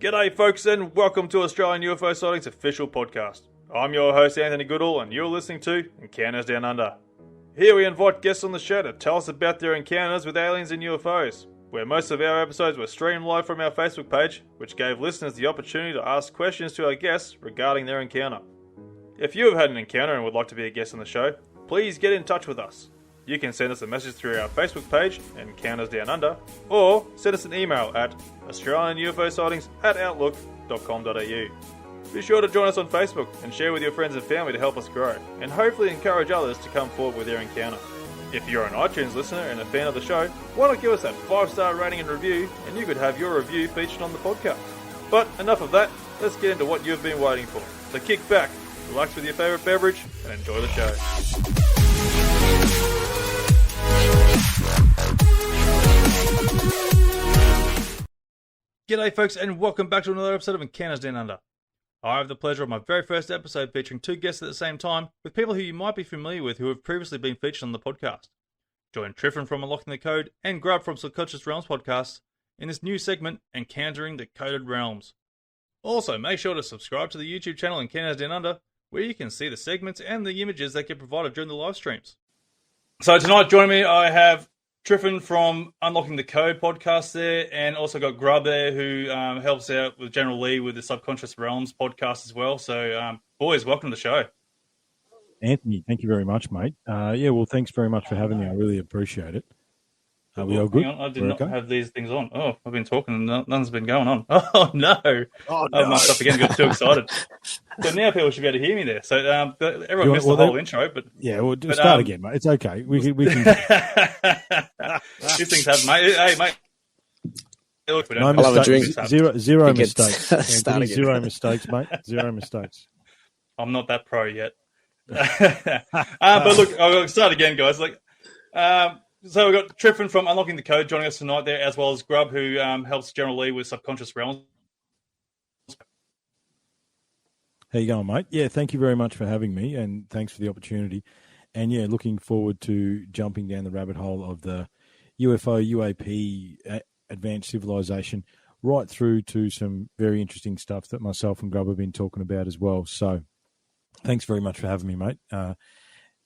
G'day folks and welcome to Australian UFO Sightings official podcast. I'm your host Anthony Goodall and you're listening to Encounters Down Under. Here we invite guests on the show to tell us about their encounters with aliens and UFOs, where most of our episodes were streamed live from our Facebook page, which gave listeners the opportunity to ask questions to our guests regarding their encounter. If you have had an encounter and would like to be a guest on the show, please get in touch with us. You can send us a message through our Facebook page, Encounters Down Under, or send us an email at australianUFOsightings@outlook.com.au. Be sure to join us on Facebook and share with your friends and family to help us grow, and hopefully encourage others to come forward with their encounter. If you're an iTunes listener and a fan of the show, why not give us that 5-star rating and review, and you could have your review featured on the podcast. But enough of that, let's get into what you've been waiting for. So kick back, relax with your favourite beverage, and enjoy the show. G'day folks and welcome back to another episode of Encounters Down Under. I have the pleasure of my very first episode featuring two guests at the same time with people who you might be familiar with who have previously been featured on the podcast. Join Triffon from Unlocking the Code and Grub from Subconscious Realms podcast in this new segment, Encountering the Coded Realms. Also, make sure to subscribe to the YouTube channel Encounters Down Under, where you can see the segments and the images that get provided during the live streams. So tonight joining me I have Triffon from Unlocking the Code podcast there, and also got Grub there who helps out with General Lee with the Subconscious Realms podcast as well. So, boys, welcome to the show. Anthony, thank you very much, mate. Thanks very much for having me. I really appreciate it. Are we all good? Hang on, I did not have these things on. Oh, I've been talking and nothing's been going on. Oh, no. I've messed up again, got too excited. So now people should be able to hear me there. So everyone missed the whole intro. But start again, mate. It's okay. We can... These things happen, mate. Hey, mate. Look, no mistakes. Zero mistakes. Anthony, zero mistakes, mate. Zero mistakes. I'm not that pro yet. But look, I'll start again, guys. So we've got Triffon from Unlocking the Code joining us tonight there, as well as Grub, who helps General Lee with Subconscious Realms. How you going, mate? Yeah, thank you very much for having me, and thanks for the opportunity. And yeah, looking forward to jumping down the rabbit hole of the UFO, UAP, advanced civilization, right through to some very interesting stuff that myself and Grub have been talking about as well. So thanks very much for having me, mate.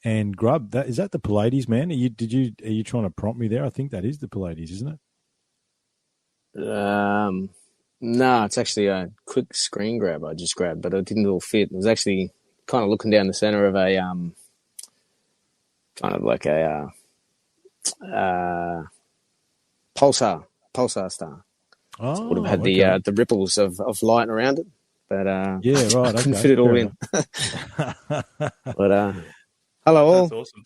And Grub, is that the Pleiades, man? Are you trying to prompt me there? I think that is the Pleiades, isn't it? No, it's actually a quick screen grab I just grabbed, but it didn't all fit. It was actually kind of looking down the center of a kind of like a pulsar star. Oh, so it would have had the ripples of light around it, but yeah, right. I couldn't fit it all in. But hello all. That's awesome.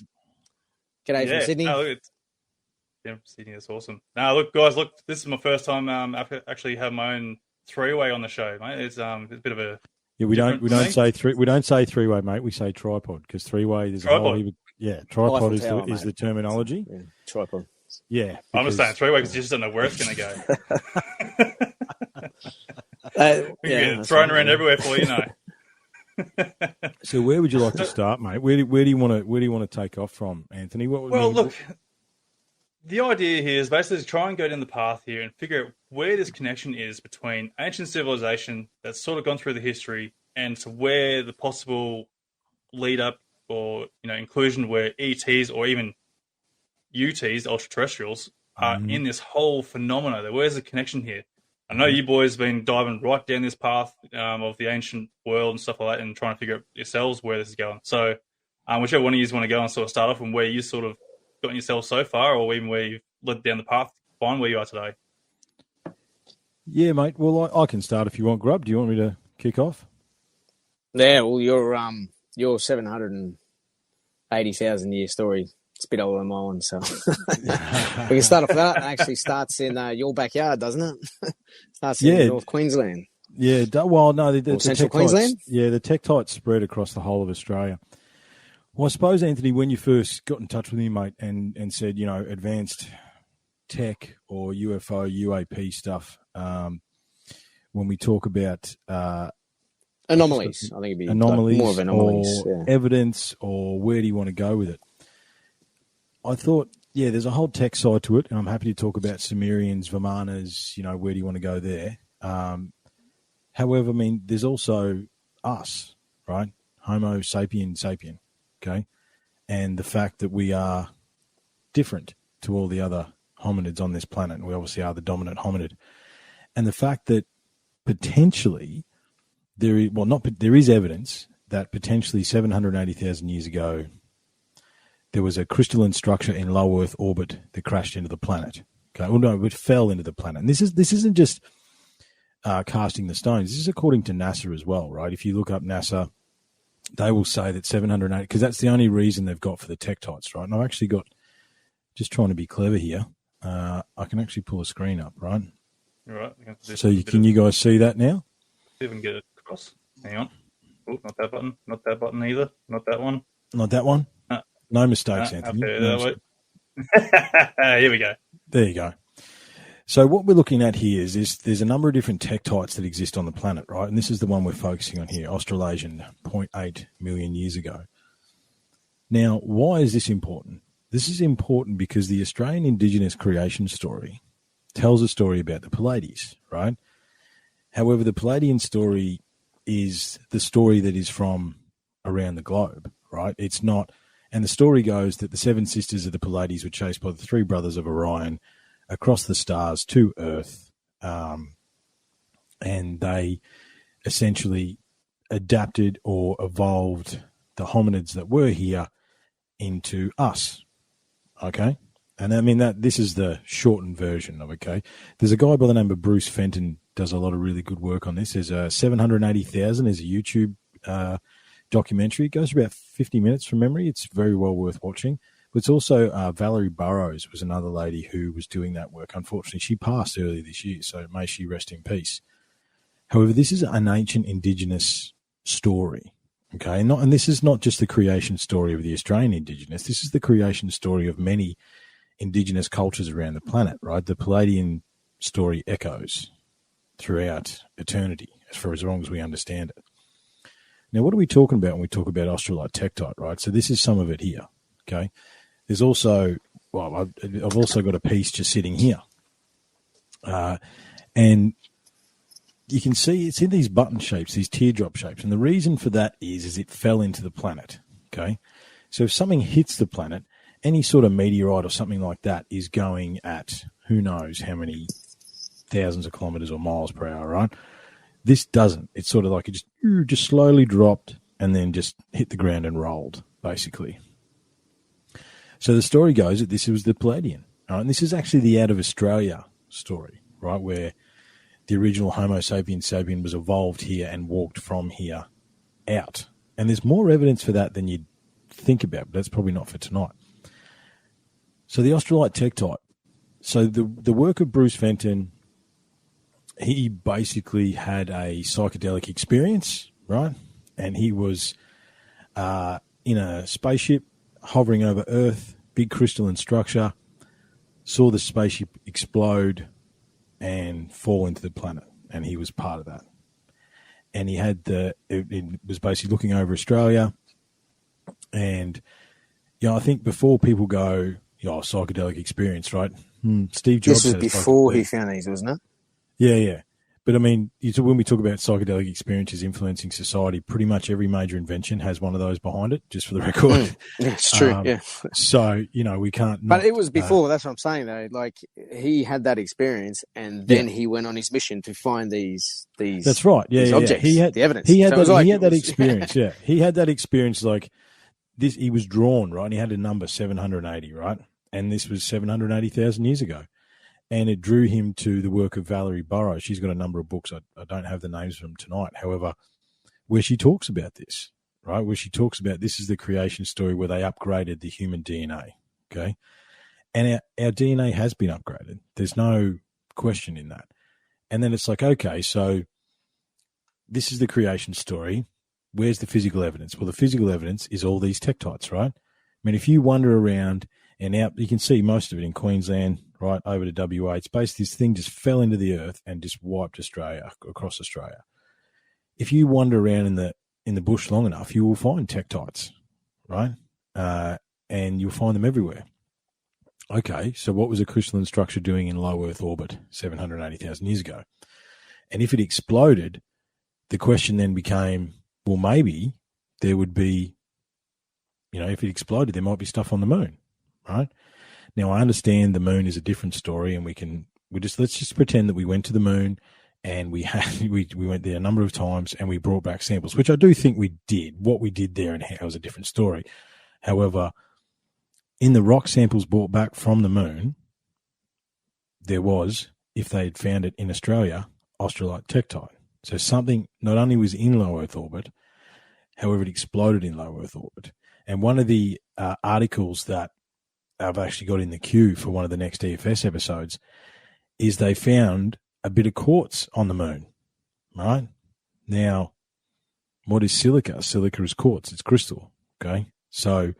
G'day from Sydney. From Sydney. That's awesome. Now, look, guys, this is my first time actually have my own three-way on the show, mate. It's a bit of a we don't say three-way, mate. We say tripod because three-way is tripod is the terminology. Yeah, tripod. Yeah, I'm just saying three-way because you just don't know where it's going to go. Get thrown around everywhere for you know. So where would you like to start, mate? Where do you want to take off from, Anthony? Look, the idea here is basically to try and go down the path here and figure out where this connection is between ancient civilization that's sort of gone through the history and to where the possible lead up or inclusion where ETs or even UTs, extraterrestrials, are in this whole phenomena. Where's the connection here? I know you boys have been diving right down this path of the ancient world and stuff like that and trying to figure out yourselves where this is going. So whichever one of you want to go and sort of start off and where you sort of gotten yourself so far or even where you've led down the path to find where you are today. Yeah, mate. Well, I can start if you want, Grub. Do you want me to kick off? Yeah, well, your 780,000 year story, it's a bit older than my one, so we can start off with that. It actually starts in your backyard, doesn't it? Starts in North Queensland. Yeah, well, no, the Central Queensland? Yeah, the tektites spread across the whole of Australia. Well, I suppose, Anthony, when you first got in touch with me, mate, and said, advanced tech or UFO, UAP stuff, when we talk about anomalies, I think it'd be anomalies, more of anomalies, or evidence, or where do you want to go with it? I thought, there's a whole tech side to it, and I'm happy to talk about Sumerians, Vimanas, where do you want to go there? However, I mean, there's also us, right? Homo sapien sapien, okay? And the fact that we are different to all the other hominids on this planet, and we obviously are the dominant hominid. And the fact that potentially there is evidence that potentially 780,000 years ago, there was a crystalline structure in low Earth orbit that crashed into the planet. Okay, well, no, it fell into the planet. And this isn't just casting the stones. This is according to NASA as well, right? If you look up NASA, they will say that 780, because that's the only reason they've got for the tektites, right? And I've actually got, just trying to be clever here, I can actually pull a screen up, right? All right. So can you guys see that now? See if we can get it across. Hang on. Oh, not that button. Not that button either. Not that one. Not that one? No mistakes, Anthony. Up there, that way. Here we go. There you go. So what we're looking at here is there's a number of different tektites that exist on the planet, right? And this is the one we're focusing on here, Australasian, 0.8 million years ago. Now, why is this important? This is important because the Australian Indigenous creation story tells a story about the Pallades, right? However, the Palladian story is the story that is from around the globe, right? It's not, and the story goes that the seven sisters of the Pallades were chased by the three brothers of Orion across the stars to Earth, and they essentially adapted or evolved the hominids that were here into us, okay? And I mean that this is the shortened version of it, okay? There's a guy by the name of Bruce Fenton does a lot of really good work on this. There's 780,000 is a YouTube documentary. It goes about 50 minutes from memory. It's very well worth watching. But it's also Valerie Burrows was another lady who was doing that work. Unfortunately, she passed earlier this year, so may she rest in peace. However, this is an ancient Indigenous story, okay? And this is not just the creation story of the Australian Indigenous. This is the creation story of many Indigenous cultures around the planet, right? The Palladian story echoes throughout eternity, for as long as we understand it. Now, what are we talking about when we talk about Australite tektite, right? So this is some of it here, okay? There's also, well, I've also got a piece just sitting here. And you can see it's in these button shapes, these teardrop shapes. And the reason for that is it fell into the planet, okay? So if something hits the planet, any sort of meteorite or something like that is going at who knows how many thousands of kilometers or miles per hour, right? This doesn't. It's sort of like it just slowly dropped and then just hit the ground and rolled, basically. So the story goes that this was the Palladian, right? And this is actually the out of Australia story, right, where the original Homo sapiens sapien was evolved here and walked from here out. And there's more evidence for that than you'd think about, but that's probably not for tonight. So the Australite tektite. So the work of Bruce Fenton, he basically had a psychedelic experience, right? And he was in a spaceship hovering over Earth, big crystalline structure, saw the spaceship explode and fall into the planet, and he was part of that. And he had it was basically looking over Australia, and I think before people go, psychedelic experience, right? Steve Jobs. This was before he found these, wasn't it? Yeah. But I mean, when we talk about psychedelic experiences influencing society, pretty much every major invention has one of those behind it, just for the record. Yeah, it's true, yeah. So, we can't... But it was before, that's what I'm saying, though. Like, he had that experience, and then he went on his mission to find these That's right, these objects, he had, the evidence. He had that experience, yeah. He had that experience, like, this. He was drawn, right? And he had a number, 780, right? And this was 780,000 years ago. And it drew him to the work of Valerie Burrows. She's got a number of books. I don't have the names of them tonight. However, where she talks about this, right? Where she talks about this is the creation story where they upgraded the human DNA, okay? And our DNA has been upgraded. There's no question in that. And then it's like, okay, so this is the creation story. Where's the physical evidence? Well, the physical evidence is all these tektites, right? I mean, if you wander around and out, you can see most of it in Queensland, right, over to WA. It's basically this thing just fell into the earth and just wiped Australia, across Australia. If you wander around in the bush long enough, you will find tektites, right? And you'll find them everywhere. Okay, so what was a crystalline structure doing in low Earth orbit 780,000 years ago? And if it exploded, the question then became, well, maybe there would be, if it exploded, there might be stuff on the moon, right? Now, I understand the moon is a different story, and let's just pretend that we went to the moon and we went there a number of times and we brought back samples, which I do think we did. What we did there and how was a different story. However, in the rock samples brought back from the moon, there was, if they had found it in Australia, australite tektite. So something not only was in low Earth orbit, however, it exploded in low Earth orbit. And one of the articles that I've actually got in the queue for one of the next EFS episodes is they found a bit of quartz on the moon, right? Now, what is silica? Silica is quartz. It's crystal, okay? So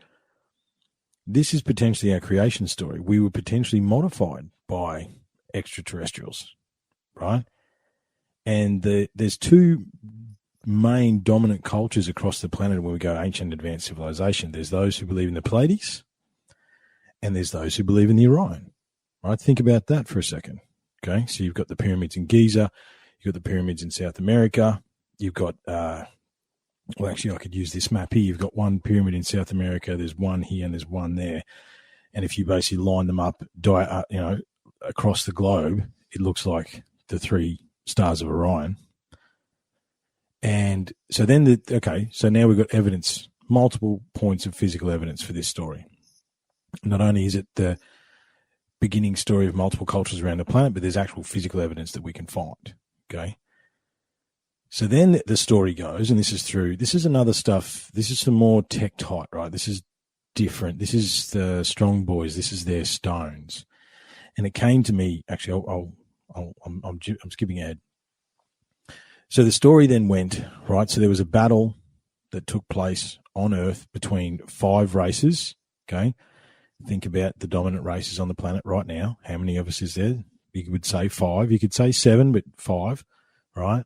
this is potentially our creation story. We were potentially modified by extraterrestrials, right? And there's two main dominant cultures across the planet when we go ancient advanced civilization. There's those who believe in the Pleiades, and there's those who believe in the Orion, right? Think about that for a second, okay? So you've got the pyramids in Giza, you've got the pyramids in South America, you've got, well, actually, I could use this map here. You've got one pyramid in South America, there's one here, and there's one there. And if you basically line them up, across the globe, it looks like the three stars of Orion. And so then, so now we've got evidence, multiple points of physical evidence for this story. Not only is it the beginning story of multiple cultures around the planet, but there's actual physical evidence that we can find, okay? So then the story goes, and this is another stuff, this is some more tektite, right? This is different. This is the Strong Boys. This is their stones. And it came to me, actually, I'm skipping ahead. So the story then went, right, so there was a battle that took place on Earth between 5 races, okay? Think about the dominant races on the planet right now. How many of us is there? You would say 5. You could say 7, but 5, right?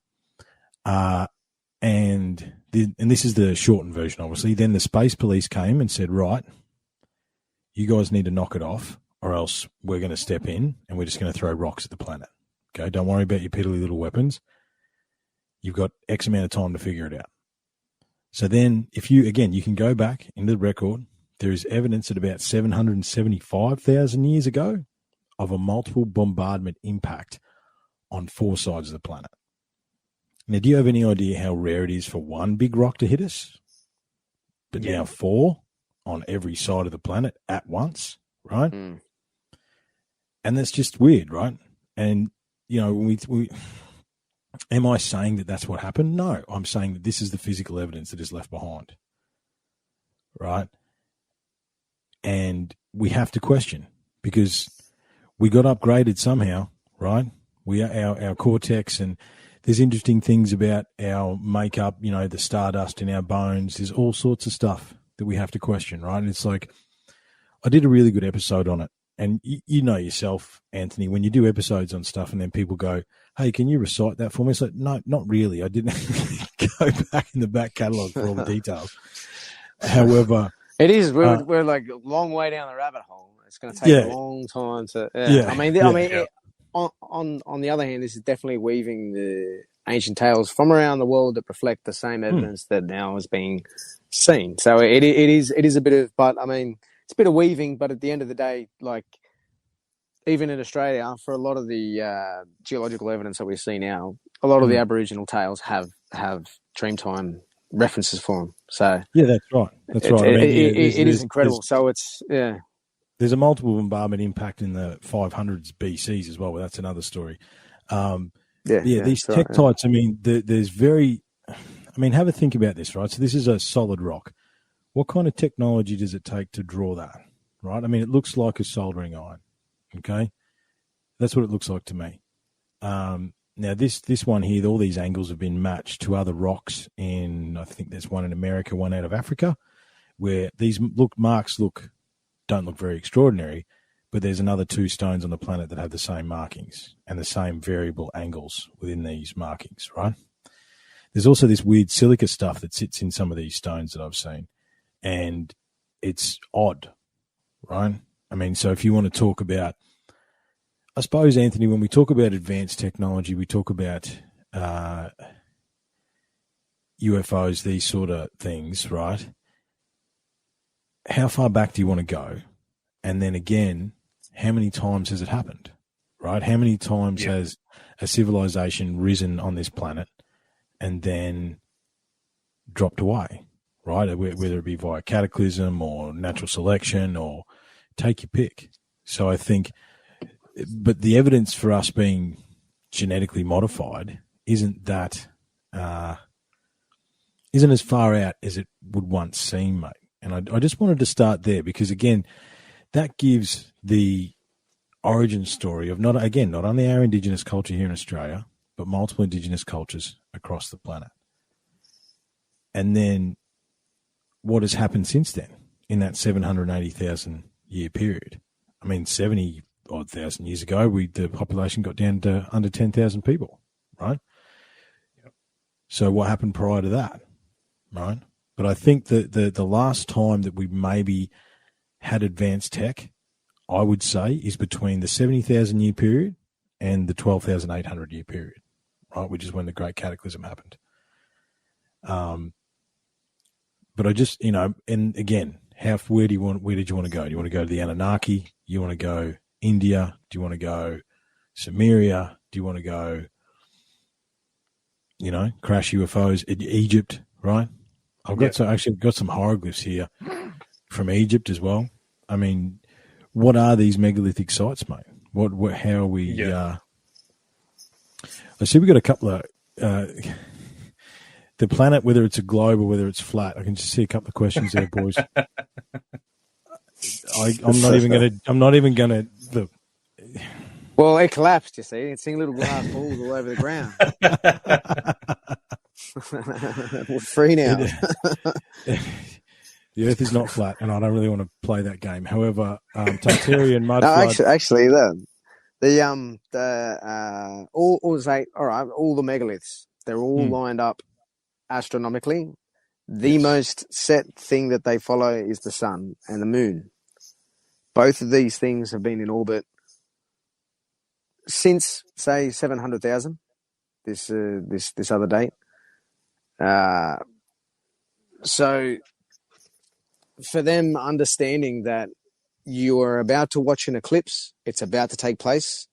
And this is the shortened version, obviously. Then the space police came and said, right, you guys need to knock it off, or else we're going to step in and we're just going to throw rocks at the planet. Okay, don't worry about your piddly little weapons. You've got X amount of time to figure it out. So then, you can go back into the record. There is evidence at about 775,000 years ago of a multiple bombardment impact on 4 sides of the planet. Now, do you have any idea how rare it is for one big rock to hit us? But now 4 on every side of the planet at once, right? Mm. And that's just weird, right? And, when am I saying that that's what happened? No, I'm saying that this is the physical evidence that is left behind, right? And we have to question, because we got upgraded somehow, right? Our cortex, and there's interesting things about our makeup, the stardust in our bones. There's all sorts of stuff that we have to question, right? And it's like, I did a really good episode on it. And you know yourself, Anthony, when you do episodes on stuff and then people go, hey, can you recite that for me? It's like, no, not really. I didn't go back in the back catalogue for all the details. However, it is. We're like a long way down the rabbit hole. It's going to take a long time to. On the other hand, this is definitely weaving the ancient tales from around the world that reflect the same evidence that now is being seen. So it is a bit of, but I mean, it's a bit of weaving. But at the end of the day, like even in Australia, for a lot of the geological evidence that we see now, a lot of the Aboriginal tales have Dreamtime references for them. So yeah, that's right. That's right. It is incredible. So it's There's a multiple bombardment impact in the 500s BCs as well. But that's another story. These tektites. I mean, there's have a think about this, right? So this is a solid rock. What kind of technology does it take to draw that, right? I mean, it looks like a soldering iron, okay? That's what it looks like to me. Now, this one here, all these angles have been matched to other rocks I think there's one in America, one out of Africa, where these marks don't look very extraordinary, but there's another 2 stones on the planet that have the same markings and the same variable angles within these markings, right? There's also this weird silica stuff that sits in some of these stones that I've seen, and it's odd, right? I mean, so if you want to talk about, I suppose, Anthony, when we talk about advanced technology, we talk about UFOs, these sort of things, right? How far back do you want to go? And then again, how many times has it happened, right? How many times has a civilization risen on this planet and then dropped away, right? Whether it be via cataclysm or natural selection or take your pick. So I think, but the evidence for us being genetically modified isn't as far out as it would once seem, mate. And I just wanted to start there because, again, that gives the origin story of not only our Indigenous culture here in Australia, but multiple Indigenous cultures across the planet. And then what has happened since then in that 780,000 year period? I mean, 70-odd thousand years ago, the population got down to under 10,000 people, right? Yep. So what happened prior to that, right? But I think that the last time that we maybe had advanced tech, I would say, is between the 70,000 year period and the 12,800 year period, right? Which is when the Great Cataclysm happened. But I just, and again, where did you want to go? Do you want to go to the Anunnaki? Do you want to go India? Do you want to go Sumeria? Do you want to go, crash UFOs in Egypt, right? I've got some hieroglyphs here from Egypt as well. I mean, what are these megalithic sites, mate? How are we? Yeah. I see we got a couple of the planet, whether it's a globe or whether it's flat. I can just see a couple of questions there, boys. I'm not even gonna look. Well, it collapsed. You see, it's seeing little glass balls all over the ground. We're free now. The Earth is not flat, and I don't really want to play that game. However, Tartarian mud. No, flood, actually, all the megaliths, they're all lined up astronomically. The most set thing that they follow is the sun and the moon. Both of these things have been in orbit since, say, 700,000. This other date. So for them understanding that you are about to watch an eclipse, it's about to take place,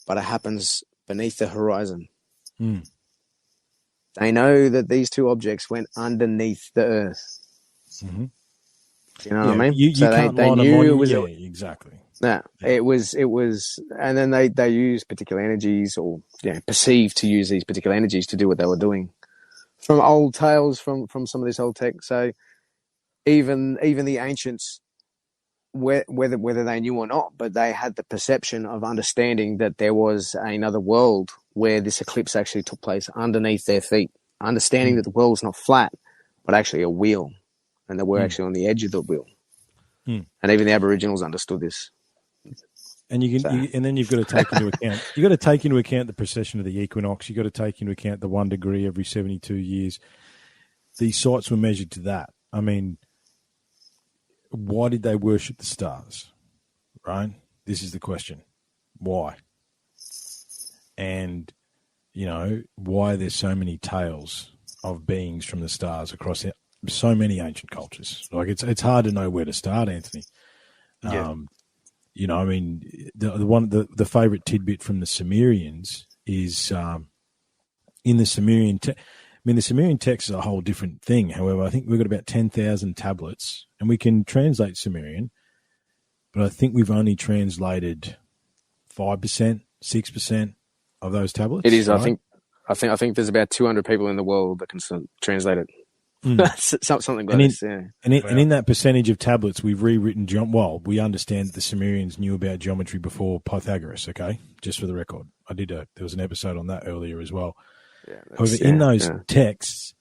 but it happens beneath the horizon. They know that these two objects went underneath the Earth. Mm-hmm. You know what I mean? You can't they knew it was exactly. Yeah, it was, and then they use particular energies, or perceived to use these particular energies to do what they were doing. From old tales, from some of this old tech. So even the ancients, whether they knew or not, but they had the perception of understanding that there was another world where this eclipse actually took place underneath their feet, understanding that the world's not flat, but actually a wheel, and that we're actually on the edge of the wheel. And even the Aboriginals understood this. And and then you've got to take into account. You've got to take into account the precession of the equinox. You've got to take into account the 1 degree every 72 years. These sites were measured to that. I mean, why did they worship the stars? Right? This is the question. Why? And why there's so many tales of beings from the stars across so many ancient cultures. Like it's hard to know where to start, Anthony. I mean, the favorite tidbit from the Sumerians is in the Sumerian. The Sumerian text is a whole different thing. However, I think we've got about 10,000 tablets, and we can translate Sumerian, but I think we've only translated 5%, 6% of those tablets. It is. Right? I think there's about 200 people in the world that can translate it. Something like this, yeah. And in that percentage of tablets, we've rewritten we understand that the Sumerians knew about geometry before Pythagoras, okay? Just for the record. There was an episode on that earlier as well. Yeah, however, in those texts,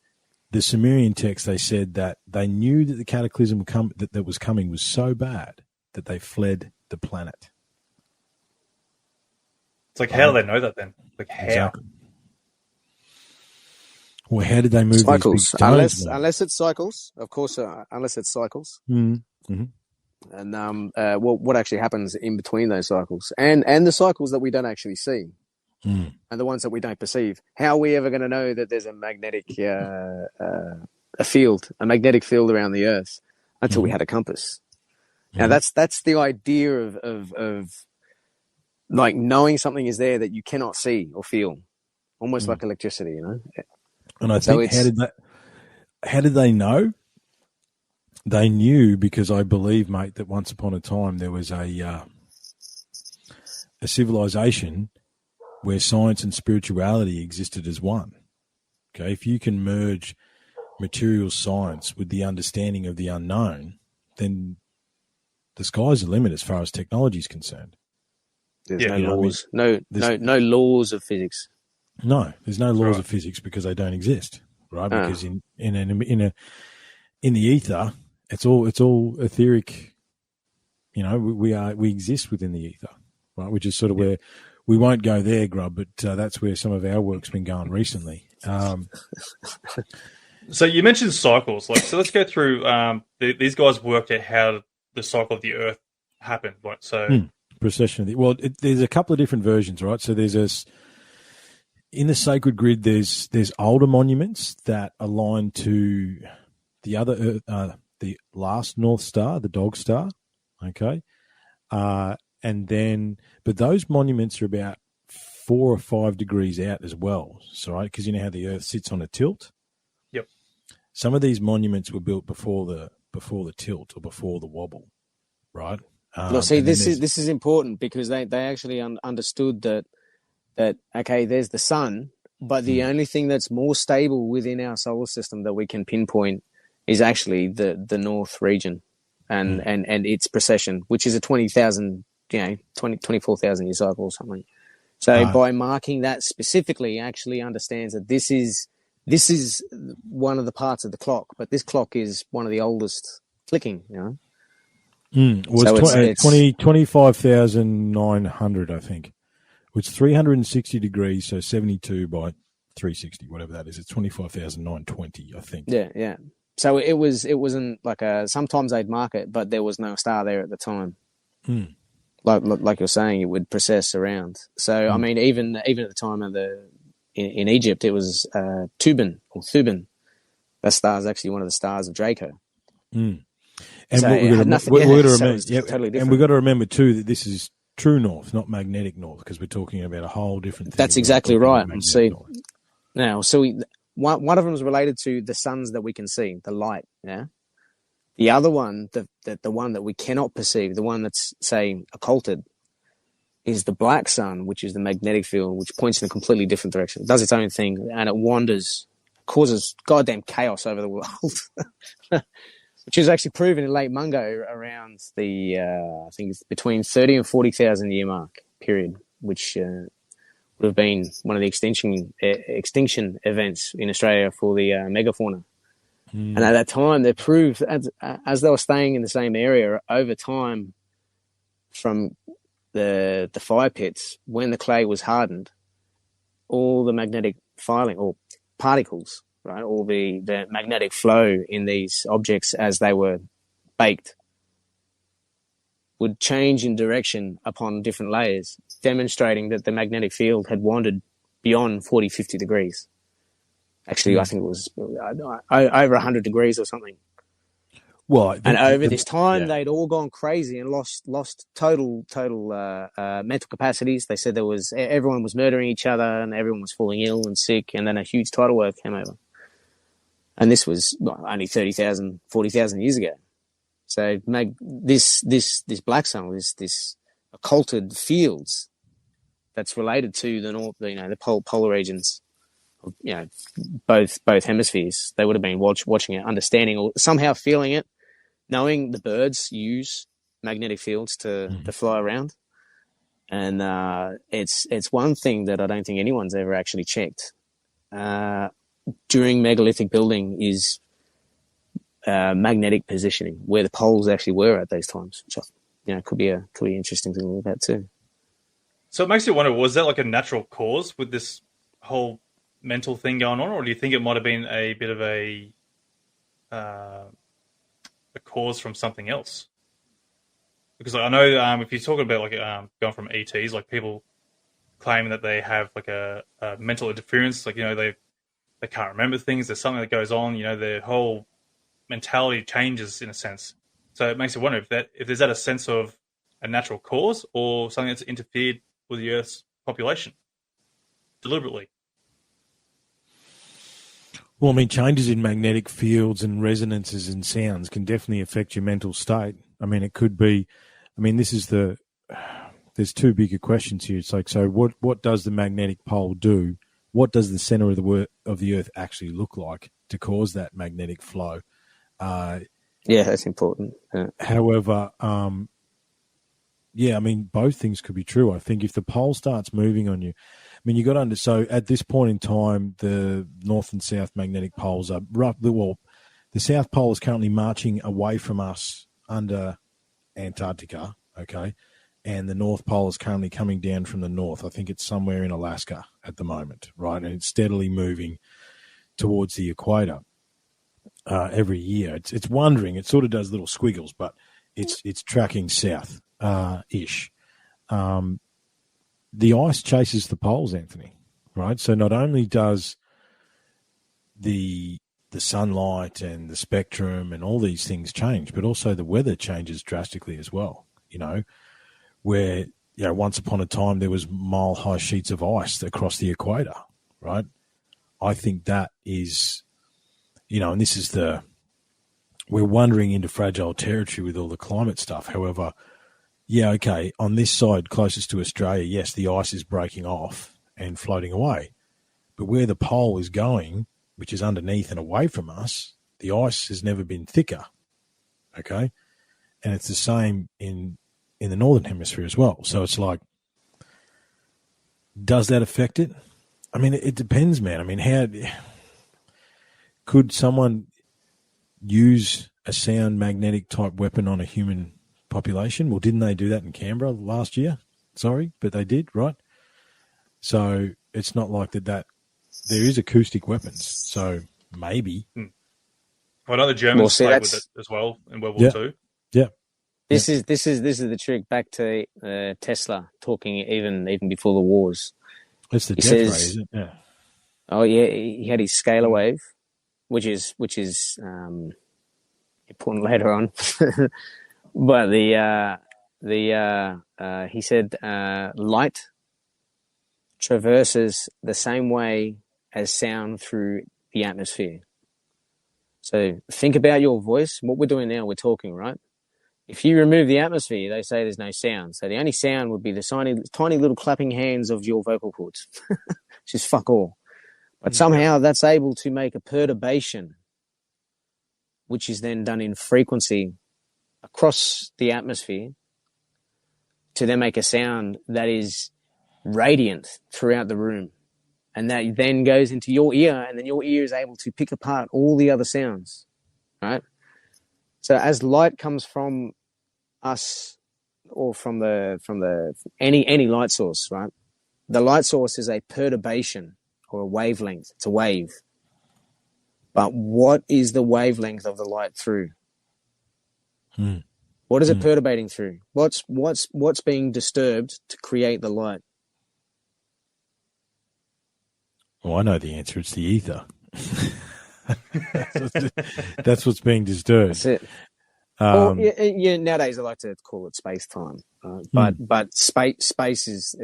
the Sumerian texts, they said that they knew that the cataclysm that was coming was so bad that they fled the planet. It's like, how do they know that then? Like, how? Exactly. Well, how did they move cycles? These unless it's cycles, of course. Unless it's cycles, mm-hmm. And what actually happens in between those cycles, and the cycles that we don't actually see. Mm. and the ones that we don't perceive. How are we ever going to know that there's a magnetic a magnetic field around the Earth until we had a compass? Now that's the idea of like knowing something is there that you cannot see or feel, almost like electricity, you know. And I think how did they know? They knew because I believe, mate, that once upon a time there was a civilization where science and spirituality existed as one. Okay, if you can merge material science with the understanding of the unknown, then the sky's the limit as far as technology is concerned. There's no laws, no laws of physics. No, there's no laws of physics because they don't exist, right? Because in the ether, it's all etheric. You know, we exist within the ether, right? Which is sort of where we won't go there, Grub, but that's where some of our work's been going recently. So you mentioned cycles, so let's go through. These guys worked out how the cycle of the Earth happened. Right? So precession. There's a couple of different versions, right? So there's in the sacred grid. There's older monuments that align to the other the last North Star, the Dog Star. Okay, and then but those monuments are about 4 or 5 degrees out as well. So right, because you know how the Earth sits on a tilt. Yep. Some of these monuments were built before the tilt or before the wobble, right? Well, see, this is important because they actually understood that okay, there's the sun, but the only thing that's more stable within our solar system that we can pinpoint is actually the north region and its precession, which is a 24,000 year cycle or something. So by marking that specifically, actually understands that this is one of the parts of the clock, but this clock is one of the oldest clicking, you know. It's 25,900, I think. It's 360 degrees, so 72 by 360, whatever that is. It's 25,920, I think. Yeah. So it wasn't like sometimes they'd mark it, but there was no star there at the time. Like you're saying, it would precess around. So I mean, even at the time of in Egypt, it was Thuban. That star is actually one of the stars of Draco. And so we've got to remember too that this is true north, not magnetic north, because we're talking about a whole different thing. That's exactly right. See, now, one of them is related to the suns that we can see, the light. Yeah. The other one, the one that we cannot perceive, the one that's, say, occulted, is the black sun, which is the magnetic field, which points in a completely different direction. It does its own thing, and it wanders, causes goddamn chaos over the world, which is actually proven in Lake Mungo around the, I think it's between 30 and 40,000 year mark period, which would have been one of the extinction events in Australia for the megafauna. And at that time, they proved, as they were staying in the same area over time from the fire pits, when the clay was hardened, all the magnetic filing or particles, right, all the magnetic flow in these objects as they were baked would change in direction upon different layers, demonstrating that the magnetic field had wandered beyond 40, 50 degrees. Actually, I think it was over 100 degrees or something. Well, and over this time, they'd all gone crazy and lost total mental capacities. They said everyone was murdering each other and everyone was falling ill and sick. And then a huge tidal wave came over. And this was only 30,000, 40,000 years ago. So this black sun, this occulted fields that's related to the north, the polar regions. Both hemispheres, they would have been watching it, understanding or somehow feeling it, knowing the birds use magnetic fields to fly around. And it's one thing that I don't think anyone's ever actually checked during megalithic building is magnetic positioning, where the poles actually were at those times, which could be interesting to look at too. So it makes you wonder, was that like a natural cause with this whole mental thing going on, or do you think it might have been a bit of a cause from something else? Because I know if you're talking about going from ETs, like people claiming that they have like a mental interference, like they can't remember things. There's something that goes on. Their whole mentality changes in a sense. So it makes you wonder if there's that a sense of a natural cause or something that's interfered with the Earth's population deliberately. Well, I mean, changes in magnetic fields and resonances and sounds can definitely affect your mental state. I mean, it could be. I mean, there's two bigger questions here. It's like, so what does the magnetic pole do? What does the center of the Earth actually look like to cause that magnetic flow? Yeah, that's important. Yeah. However, I mean, both things could be true. I think if the pole starts moving on you, I mean, you got to so at this point in time, the north and south magnetic poles are roughly, well, the South Pole is currently marching away from us under Antarctica, okay? And the North Pole is currently coming down from the north. I think it's somewhere in Alaska at the moment, right? And it's steadily moving towards the equator every year. It's wandering. It sort of does little squiggles, but it's tracking south ish. The ice chases the poles, Anthony, right? So not only does the sunlight and the spectrum and all these things change, but also the weather changes drastically as well, where, once upon a time there was mile-high sheets of ice across the equator, right? I think that is, and this is we're wandering into fragile territory with all the climate stuff. However, on this side closest to Australia, yes, the ice is breaking off and floating away. But where the pole is going, which is underneath and away from us, the ice has never been thicker, okay? And it's the same in the Northern Hemisphere as well. So it's like, does that affect it? I mean, it depends, man. I mean, could someone use a sound magnetic type weapon on a human population? Well, didn't they do that in Canberra last year? Sorry, but they did, right? So it's not like that there is acoustic weapons. So maybe. Well, I know the Germans played with it as well in World War II. Yeah. This is the trick. Back to Tesla talking even before the wars. It's the death ray, isn't it? Yeah. Oh yeah, he had his scalar wave, which is important later on. But he said light traverses the same way as sound through the atmosphere. So think about your voice. What we're doing now, we're talking, right? If you remove the atmosphere, they say there's no sound. So the only sound would be the tiny little clapping hands of your vocal cords, which is fuck all. But somehow that's able to make a perturbation, which is then done in frequency across the atmosphere to then make a sound that is radiant throughout the room. And that then goes into your ear, and then your ear is able to pick apart all the other sounds, right? So as light comes from us or from any light source, right? The light source is a perturbation or a wavelength. It's a wave. But what is the wavelength of the light through? What is it perturbating through? What's being disturbed to create the light? Well, I know the answer. It's the ether. That's what's being disturbed. That's it. Nowadays I like to call it space-time, but space is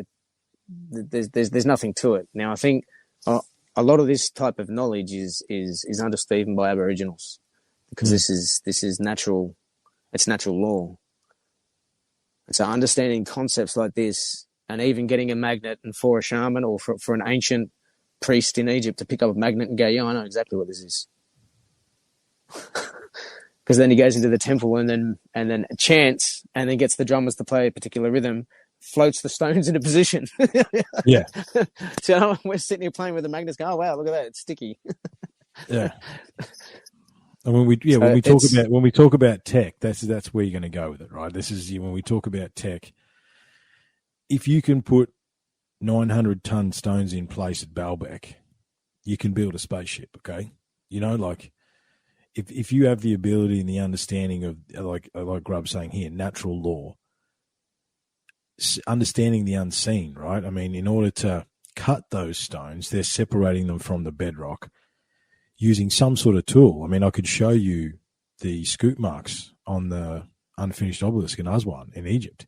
there's nothing to it. Now I think a lot of this type of knowledge is understood even by Aboriginals because this is natural. It's natural law. And so understanding concepts like this, and even getting a magnet, and for a shaman or for an ancient priest in Egypt to pick up a magnet and go, yeah, I know exactly what this is. Because then he goes into the temple and then chants and then gets the drummers to play a particular rhythm, floats the stones into position. Yeah. So we're sitting here playing with the magnets. Go, oh wow, look at that, it's sticky. Yeah. And when we talk about tech, that's where you're going to go with it, right? This is when we talk about tech. If you can put 900-ton stones in place at Baalbek, you can build a spaceship. Okay, like if you have the ability and the understanding of like Grub saying here, natural law. understanding the unseen, right? I mean, in order to cut those stones, they're separating them from the bedrock using some sort of tool. I mean, I could show you the scoop marks on the unfinished obelisk in Aswan in Egypt.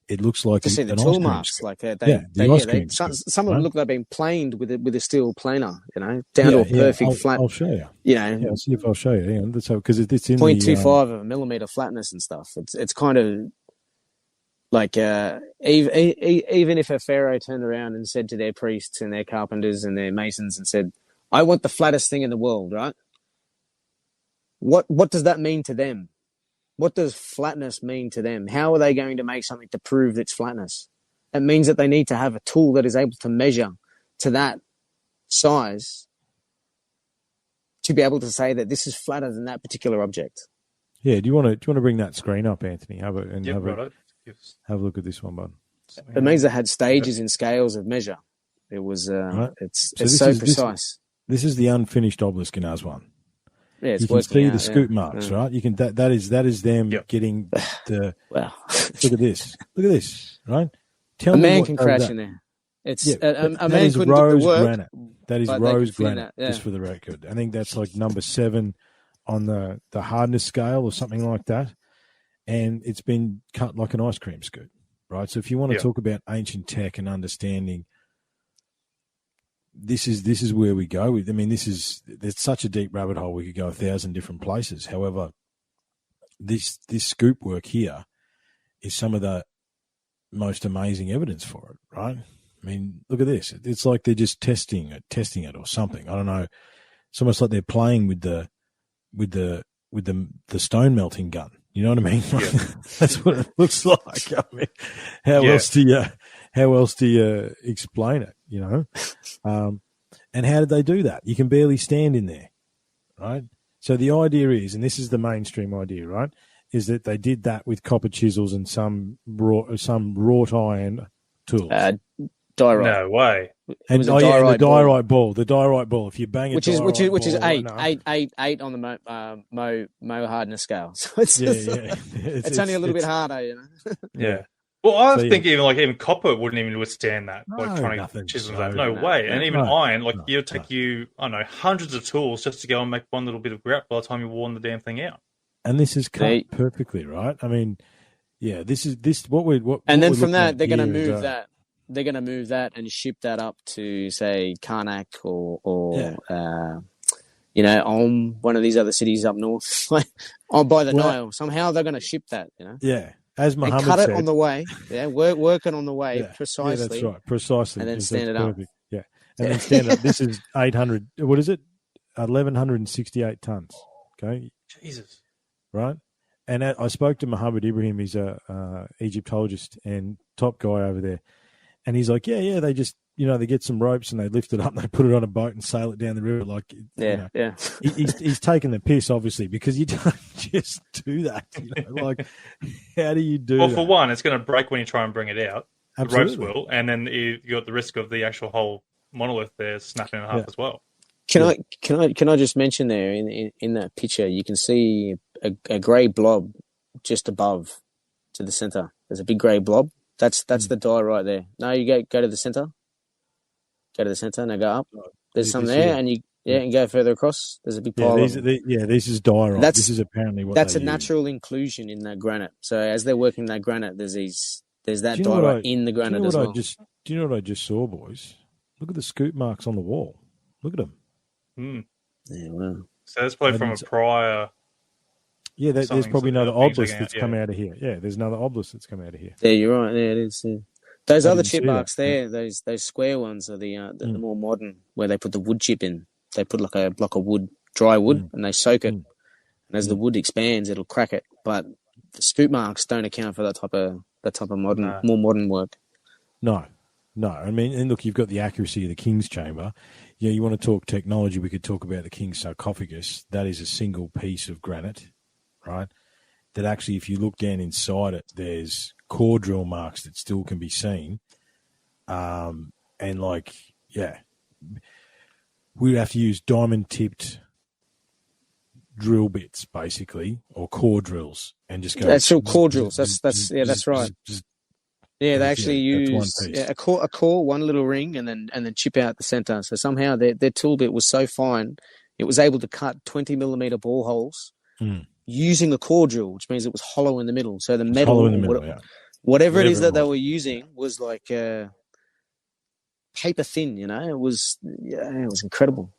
It looks like to see the tool marks, like some of them look like they've been planed with a steel planer, down to a perfect flat. I'll show you. I'll see if I'll show you. Hang on, that's because it's in 0.25 of a millimeter flatness and stuff. It's kind of like even if a pharaoh turned around and said to their priests and their carpenters and their masons and said, "I want the flattest thing in the world," right? What does that mean to them? What does flatness mean to them? How are they going to make something to prove its flatness? It means that they need to have a tool that is able to measure to that size to be able to say that this is flatter than that particular object. Yeah. Do you want to bring that screen up, Anthony? Have a look at this one, bud. It means they had stages and scales of measure. It was right. It's so precise. This is the unfinished obelisk in Aswan. Yeah, you can see the scoop marks, right? You can that is them getting the. Wow! Look at this, right? Tell me, a man can crash in there. It's a man couldn't do the work. Granite. That is rose granite, just for the record. I think that's like number 7 on the hardness scale or something like that, and it's been cut like an ice cream scoop, right? So if you want to talk about ancient tech and understanding. This is where we go. I mean, there's such a deep rabbit hole. We could go 1,000 different places. However, this scoop work here is some of the most amazing evidence for it, right? I mean, look at this. It's like they're just testing it or something. I don't know. It's almost like they're playing with the stone melting gun. You know what I mean? Yeah. That's what it looks like. I mean, how else do you explain it? And how did they do that? You can barely stand in there, right? So the idea is, and this is the mainstream idea, right, is that they did that with copper chisels and some wrought iron tools. Diorite. No way. And the diorite ball. The diorite ball. If you bang it, which is 8 on the Mo hardness scale. So it's it's only a little bit harder, Yeah. Well, I think even copper wouldn't even withstand that. Trying to chisel that. No way. And even iron, it'll take you, I don't know, hundreds of tools just to go and make one little bit of grout by the time you've worn the damn thing out. And this is cut perfectly, right? I mean, this what. And then from that, they're going to move that. They're going to move that and ship that up to, say, Karnak or one of these other cities up north, by the Nile. Somehow they're going to ship that, Yeah. As Muhammad cut said, it on the way, work it on the way precisely. Yeah, that's right, precisely. And then stand it up. Yeah, and then stand up. This is 800. What is it? 1,168 tons. Okay. Jesus. Right, and I spoke to Muhammad Ibrahim. He's a Egyptologist and top guy over there, and he's like, yeah. They just they get some ropes and they lift it up and they put it on a boat and sail it down the river. He's taking the piss, obviously, because you don't just do that. How do you do that? Well, for one, it's going to break when you try and bring it out. Absolutely. The ropes will, and then you got the risk of the actual whole monolith there snapping in half as well. Can I just mention there in that picture you can see a grey blob just above to the center. There's a big grey blob. That's the die right there. No, you go to the center. Go to the center and go up. There's some there, and and go further across. There's a big pile. This is diorite. This is apparently what that's a natural inclusion in that granite. So as they're working that granite, there's that diorite in the granite as well. Do you know what I just saw, boys? Look at the scoop marks on the wall. Look at them. Yeah, wow. So that's probably from a prior. Yeah, there's probably another obelisk that's come out of here. Yeah, there's another obelisk that's come out of here. Yeah, you're right. Yeah, it is. Yeah. Those other chip marks there, those square ones are the more modern, where they put the wood chip in. They put like a block of wood, dry wood, and they soak it. And as the wood expands, it'll crack it. But the scoop marks don't account for that type of modern, more modern work. No. I mean, and look, you've got the accuracy of the King's Chamber. Yeah, you want to talk technology, we could talk about the King's sarcophagus. That is a single piece of granite, right? That actually, if you look down inside it, there's core drill marks that still can be seen. We'd have to use diamond-tipped drill bits, basically, or core drills, and just go. That's still core drills. That's right. Just Yeah, they actually that's one use piece. a core, one little ring, and then chip out the center. So somehow their tool bit was so fine, it was able to cut 20 millimeter bore holes using a core drill, which means it was hollow in the middle. So the metal, hollow in the middle, whatever it is that they was. were using, was like paper thin. It was incredible.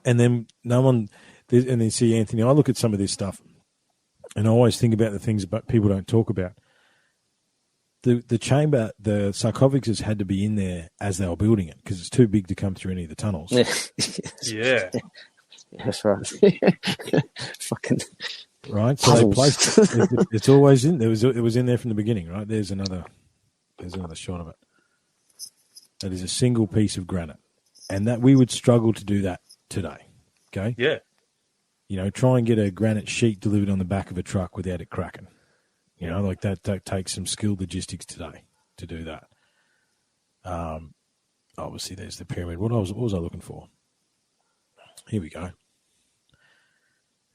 And then and then see, Anthony, I look at some of this stuff, and I always think about the things that people don't talk about. The chamber, the sarcophagus had to be in there as they were building it because it's too big to come through any of the tunnels. Yeah. That's right. Fucking right. So they placed it's always in. It was in there from the beginning, right? There's another shot of it. That is a single piece of granite, and that we would struggle to do that today. Okay. Yeah. Try and get a granite sheet delivered on the back of a truck without it cracking. Like that takes some skilled logistics today to do that. Obviously, there's the pyramid. What was I looking for? Here we go.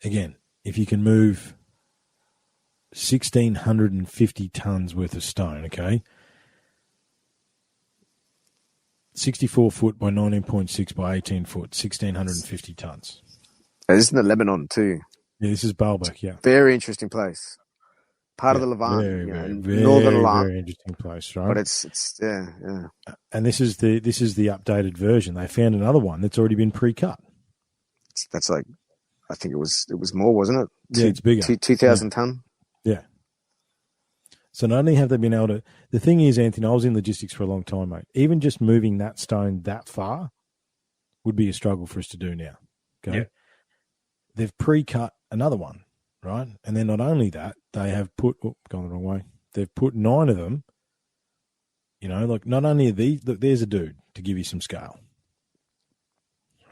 Again, if you can move 1,650 tons worth of stone, okay, 64 foot by 19.6 by 18 foot, 1,650 tons. This is in the Lebanon too. Yeah, this is Baalbek, yeah. Very interesting place. Part of the Levant, northern Levant. Very interesting place, right? But it's yeah. And this is the updated version. They found another one that's already been pre-cut. That's like, I think it was more, wasn't it? Yeah, it's bigger. 2,000 ton. Yeah. So not only have they been able to, the thing is, Anthony, I was in logistics for a long time, mate. Even just moving that stone that far would be a struggle for us to do now. Okay. Yeah. They've pre-cut another one, right? And then not only that, they have put, gone the wrong way. They've put 9 of them, like not only are these, look, there's a dude to give you some scale.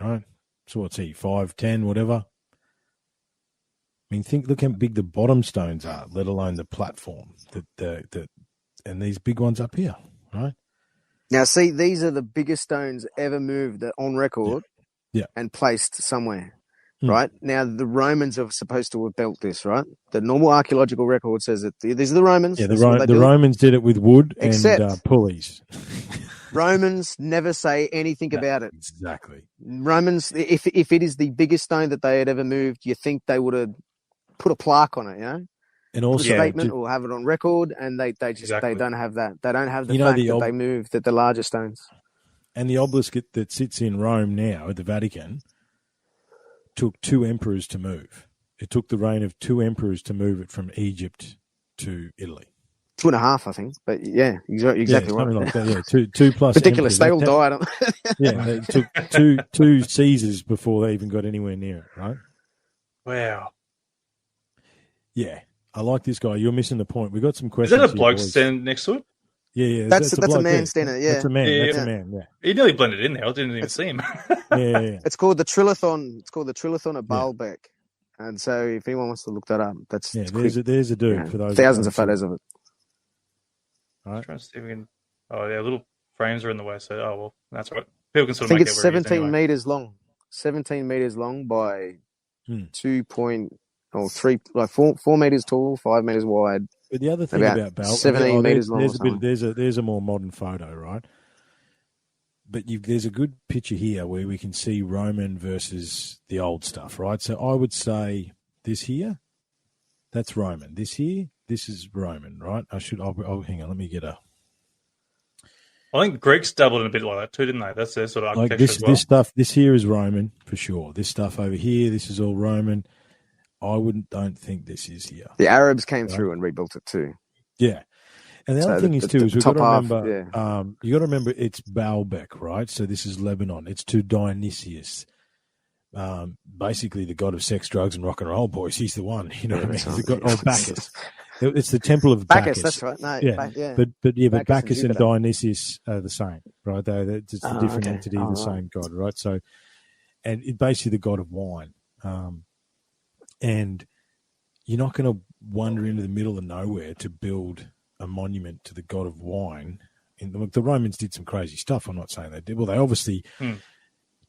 Right? So what's he, 5, 10, whatever? I mean, look how big the bottom stones are, let alone the platform, and these big ones up here, right? Now, see, these are the biggest stones ever moved on record and placed somewhere, right? Now, the Romans are supposed to have built this, right? The normal archaeological record says that these are the Romans. Yeah, the Romans did it with wood and pulleys. Romans never say anything about it. Exactly. Romans, if it is the biggest stone that they had ever moved, you think they would have put a plaque on it, and also put a statement or have it on record, and they don't have that. They don't have the fact that they moved the larger stones. And the obelisk that sits in Rome now at the Vatican took 2 emperors to move. It took the reign of 2 emperors to move it from Egypt to Italy. 2.5, I think, but yeah, exactly right. Like that, yeah. Two plus. Ridiculous. Emperors. They all died. Yeah, it took two Caesars before they even got anywhere near it, right? Wow. Yeah, I like this guy. You're missing the point. We got some questions. Is that a bloke standing next to it? Yeah. That's a man standing. Yeah, that's a man. That's a man. Yeah. He nearly blended in there. I didn't even see him. Yeah. It's called the Triffon. It's called the Triffon at Baalbek. And so, if anyone wants to look that up, that's there's a dude for those thousands of photos of it. All right. Trying to see if we can. Oh yeah, little frames are in the way. So well, that's right. People can sort I of think make it's it 17 meters long. 17 meters long by 4 meters tall, 5 meters wide. But the other thing about Baalbek, 17 meters long. There's a more modern photo, right? But there's a good picture here where we can see Roman versus the old stuff, right? So I would say this here, that's Roman. This here, this is Roman, right? I'll hang on, let me get a. I think Greeks dabbled in a bit like that too, didn't they? That's their sort of architecture this, as well. This stuff, this here is Roman for sure. This stuff over here, this is all Roman. I don't think this is here. The Arabs came through and rebuilt it too. Yeah. And the other thing is too, we've got to remember, you got to remember it's Baalbek, right? So this is Lebanon. It's to Dionysius, basically the god of sex, drugs, and rock and roll, boys. He's the one, you know what I mean? He's the god, Bacchus. It's the temple of Bacchus. That's right. No, But Bacchus and Dionysius are the same, right? They're just a different entity of the same god, right? So, and it's basically the god of wine. And you're not going to wander into the middle of nowhere to build a monument to the god of wine. And the Romans did some crazy stuff. I'm not saying they did. Well, they obviously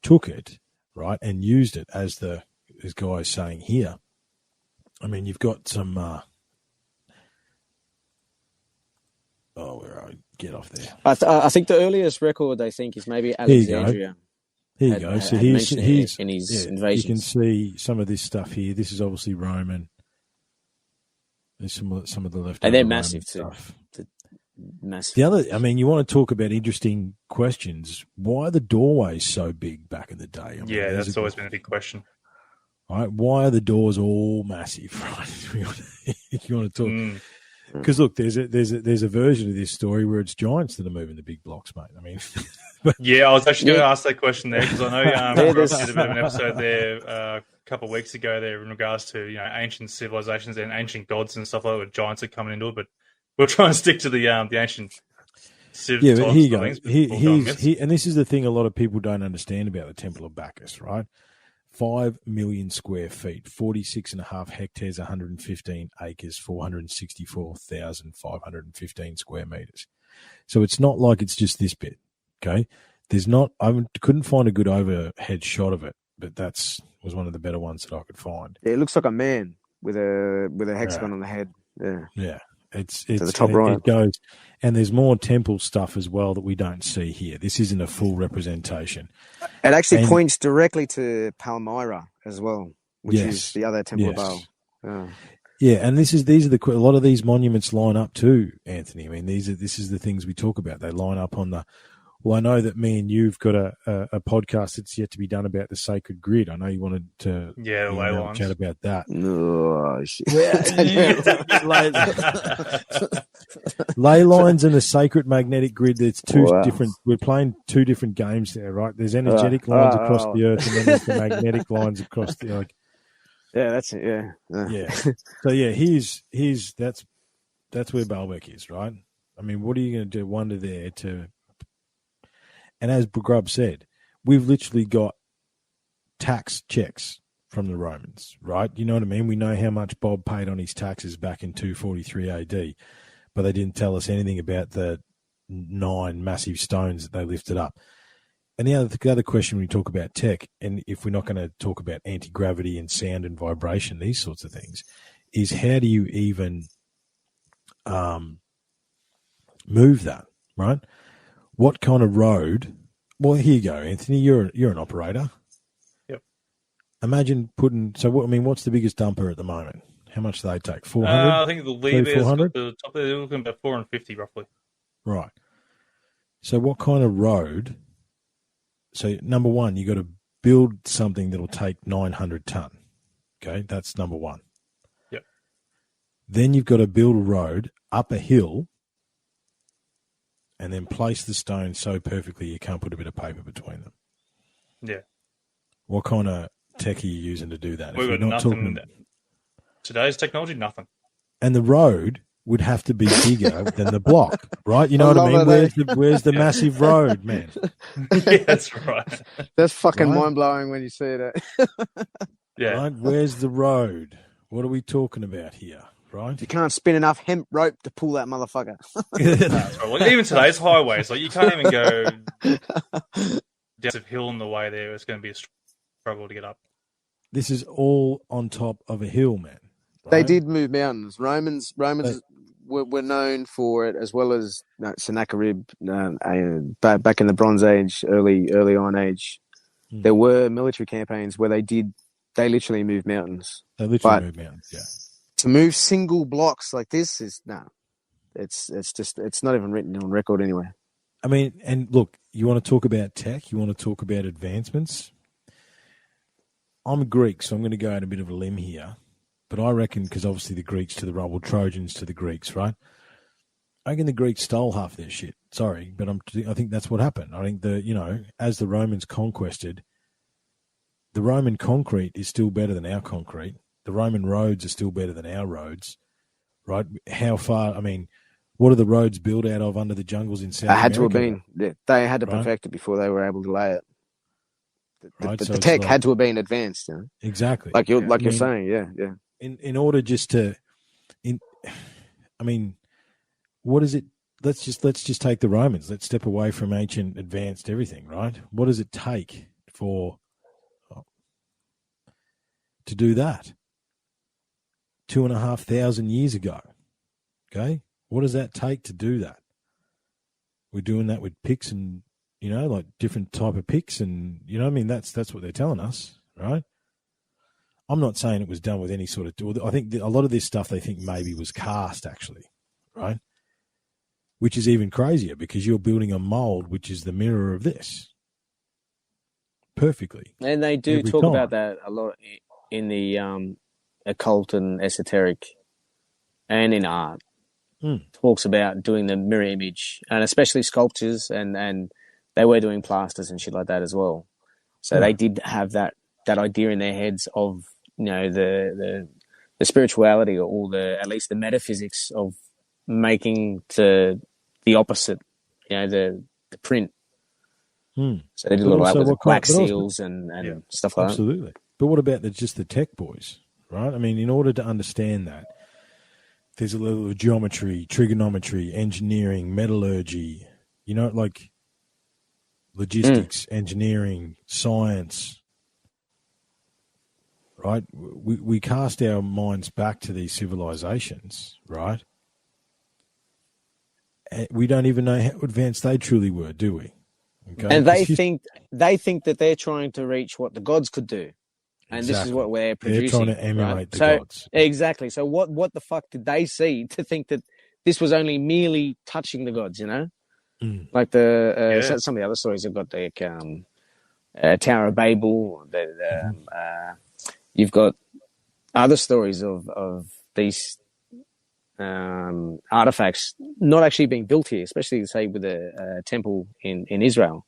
took it, right, and used it as guys saying here. I mean, you've got some. where I get off there. I think the earliest record they think is maybe Alexandria. Here you go. So here's in his invasions. You can see some of this stuff here. This is obviously Roman. There's some of the leftover. And they're Roman massive stuff. too. Massive. The other, I mean, you want to talk about interesting questions. Why are the doorways so big back in the day? I mean, yeah, that's always been a big question. Right? Why are the doors all massive? Right? If you want to talk, because look, there's a version of this story where it's giants that are moving the big blocks, mate. I mean, yeah, I was actually going to ask that question there because I know Grub did a bit of an episode there a couple of weeks ago there in regards to ancient civilizations and ancient gods and stuff like that, where giants are coming into it, but we'll try and stick to the ancient. Yeah, but here you go. And this is the thing a lot of people don't understand about the Temple of Bacchus, right? 5 million square feet, 46.5 hectares, 115 acres, 464,515 square meters. So it's not like it's just this bit, okay? I couldn't find a good overhead shot of it, but was one of the better ones that I could find. Yeah, it looks like a man with a hexagon on the head. Yeah. Yeah. It's to the top right. It goes, and there's more temple stuff as well that we don't see here. This isn't a full representation. It actually points directly to Palmyra as well, which is the other temple of Baal. Yeah, and these are a lot of these monuments line up too, Anthony. I mean, this is the things we talk about. They line up on the. Well, I know that me and you've got a podcast that's yet to be done about the sacred grid. I know you wanted to ley lines. Chat about that. Oh, shit. Ley lines and the sacred magnetic grid. There's two different. We're playing two different games there, right? There's energetic lines across the earth, and then there's the magnetic lines across the Yeah, that's it. Yeah. So here's that's where Baalbek is, right? I mean, what are you going to do? Wonder there to. And as Grub said, we've literally got tax checks from the Romans, right? You know what I mean? We know how much Bob paid on his taxes back in 243 AD, but they didn't tell us anything about the 9 massive stones that they lifted up. And the other question when we talk about tech, and if we're not going to talk about anti-gravity and sound and vibration, these sorts of things, is how do you even move that, right? What kind of road? Well, here you go, Anthony. You're an operator. Yep. Imagine putting. So, what's the biggest dumper at the moment? How much do they take? 400. I think the lead is the top. They're looking about 450 roughly. Right. So, what kind of road? So, number one, you got to build something that'll take 900 ton. Okay, that's number one. Yep. Then you've got to build a road up a hill. And then place the stones so perfectly you can't put a bit of paper between them. Yeah. What kind of tech are you using to do that? We've got nothing. Today's technology, nothing. And the road would have to be bigger than the block, right? You know what I mean? Where's the massive road, man? Yeah, that's right. That's fucking mind-blowing when you see that. Yeah. Right? Where's the road? What are we talking about here? Right. You can't spin enough hemp rope to pull that motherfucker. That's right. Well, even today's highways, like you can't even go down a hill on the way there. It's going to be a struggle to get up. This is all on top of a hill, man. Right? They did move mountains. Romans were known for it, as well as Sennacherib back in the Bronze Age, early Iron Age. There were military campaigns where they literally moved mountains. They literally moved mountains, yeah. To move single blocks like this is it's not even written on record anywhere. I mean, and look, you want to talk about tech, you want to talk about advancements. I'm Greek, so I'm going to go out a bit of a limb here, but I reckon because obviously the Greeks to the Roman, Trojans to the Greeks, right? I reckon the Greeks stole half their shit. Sorry, but I think that's what happened. I think as the Romans conquested, the Roman concrete is still better than our concrete. The Roman roads are still better than our roads, right? How far? I mean, what are the roads built out of under the jungles in South America? Had to have been. They had to perfect it before they were able to lay it. The tech had to have been advanced. You know? Exactly. Like you're saying, yeah. In order just to, what is it? Let's just take the Romans. Let's step away from ancient advanced everything, right? What does it take to do that? 2,500 years ago. Okay. What does that take to do that? we're doing that with picks and, like different type of picks. And, that's what they're telling us, right? I'm not saying it was done with any sort of, I think a lot of this stuff they think maybe was cast actually, right? Which is even crazier because you're building a mold which is the mirror of this perfectly. And they do talk about that a lot in the occult and esoteric and in art. Talks about doing the mirror image, and especially sculptures, and they were doing plasters and shit like that as well. So they did have that idea in their heads of, the spirituality or at least the metaphysics of making the opposite, the print. So they did a lot of that with wax seals and stuff like that. Absolutely. But what about just the tech boys, right? I mean, in order to understand that, there's a little of geometry, trigonometry, engineering, metallurgy, like logistics, engineering, science, right? We cast our minds back to these civilizations, right? We don't even know how advanced they truly were, do we? Okay. And they think that they're trying to reach what the gods could do. And this is what we're producing. They're trying to emulate the gods. Exactly. So what the fuck did they see to think that this was only merely touching the gods, Like some of the other stories have got the Tower of Babel. You've got other stories of these artifacts not actually being built here, especially, say, with the temple in Israel.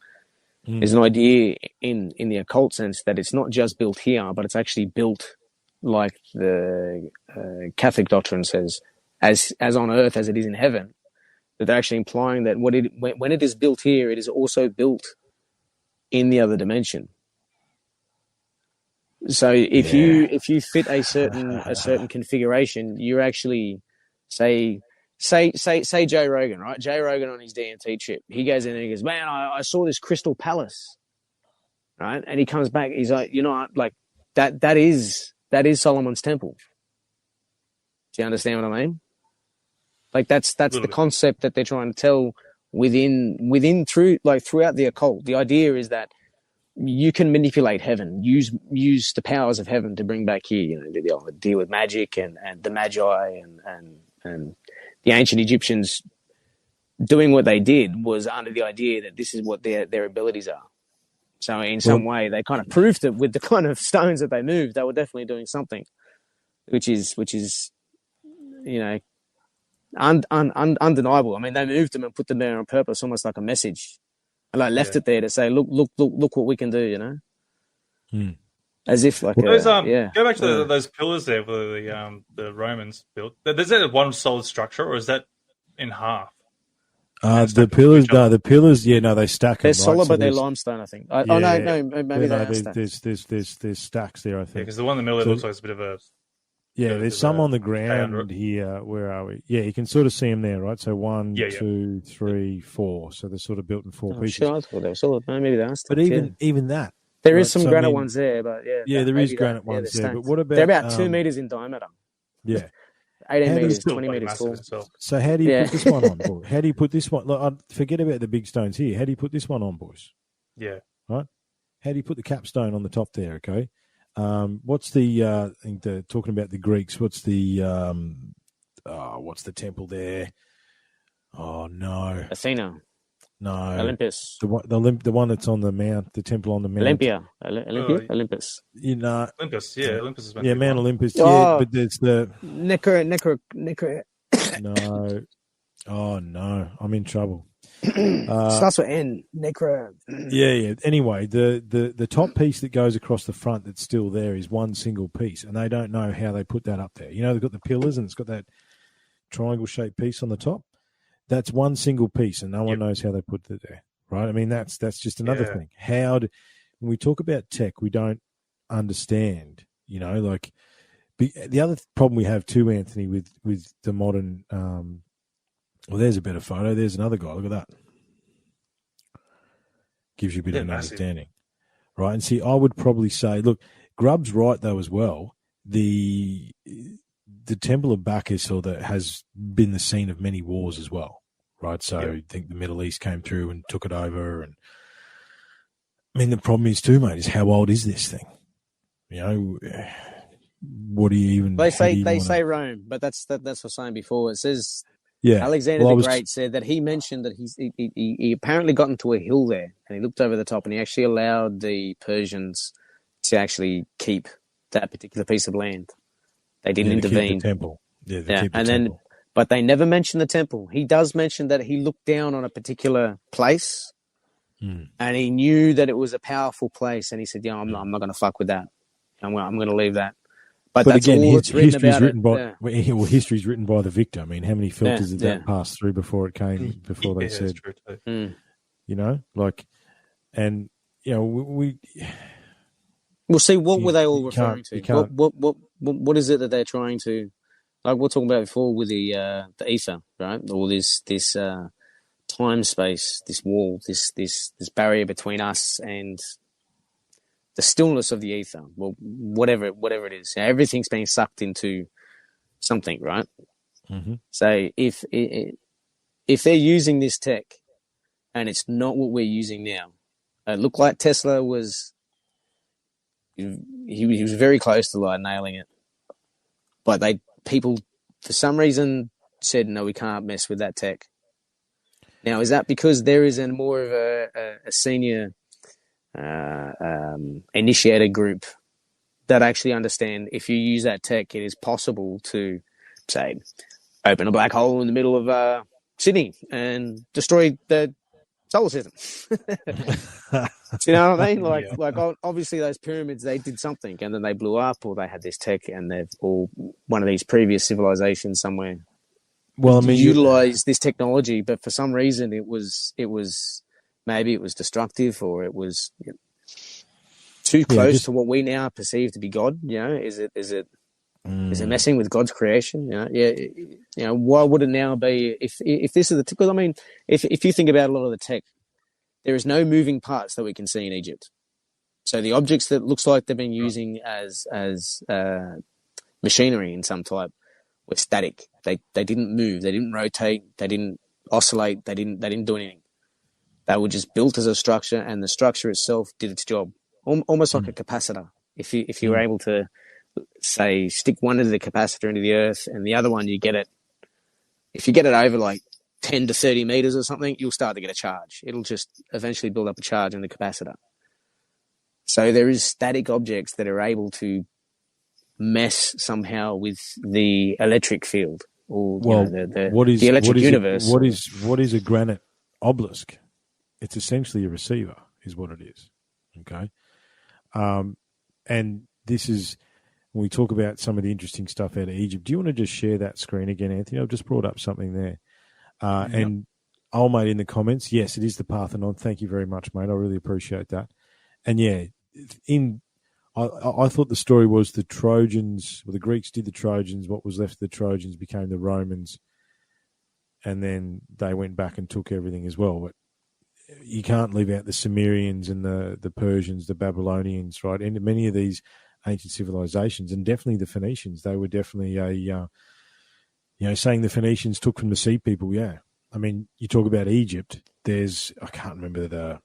There's an idea in the occult sense that it's not just built here, but it's actually built like the Catholic doctrine says, as on earth as it is in heaven. That they're actually implying that when it is built here, it is also built in the other dimension. So if you fit a certain configuration, you're actually say Joe Rogan, right? Joe Rogan on his DMT trip, he goes in and he goes, man, I saw this crystal palace, right? And he comes back, he's like, like that is Solomon's temple. Do you understand what I mean? Like that's the concept that they're trying to tell throughout the occult. The idea is that you can manipulate heaven, use the powers of heaven to bring back here, deal with magic and the magi and the ancient Egyptians doing what they did was under the idea that this is what their abilities are. So in some way, they kind of proved it with the kind of stones that they moved. They were definitely doing something, which is undeniable. I mean, they moved them and put them there on purpose, almost like a message, and left it there to say, look what we can do. As if like go back to those pillars there for the Romans built. Is that one solid structure, or is that in half? The pillars, they stack. They're solid, but they're limestone, I think. Maybe there's stacks there, I think. Because the one in the middle looks like it's a bit of a. Yeah, there's some on the ground here. Where are we? Yeah, you can sort of see them there, right? So 1, 2, 3, 4. So they're sort of built in 4 pieces. Sure, I thought they were solid. Maybe they are. But even that. There is some granite ones there, but there is granite ones there. But what about they're about 2 meters in diameter. Yeah, 18 meters, 20 meters tall. So how do you put this one on, boy? How do you put this one? Look, forget about the big stones here. How do you put this one on, boys? Yeah. Right. How do you put the capstone on the top there? Okay. What's the? Talking about the Greeks. What's the temple there? Oh no, Athena. No, Olympus. The one that's on the mount, the temple on the mount. Olympia. Olympus. Olympus. Yeah, Olympus is Mount Olympus. Yeah, but there's the Necro. No. Oh no, I'm in trouble. Starts with N. Necro. Yeah. Anyway, the top piece that goes across the front that's still there is one single piece, and they don't know how they put that up there. They've got the pillars, and it's got that triangle-shaped piece on the top. That's one single piece, and no one knows how they put it there, right? I mean, that's just another thing. When we talk about tech, we don't understand, the other problem we have too, Anthony, with the modern, there's a better photo. There's another guy. Look at that. Gives you a bit of an understanding, right? And see, I would probably say, look, Grub's right though as well. The Temple of Bacchus has been the scene of many wars as well, right? So I think the Middle East came through and took it over. And I mean, the problem is too, mate, is how old is this thing? You know, what do you even? They say Rome, but that's what I was saying before. It says Alexander the Great said that he mentioned that he apparently got into a hill there, and he looked over the top, and he actually allowed the Persians to actually keep that particular piece of land. They didn't intervene. Keep the temple. Keep the temple. But they never mentioned the temple. He does mention that he looked down on a particular place, and he knew that it was a powerful place, and he said, I'm not going to fuck with that. I'm going to leave that. But that's again, all that's written about it. History's written by the victor. I mean, how many filters did that pass through before it came? Before they said, true too. You know, like, and you know, we'll see. What were they all referring to? What is it that they're trying to? Like we're talking about before with the ether, right? Or this time space, this wall, this barrier between us and the stillness of the ether. Well, whatever it is, everything's being sucked into something, right? Mm-hmm. So if they're using this tech and it's not what we're using now, it looked like Tesla was. He was very close to like nailing it, but people for some reason said no, we can't mess with that tech. Now, is that because there is more of a senior initiator group that actually understand if you use that tech, it is possible to say open a black hole in the middle of Sydney and destroy the solar system? Do you know what I mean? Like obviously those pyramids, they did something and then they blew up, or they had this tech and they've all one of these previous civilizations somewhere. Well, I mean, utilized this technology, but for some reason it was maybe it was destructive, or it was too close to what we now perceive to be God. You know, is it messing with God's creation? You know, why would it now be if this is the? Because I mean, if you think about a lot of the tech, there is no moving parts that we can see in Egypt. So the objects that looks like they've been using as machinery in some type were static. They didn't move. They didn't rotate. They didn't oscillate. They didn't do anything. They were just built as a structure, and the structure itself did its job, almost like a capacitor. If you were able to say stick one of the capacitor into the earth and the other one, you get it. If you get it over like 10 to 30 meters or something, you'll start to get a charge. It'll just eventually build up a charge in the capacitor. So there is static objects that are able to mess somehow with the electric field, or the electric universe. What is a granite obelisk? It's essentially a receiver, is what it is. Okay, and this is when we talk about some of the interesting stuff out of Egypt. Do you want to just share that screen again, Anthony? I've just brought up something there. And I'll mate in the comments. Yes, it is the Parthenon. Thank you very much, mate. I really appreciate that. And yeah, I thought the story was the Trojans, well, the Greeks did the Trojans. What was left of the Trojans became the Romans, and then they went back and took everything as well. But you can't leave out the Sumerians and the Persians, the Babylonians, right? And many of these ancient civilizations, and definitely the Phoenicians. They were definitely saying the Phoenicians took from the sea people. Yeah. I mean, you talk about Egypt. I can't remember the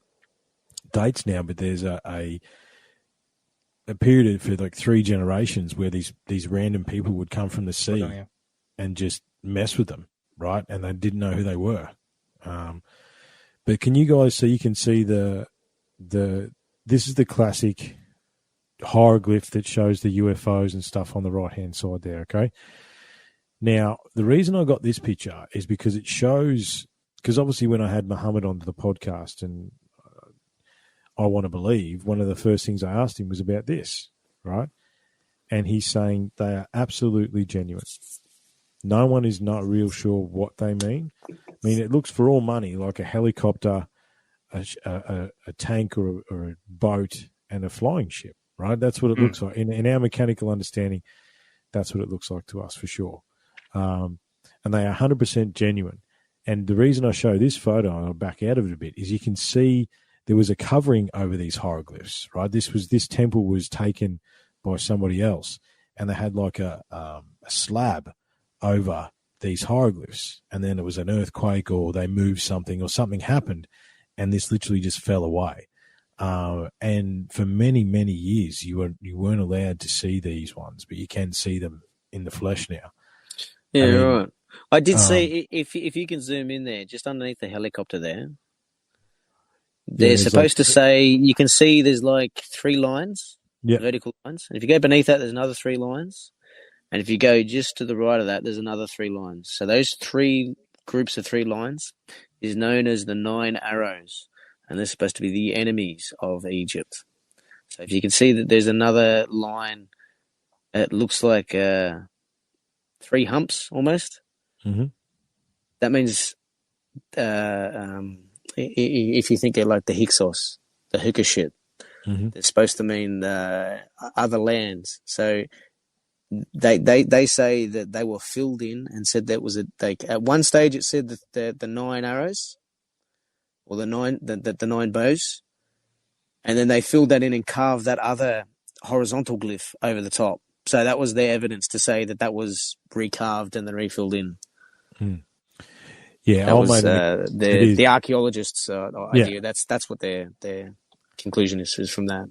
dates now, but there's a period for like 3 generations where these random people would come from the sea and just mess with them, right? And they didn't know who they were. But can you guys see? You can see this is the classic hieroglyph that shows the UFOs and stuff on the right hand side there. Okay. Now, the reason I got this picture is because it shows, because obviously when I had Muhammad on the podcast, and I want to believe, one of the first things I asked him was about this, right? And he's saying they are absolutely genuine. No one is not real sure what they mean. I mean, it looks for all money like a helicopter, a tank or a boat and a flying ship, right? That's what it looks like. In our mechanical understanding, that's what it looks like to us for sure. And they are 100% genuine. And the reason I show this photo, and I'll back out of it a bit, is you can see there was a covering over these hieroglyphs, right? This temple was taken by somebody else, and they had like a slab over these hieroglyphs, and then it was an earthquake or they moved something or something happened, and this literally just fell away. And for many, many years, you weren't allowed to see these ones, but you can see them in the flesh now. Yeah, right. I did see, if you can zoom in there, just underneath the helicopter there, they're supposed to say, you can see there's like 3 lines, vertical lines. And if you go beneath that, there's another 3 lines. And if you go just to the right of that, there's another 3 lines. So those 3 groups of 3 lines is known as the 9 arrows. And they're supposed to be the enemies of Egypt. So if you can see that there's another line, it looks like 3 humps almost. Mm-hmm. That means if you think they're like the Hyksos, the hookah shit, they're supposed to mean other lands. So they say that they were filled in and said that was at one stage it said that the 9 arrows or the 9 bows, and then they filled that in and carved that other horizontal glyph over the top. So that was their evidence to say that was recarved and then refilled in. Yeah, that was the archaeologists' idea. That's what their conclusion is from that.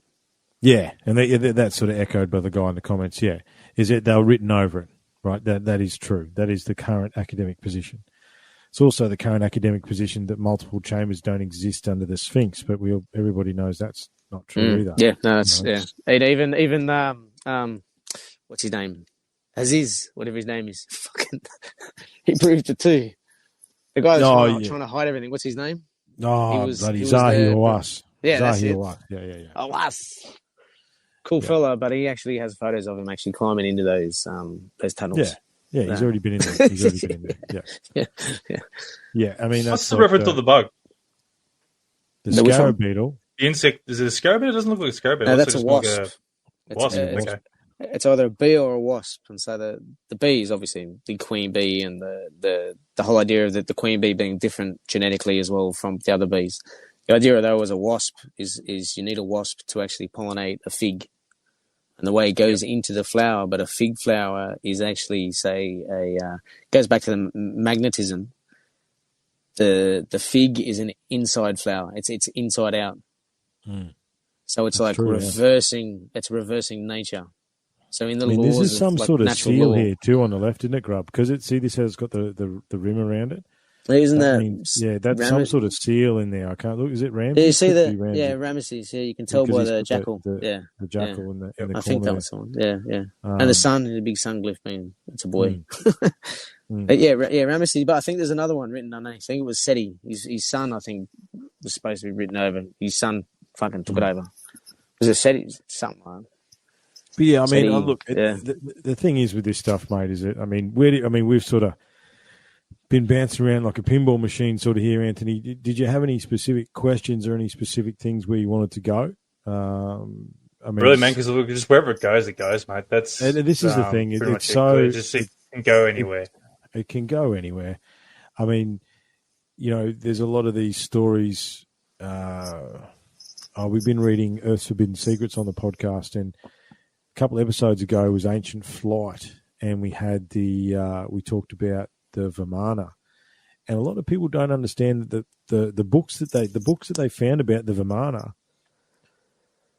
Yeah, and that's sort of echoed by the guy in the comments. Yeah, is that they were written over it, right? That is true. That is the current academic position. It's also the current academic position that multiple chambers don't exist under the Sphinx, but everybody knows that's not true either. Yeah, no, that's even what's his name? Aziz, whatever his name is. Fucking, he proved it too. The guy that's trying to hide everything. What's his name? Oh, bloody Zahi Hawass. Yeah, that's it. Yeah. Hawass. Cool fella, but he actually has photos of him actually climbing into those tunnels. Yeah, he's already been in there. Yeah. I mean, what's the reference to the bug? The scarab beetle. The insect. Is it a scarab beetle? It doesn't look like a scarab beetle. No, that's a wasp. Wasp. Okay. It's either a bee or a wasp, and so the bee is obviously the queen bee, and the whole idea of the queen bee being different genetically as well from the other bees. The idea though as a wasp is you need a wasp to actually pollinate a fig, and the way it goes into the flower. But a fig flower is actually goes back to the magnetism. The fig is an inside flower. It's inside out. So it's like reversing. It's reversing nature. So in the laws, this is some sort of seal law here too on the left, isn't it, Grub? Because it's got the rim around it. Isn't that's some sort of seal in there. I can't look. Is it Ramses? Yeah, you see that? Yeah, Ramesses. Yeah, you can tell by the jackal. The jackal in the I corner. think that was someone. Yeah. And the sun, the big sun glyph being it's a boy. But Ramesses. But I think there's another one written underneath. I think it was Seti. His son, I think, was supposed to be written over. His son fucking took it over. Was it Seti? Something like that. But yeah, I mean, look. The thing is with this stuff, mate, is that we've sort of been bouncing around like a pinball machine, sort of here, Anthony. Did you have any specific questions or any specific things where you wanted to go? Really, man, because just wherever it goes, mate. This is the thing. It can go anywhere. It can go anywhere. I mean, there's a lot of these stories. We've been reading Earth's Forbidden Secrets on the podcast, and a couple of episodes ago was Ancient Flight, and we had we talked about the Vimana, and a lot of people don't understand that the books that they found about the Vimana.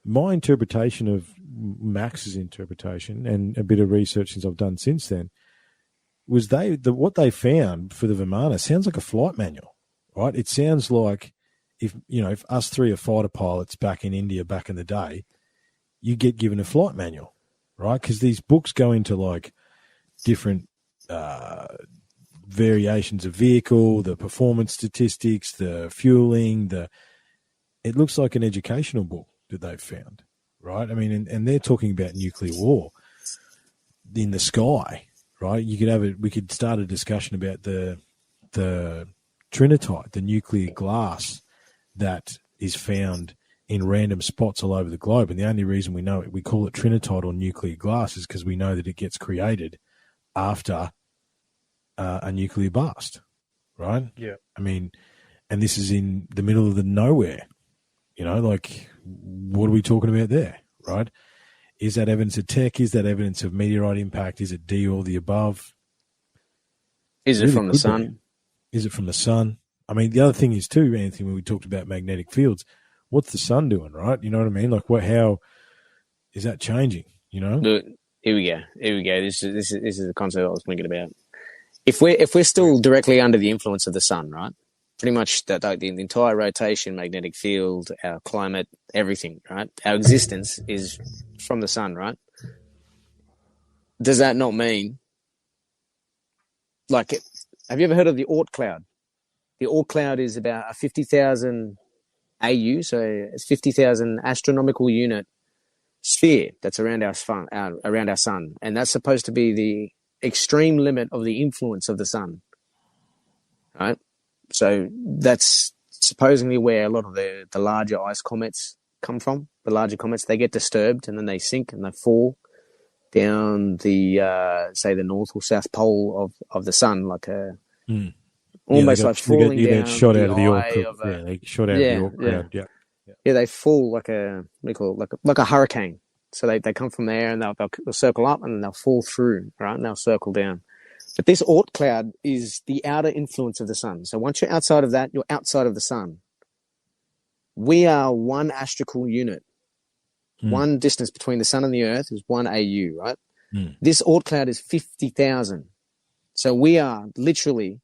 My interpretation of Max's interpretation, and a bit of research since I've done since then, was what they found for the Vimana sounds like a flight manual, right? It sounds like if us 3 are fighter pilots back in India back in the day, you get given a flight manual, right? Because these books go into like different variations of vehicle, the performance statistics, the fueling, it looks like an educational book that they've found, right? I mean, and they're talking about nuclear war in the sky, right? We could start a discussion about the trinitite, the nuclear glass that is found in random spots all over the globe. And the only reason we call it trinitite or nuclear glass is because we know that it gets created after a nuclear blast, right? Yeah. I mean, and this is in the middle of the nowhere, like what are we talking about there, right? Is that evidence of tech? Is that evidence of meteorite impact? Is it D, all the above? Is it from the sun? Is it from the sun? I mean, the other thing is too, Anthony, when we talked about magnetic fields, what's the sun doing, right? You know what I mean? Like, how is that changing? You know? Look, here we go. This is the concept I was thinking about. If we're still directly under the influence of the sun, right? Pretty much the entire rotation, magnetic field, our climate, everything, right? Our existence is from the sun, right? Does that not mean, like, have you ever heard of the Oort cloud? The Oort cloud is about a 50,000 AU, so it's 50,000 astronomical unit sphere that's around our sun, and that's supposed to be the extreme limit of the influence of the sun, right? So that's supposedly where a lot of the larger ice comets come from. The larger comets, they get disturbed and then they sink and they fall down the say the north or south pole of the sun, like a almost like falling down. Shot out of the Oort. They shot out of the Oort cloud. Yeah, they fall like a, what do you call it, like a hurricane. So they come from there and they'll circle up and then they'll fall through, right? And they'll circle down. But this Oort cloud is the outer influence of the sun. So once you're outside of that, you're outside of the sun. We are one astral unit. One distance between the sun and the earth is 1 AU, right? This Oort cloud is 50,000. So we are literally,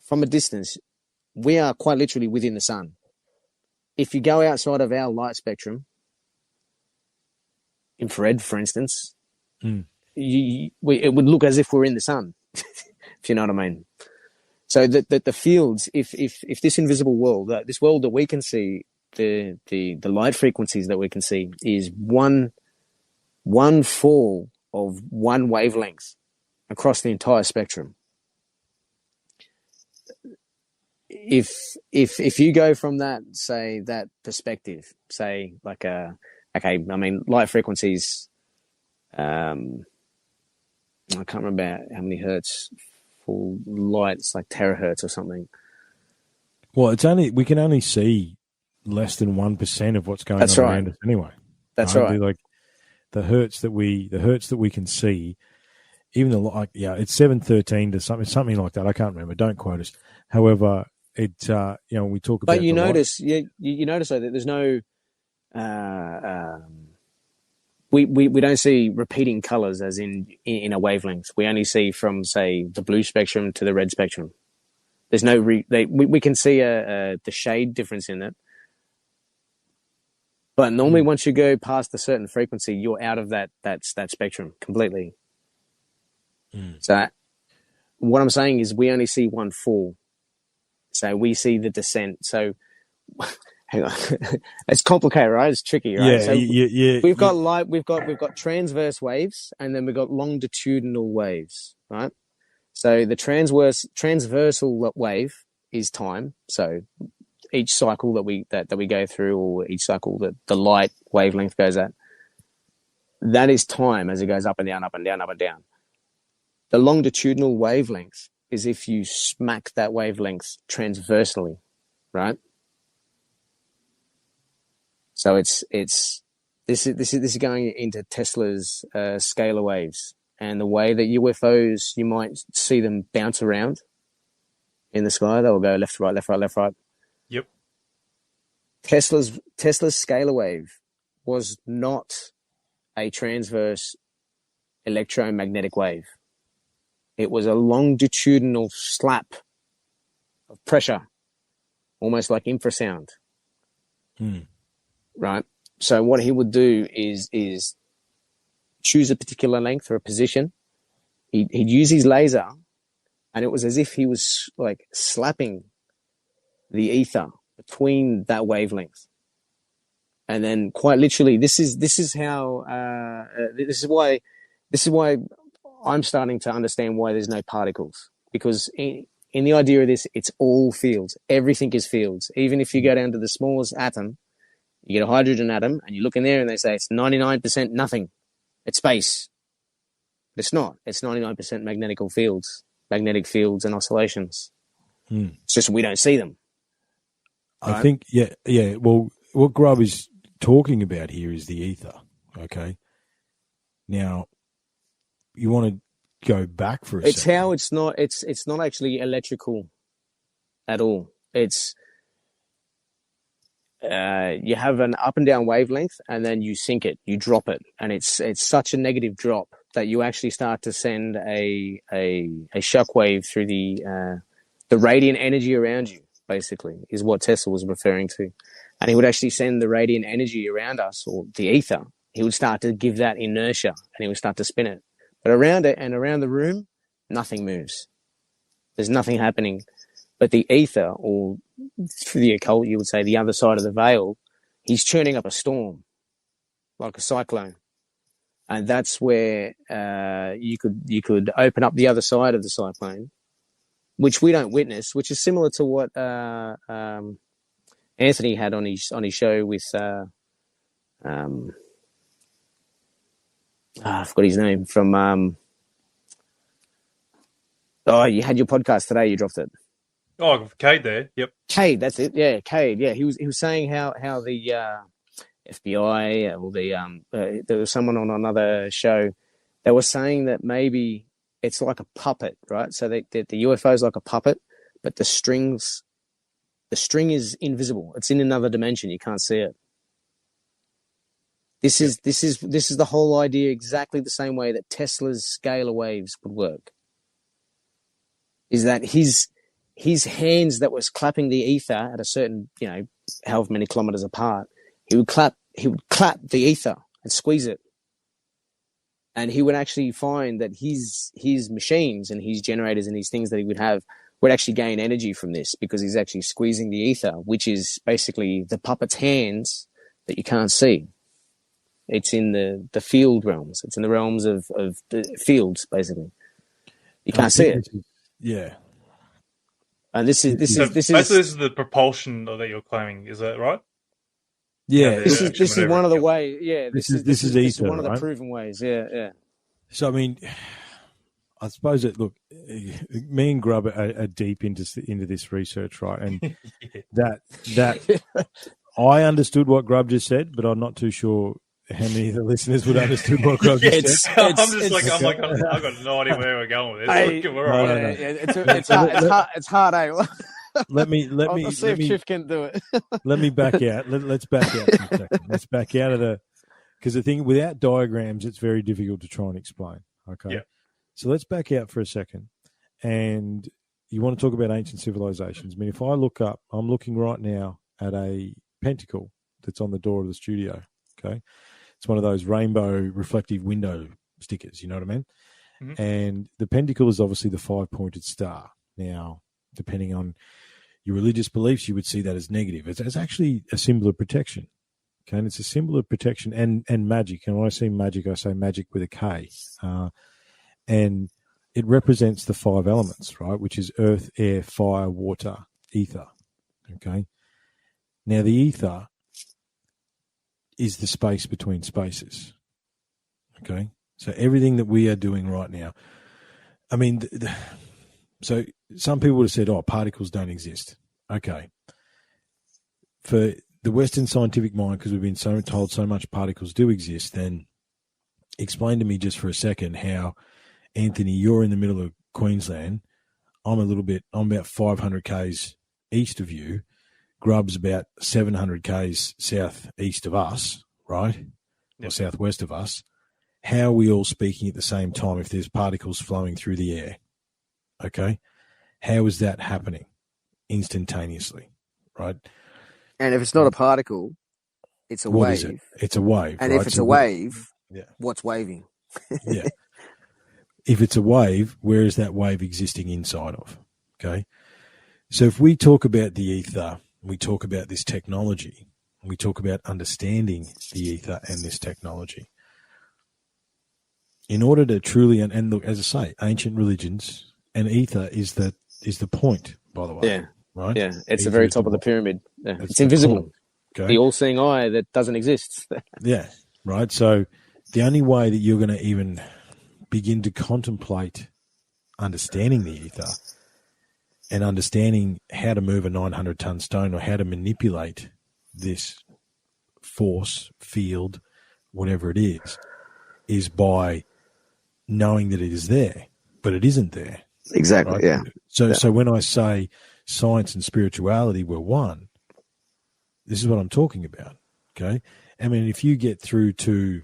from a distance, we are quite literally within the sun. If you go outside of our light spectrum, infrared, for instance, it would look as if we're in the sun, if you know what I mean. So that the fields, if this invisible world, this world that we can see, the light frequencies that we can see is one fall of one wavelength across the entire spectrum. If you go from that, say, that perspective, say, like okay, I mean, light frequencies, I can't remember how many hertz for light. It's like terahertz or something. Well, we can only see less than 1% of what's going on around us anyway. That's right. Like the hertz that we can see, even it's 713 to something like that. I can't remember. Don't quote us. However, we talk about. But you notice though, that there's no. We don't see repeating colors as in a wavelength. We only see from, say, the blue spectrum to the red spectrum. There's no we can see the shade difference in it. But normally once you go past a certain frequency, you're out of that spectrum completely. So what I'm saying is we only see one fall. So we see the descent. So hang on. It's complicated, right? It's tricky, right? We've got light, we've got transverse waves, and then we've got longitudinal waves, right? So the transversal wave is time. So each cycle that we go through, or each cycle that the light wavelength goes at, that is time as it goes up and down, up and down, up and down. The longitudinal wavelength is if you smack that wavelength transversely, right? So this is going into Tesla's scalar waves, and the way that UFOs, you might see them bounce around in the sky. They'll go left, right, left, right, left, right. Yep. Tesla's scalar wave was not a transverse electromagnetic wave. It was a longitudinal slap of pressure, almost like infrasound. Right? So what he would do is choose a particular length or a position. He'd use his laser, and it was as if he was like slapping the ether between that wavelength. And then quite literally, this is why I'm starting to understand why there's no particles, because in the idea of this, it's all fields. Everything is fields. Even if you go down to the smallest atom, you get a hydrogen atom, and you look in there and they say it's 99% nothing. It's space. But it's not. It's 99% magnetic fields and oscillations. It's just we don't see them. I think, yeah. Well, what Grub is talking about here is the ether, okay? Now, you want to go back for a It's second. how it's not actually electrical at all. It's you have an up and down wavelength, and then you sync it, you drop it, and it's such a negative drop that you actually start to send a shockwave through the radiant energy around you. Basically, is what Tesla was referring to, and he would actually send the radiant energy around us, or the ether. He would start to give that inertia, and he would start to spin it. But around it and around the room, nothing moves. There's nothing happening. But the ether, or through the occult, you would say the other side of the veil, he's churning up a storm, like a cyclone. And that's where you could open up the other side of the cyclone, which we don't witness, which is similar to what Anthony had on his show with I forgot his name from you had your podcast today, you dropped it. Oh, Cade there. Yep. Cade, that's it. Yeah, Cade. Yeah, he was saying how the FBI or there was someone on another show that was saying that maybe it's like a puppet, right? So the UFO is like a puppet, but the string is invisible. It's in another dimension. You can't see it. This is the whole idea, exactly the same way that Tesla's scalar waves would work. Is that his hands that was clapping the ether at a certain, however many kilometers apart, he would clap the ether and squeeze it. And he would actually find that his machines and his generators and these things that he would have would actually gain energy from this, because he's actually squeezing the ether, which is basically the puppet's hands that you can't see. It's in the field realms. It's in the realms of the fields, basically. You can't see it. Yeah. And this is the propulsion that you're claiming. Is that right? Yeah. This is one of the ways. Yeah. This is ether, one of the right? proven ways. Yeah. Yeah. So, I mean, I suppose me and Grub are deep into this research, right? And that I understood what Grub just said, but I'm not too sure how many of the listeners would understood what Grub just said. I've got no idea where we're going with this. It's hard, eh? Let me I'll see if Triff can do it. Let me back out. Let's back out for a second. Let's back out of because the thing, without diagrams, it's very difficult to try and explain. Okay. Yeah. So let's back out for a second. And you want to talk about ancient civilizations. I mean, if I look up, I'm looking right now at a pentacle that's on the door of the studio. Okay. It's one of those rainbow reflective window stickers, you know what I mean? Mm-hmm. And the pentacle is obviously the 5-pointed star. Now, depending on your religious beliefs, you would see that as negative. It's actually a symbol of protection. Okay, and it's a symbol of protection and magic. And when I say magic with a K. And it represents the 5 elements, right? Which is earth, air, fire, water, ether. Okay. Now, the ether is the space between spaces. Okay. So everything that we are doing right now, I mean, so some people would have said, particles don't exist. Okay. For the Western scientific mind, because we've been told so much particles do exist, then explain to me just for a second how, Anthony, you're in the middle of Queensland. I'm about 500 Ks east of you. Grub's about 700 Ks southeast of us, right? Yep. Or southwest of us. How are we all speaking at the same time if there's particles flowing through the air? Okay. How is that happening instantaneously, right? And if it's not a particle, it's a wave. Is it? It's a wave. And right? if it's a wave, yeah. What's waving? Yeah. If it's a wave, where is that wave existing inside of? Okay. So if we talk about the ether, we talk about this technology, we talk about understanding the ether and this technology. In order to truly, and look, as I say, ancient religions, and ether is the point, by the way. Yeah. Right? Yeah. It's the very top of the pyramid. Yeah. It's invisible. Okay. The all-seeing eye that doesn't exist. Yeah. Right. So the only way that you're going to even begin to contemplate understanding the ether and understanding how to move a 900-ton stone or how to manipulate this force, field, whatever it is by knowing that it is there. but it isn't there. Exactly. Right? Yeah. So when I say science and spirituality were one, this is what I'm talking about. Okay. I mean, if you get through to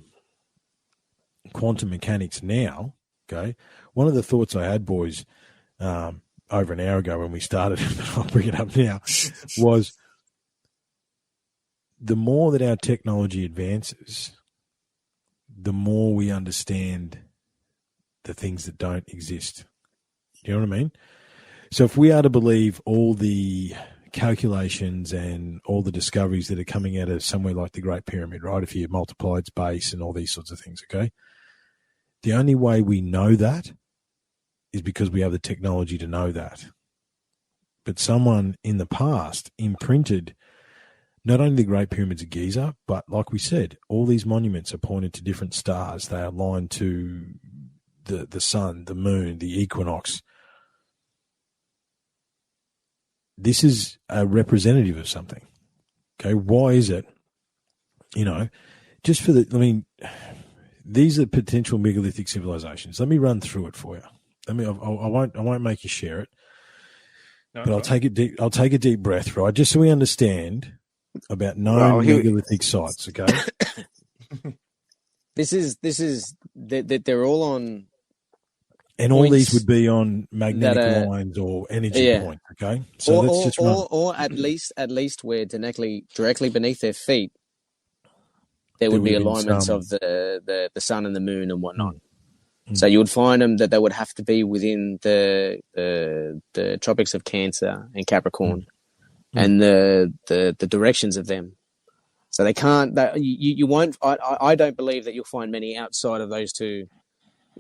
quantum mechanics now, okay, one of the thoughts I had, boys, over an hour ago when we started, but I'll bring it up now, was the more that our technology advances, the more we understand the things that don't exist. Do you know what I mean? So if we are to believe all the calculations and all the discoveries that are coming out of somewhere like the Great Pyramid, right? If you multiply its base and all these sorts of things, okay? The only way we know that is because we have the technology to know that. But someone in the past imprinted not only the Great Pyramids of Giza, but like we said, all these monuments are pointed to different stars. They are aligned to the sun, the moon, the equinox. This is a representative of something. Okay, why is it? You know, just for these are potential megalithic civilizations. Let me run through it for you. I won't make you share it, but I'll take a deep breath, right? Just so we understand about known megalithic sites. Okay. This is that they're all on. And all these would be on magnetic lines or energy points, okay? So let's just run. Or at least where directly beneath their feet, there would be alignments of the sun and the moon and whatnot. Mm. So you would find them that they would have to be within the tropics of Cancer and Capricorn, and the directions of them. So they can't. You won't. I don't believe that you'll find many outside of those two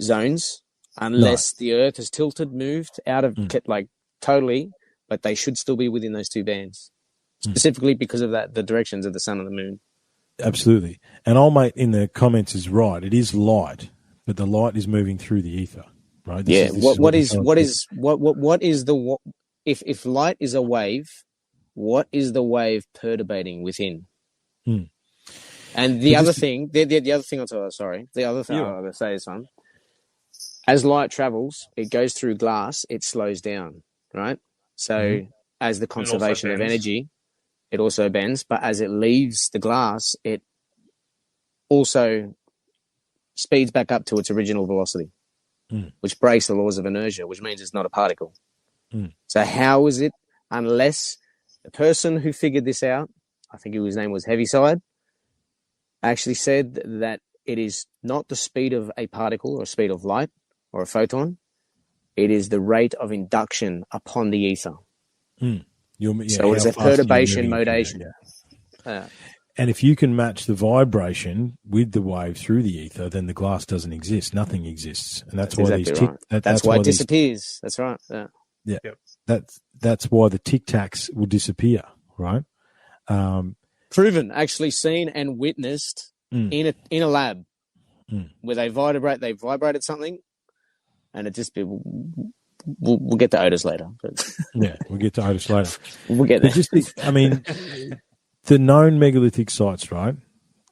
zones. Unless the Earth has tilted, moved out of totally, but they should still be within those two bands, specifically because of the directions of the sun and the moon. Absolutely, and old mate in the comments is right. It is light, but the light is moving through the ether, right? If light is a wave, what is the wave perturbating within? Mm. And the other thing I'm going to say is one. As light travels, it goes through glass, it slows down, right? So as the conservation of energy, it also bends, but as it leaves the glass, it also speeds back up to its original velocity, which breaks the laws of inertia, which means it's not a particle. So how is it, unless the person who figured this out, I think his name was Heaviside, actually said that it is not the speed of a particle or speed of light, or a photon, it is the rate of induction upon the ether. So it's a perturbation modation. And if you can match the vibration with the wave through the ether, then the glass doesn't exist. Nothing exists, and that's why exactly right. That's why it disappears. That's right. Yeah. That's why the Tic Tacs will disappear. Right. Proven, actually seen and witnessed in a lab where they vibrated something. And it just we'll get to Otis later. Yeah, we'll get to Otis later. We'll get there. The known megalithic sites, right,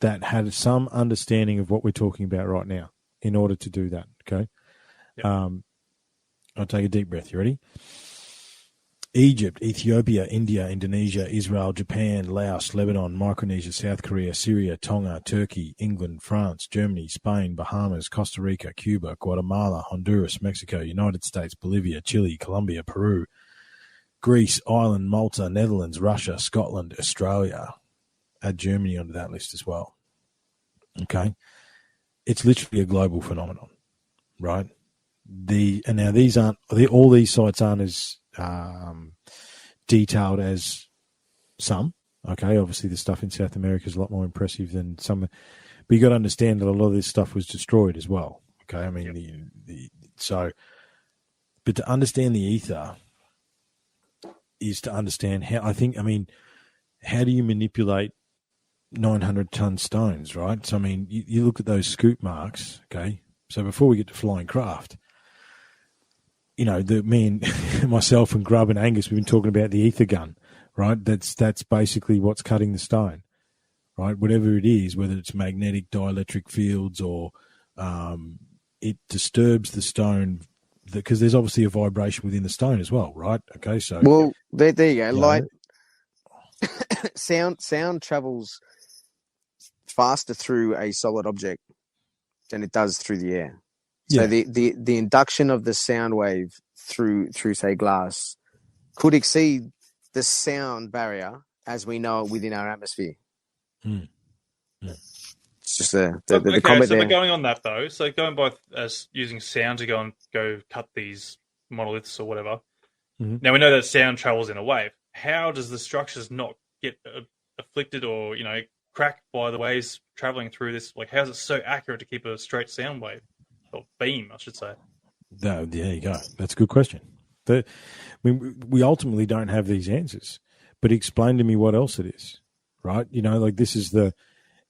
that had some understanding of what we're talking about right now in order to do that, okay? Yep. I'll take a deep breath. You ready? Egypt, Ethiopia, India, Indonesia, Israel, Japan, Laos, Lebanon, Micronesia, South Korea, Syria, Tonga, Turkey, England, France, Germany, Spain, Bahamas, Costa Rica, Cuba, Guatemala, Honduras, Mexico, United States, Bolivia, Chile, Colombia, Peru, Greece, Ireland, Malta, Netherlands, Russia, Scotland, Australia. Add Germany onto that list as well. Okay? It's literally a global phenomenon, right? All these sites aren't as detailed as some. Okay, obviously the stuff in South America is a lot more impressive than some, but you got to understand that a lot of this stuff was destroyed as well. Okay, I mean but to understand the ether is to understand how. How do you manipulate 900-ton stones, right? So I mean, you look at those scoop marks. Okay, so before we get to flying craft. Myself and Grub and Angus, we've been talking about the ether gun, right? That's basically what's cutting the stone, right? Whatever it is, whether it's magnetic dielectric fields or it disturbs the stone because there's obviously a vibration within the stone as well, right? Okay, so Well, there you go. Light, know, sound travels faster through a solid object than it does through the air. So the induction of the sound wave through say glass could exceed the sound barrier as we know it within our atmosphere. It's just the comment so there. going on that though, so going by as using sound to go cut these monoliths or whatever. Mm-hmm. Now we know that sound travels in a wave. How does the structures not get afflicted or cracked by the waves traveling through this? Like, how is it so accurate to keep a straight sound wave or beam, I should say? There you go. That's a good question. We ultimately don't have these answers, but explain to me what else it is, right? Like this is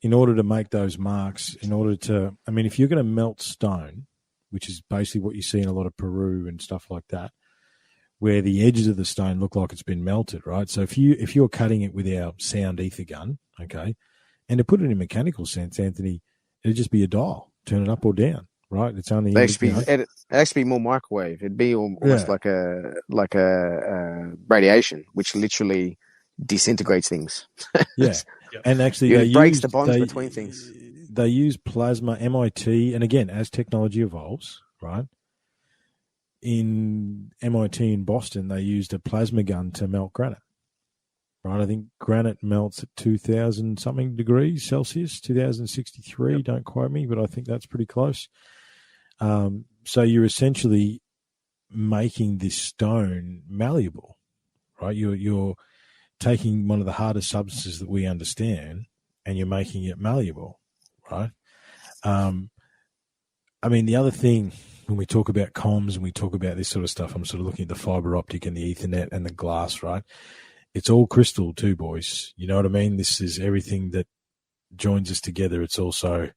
in order to make those marks, if you're going to melt stone, which is basically what you see in a lot of Peru and stuff like that, where the edges of the stone look like it's been melted, right? So if you're cutting it with our sound ether gun, okay, and to put it in a mechanical sense, Anthony, it'd just be a dial, turn it up or down, right? It's only It'd actually be more microwave. It'd be almost like a radiation, which literally disintegrates things. Yeah. And actually, it breaks the bonds between things. They use plasma, MIT, and again, as technology evolves, right? In MIT in Boston, they used a plasma gun to melt granite. Right, I think granite melts at 2,000 something degrees Celsius, 2063. Yep. Don't quote me, but I think that's pretty close. So you're essentially making this stone malleable, right? You're taking one of the hardest substances that we understand, and you're making it malleable, right? The other thing when we talk about comms and we talk about this sort of stuff, I'm sort of looking at the fiber optic and the Ethernet and the glass, right? It's all crystal too, boys. You know what I mean? This is everything that joins us together. It's also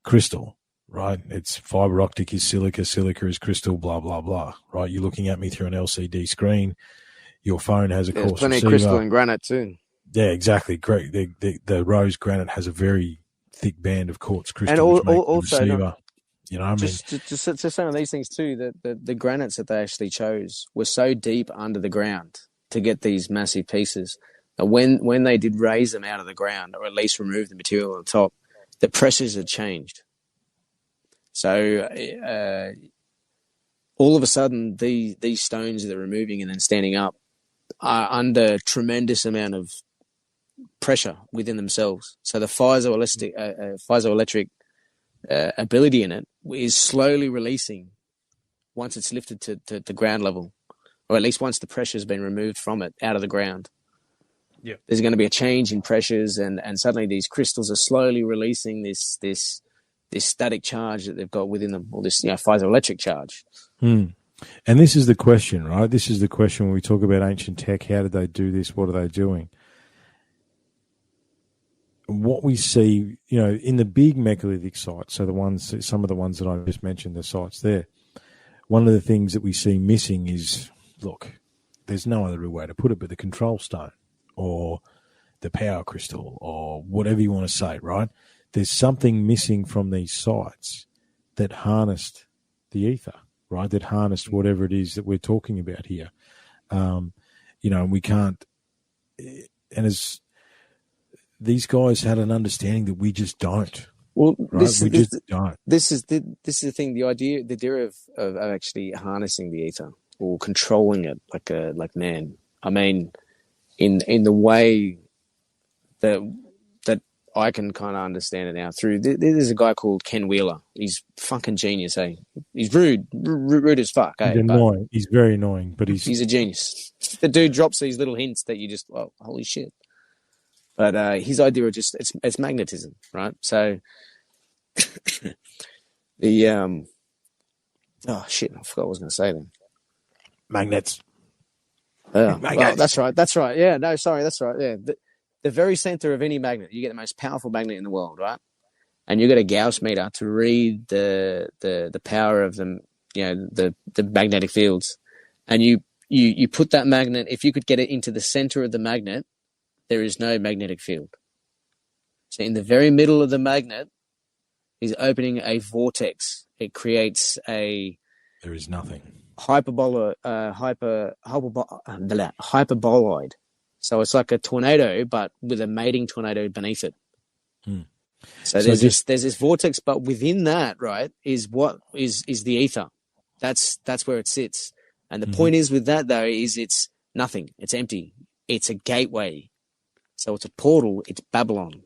crystal, right? It's fiber optic is silica is crystal, blah, blah, blah, right? You're looking at me through an LCD screen. Your phone has a quartz plenty receiver. Of crystal and granite too. Yeah, exactly. Great. The rose granite has a very thick band of quartz crystal, and which also, the receiver. Just some of these things too. That the granites that they actually chose were so deep under the ground to get these massive pieces. When they did raise them out of the ground, or at least remove the material on top, the pressures had changed. So all of a sudden, these stones that they're removing and then standing up are under tremendous amount of pressure within themselves. So the piezoelectric ability in it is slowly releasing once it's lifted to ground level, or at least once the pressure has been removed from it out of the ground. Yeah, there's going to be a change in pressures, and suddenly these crystals are slowly releasing this static charge that they've got within them, or this piezoelectric charge. And this is the question, right? This is the question when we talk about ancient tech. How did they do this? What are they doing? What we see, in the big megalithic sites, so some of the ones that I just mentioned, the sites there, one of the things that we see missing is, look, there's no other real way to put it, but the control stone or the power crystal or whatever you want to say, right? There's something missing from these sites that harnessed the ether, right? That harnessed whatever it is that we're talking about here. And we can't, and as these guys had an understanding that we just don't. Well, right? This is the thing. The idea of actually harnessing the ether or controlling it like man. I mean, in the way that I can kind of understand it now. There's a guy called Ken Wheeler. He's fucking genius, eh? He's rude as fuck. He's annoying. He's very annoying, but he's a genius. The dude drops these little hints that you just, oh, holy shit. But his idea of just it's magnetism, right? So the oh shit, I forgot what I was going to say then. Magnets. Well, that's right. Yeah, no, sorry, that's right. Yeah, the very center of any magnet, you get the most powerful magnet in the world, right? And you get a Gauss meter to read the power of them, the magnetic fields, and you put that magnet. If you could get it into the center of the magnet, there is no magnetic field. So in the very middle of the magnet is opening a vortex. It creates a there is nothing. Hyperboloid. So it's like a tornado, but with a mating tornado beneath it. So there's this vortex, but within that, right, is what is the ether. That's where it sits. And the point is with that though, is it's nothing. It's empty. It's a gateway. So it's a portal. It's Babylon,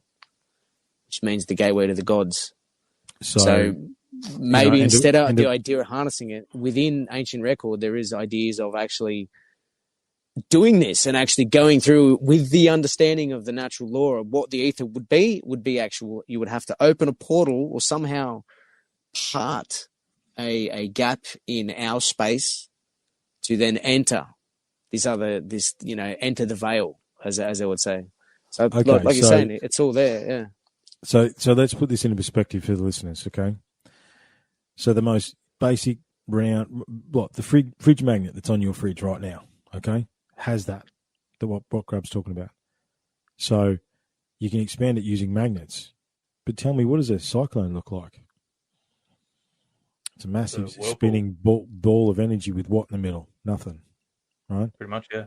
which means the gateway to the gods. So maybe instead of the idea of harnessing it within ancient record, there is ideas of actually doing this and actually going through with the understanding of the natural law of what the ether would be actual. You would have to open a portal or somehow part a gap in our space to then enter enter the veil, as I would say. So like you're saying, it's all there. Yeah. So let's put this into perspective for the listeners, okay? So the most basic round, the fridge magnet that's on your fridge right now, okay, has that, what Grub's talking about. So you can expand it using magnets. But tell me, what does a cyclone look like? It's a massive spinning ball of energy with what in the middle? Nothing, right? Pretty much, yeah.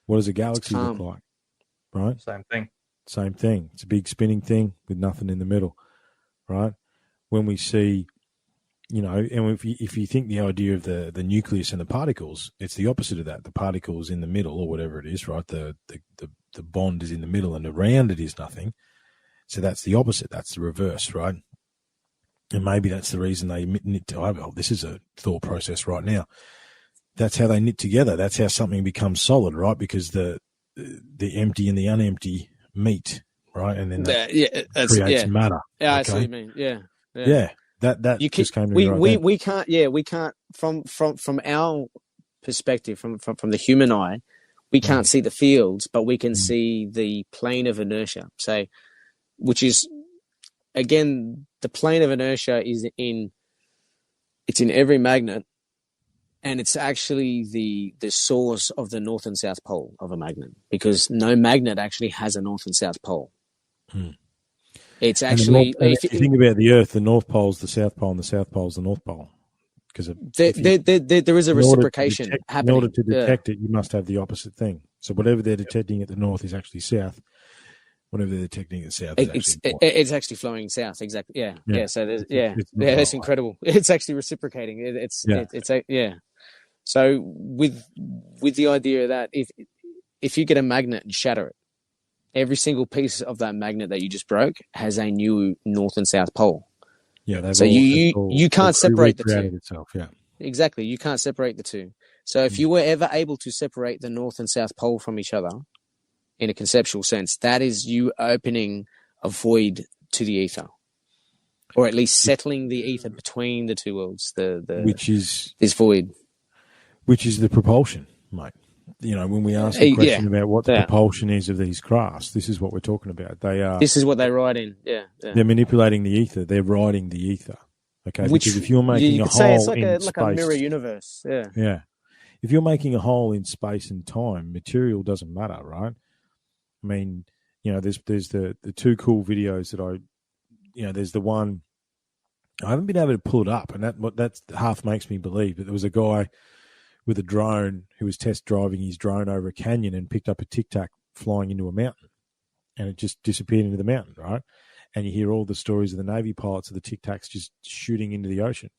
What does a galaxy look like? Right? Same thing. Same thing. It's a big spinning thing with nothing in the middle, right? When we see, and if you think the idea of the nucleus and the particles, it's the opposite of that. The particles in the middle, or whatever it is, right? The bond is in the middle, and around it is nothing. So that's the opposite. That's the reverse, right? And maybe that's the reason they knit together. This is a thought process right now. That's how they knit together. That's how something becomes solid, right? Because the empty and the unempty meet, right? And then that creates matter. Yeah, I see what you mean. Yeah. That just came to me we can't from our perspective, from the human eye, we can't see the fields, but we can see the plane of inertia. So, which is again, the plane of inertia is in every magnet, and it's actually the source of the north and south pole of a magnet, because no magnet actually has a north and south pole. It's actually, if you think about the Earth, the North Pole's the South Pole, and the South Pole's the North Pole. Because there is a reciprocation happening. In order to detect it, you must have the opposite thing. So whatever they're detecting at the north is actually south. Whatever they're detecting at south it's actually flowing south. Exactly. Yeah. So there's, that's incredible. It's actually reciprocating. So with the idea that if you get a magnet and shatter it, every single piece of that magnet that you just broke has a new north and south pole. Yeah. So you can't separate the two. Itself, yeah. Exactly. You can't separate the two. So if you were ever able to separate the north and south pole from each other in a conceptual sense, that is you opening a void to the ether, or at least settling the ether between the two worlds, which is this void. Which is the propulsion, mate. When we ask the question about what the propulsion is of these crafts, this is what we're talking about. This is what they ride in. Yeah. They're manipulating the ether. They're riding the ether. Okay. Because if you're making a hole it's like a mirror universe. Yeah. Yeah. If you're making a hole in space and time, material doesn't matter, right? I mean, there's the two cool videos that there's the one I haven't been able to pull it up, and that half makes me believe. But there was a guy with a drone who was test driving his drone over a canyon and picked up a Tic Tac flying into a mountain, and it just disappeared into the mountain, right? And you hear all the stories of the Navy pilots of the Tic Tacs just shooting into the ocean,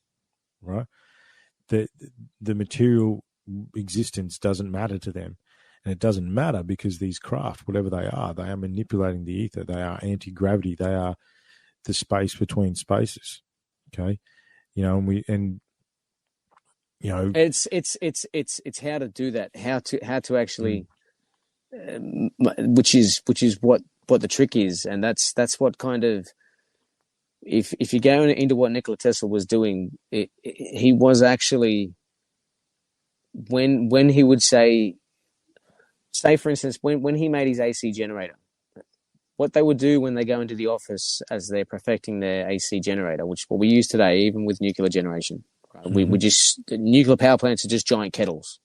right? The material existence doesn't matter to them, and it doesn't matter because these craft, whatever they are manipulating the ether. They are anti-gravity. They are the space between spaces. Okay, it's how to do that, how to actually, which is what the trick is, and that's what kind of, if you go into what Nikola Tesla was doing, he was actually, when he would say for instance, when he made his AC generator, what they would do when they go into the office as they're perfecting their AC generator, which what we use today, even with nuclear generation. We just, the nuclear power plants are just giant kettles.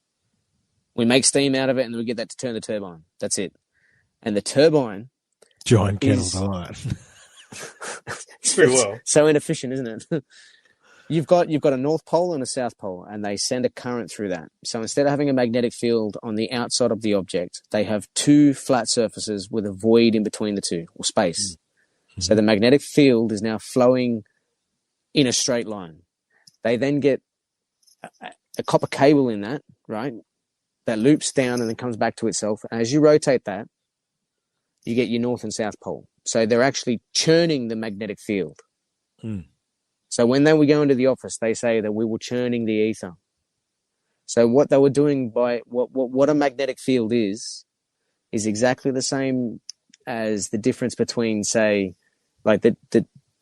We make steam out of it, and then we get that to turn the turbine. That's it. And the turbine, giant kettles, I like. It's pretty well. So inefficient, isn't it? You've got a North Pole and a South Pole, and they send a current through that. So instead of having a magnetic field on the outside of the object, they have two flat surfaces with a void in between the two, or space. Mm-hmm. So the magnetic field is now flowing in a straight line. They then get a copper cable in that, right, that loops down and then comes back to itself. And as you rotate that, you get your North and South Pole. So they're actually churning the magnetic field. Mm. So when we go into the office, they say that we were churning the ether. So what they were doing by what a magnetic field is exactly the same as the difference between, say, like the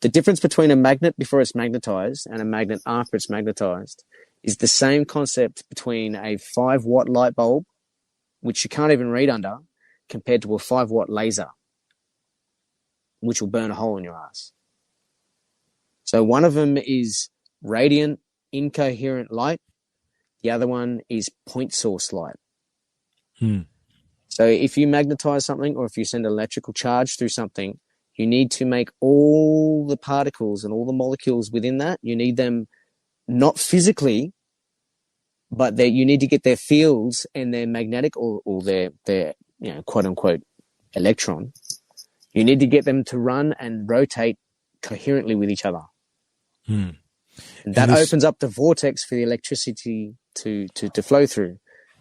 difference between a magnet before it's magnetized and a magnet after it's magnetized is the same concept between a 5-watt light bulb, which you can't even read under, compared to a 5-watt laser, which will burn a hole in your ass. So one of them is radiant, incoherent light. The other one is point source light. Hmm. So if you magnetize something or if you send electrical charge through something, you need to make all the particles and all the molecules within that, you need them not physically, but you need to get their fields and their magnetic or their quote unquote electron. You need to get them to run and rotate coherently with each other. Hmm. And that opens up the vortex for the electricity to flow through.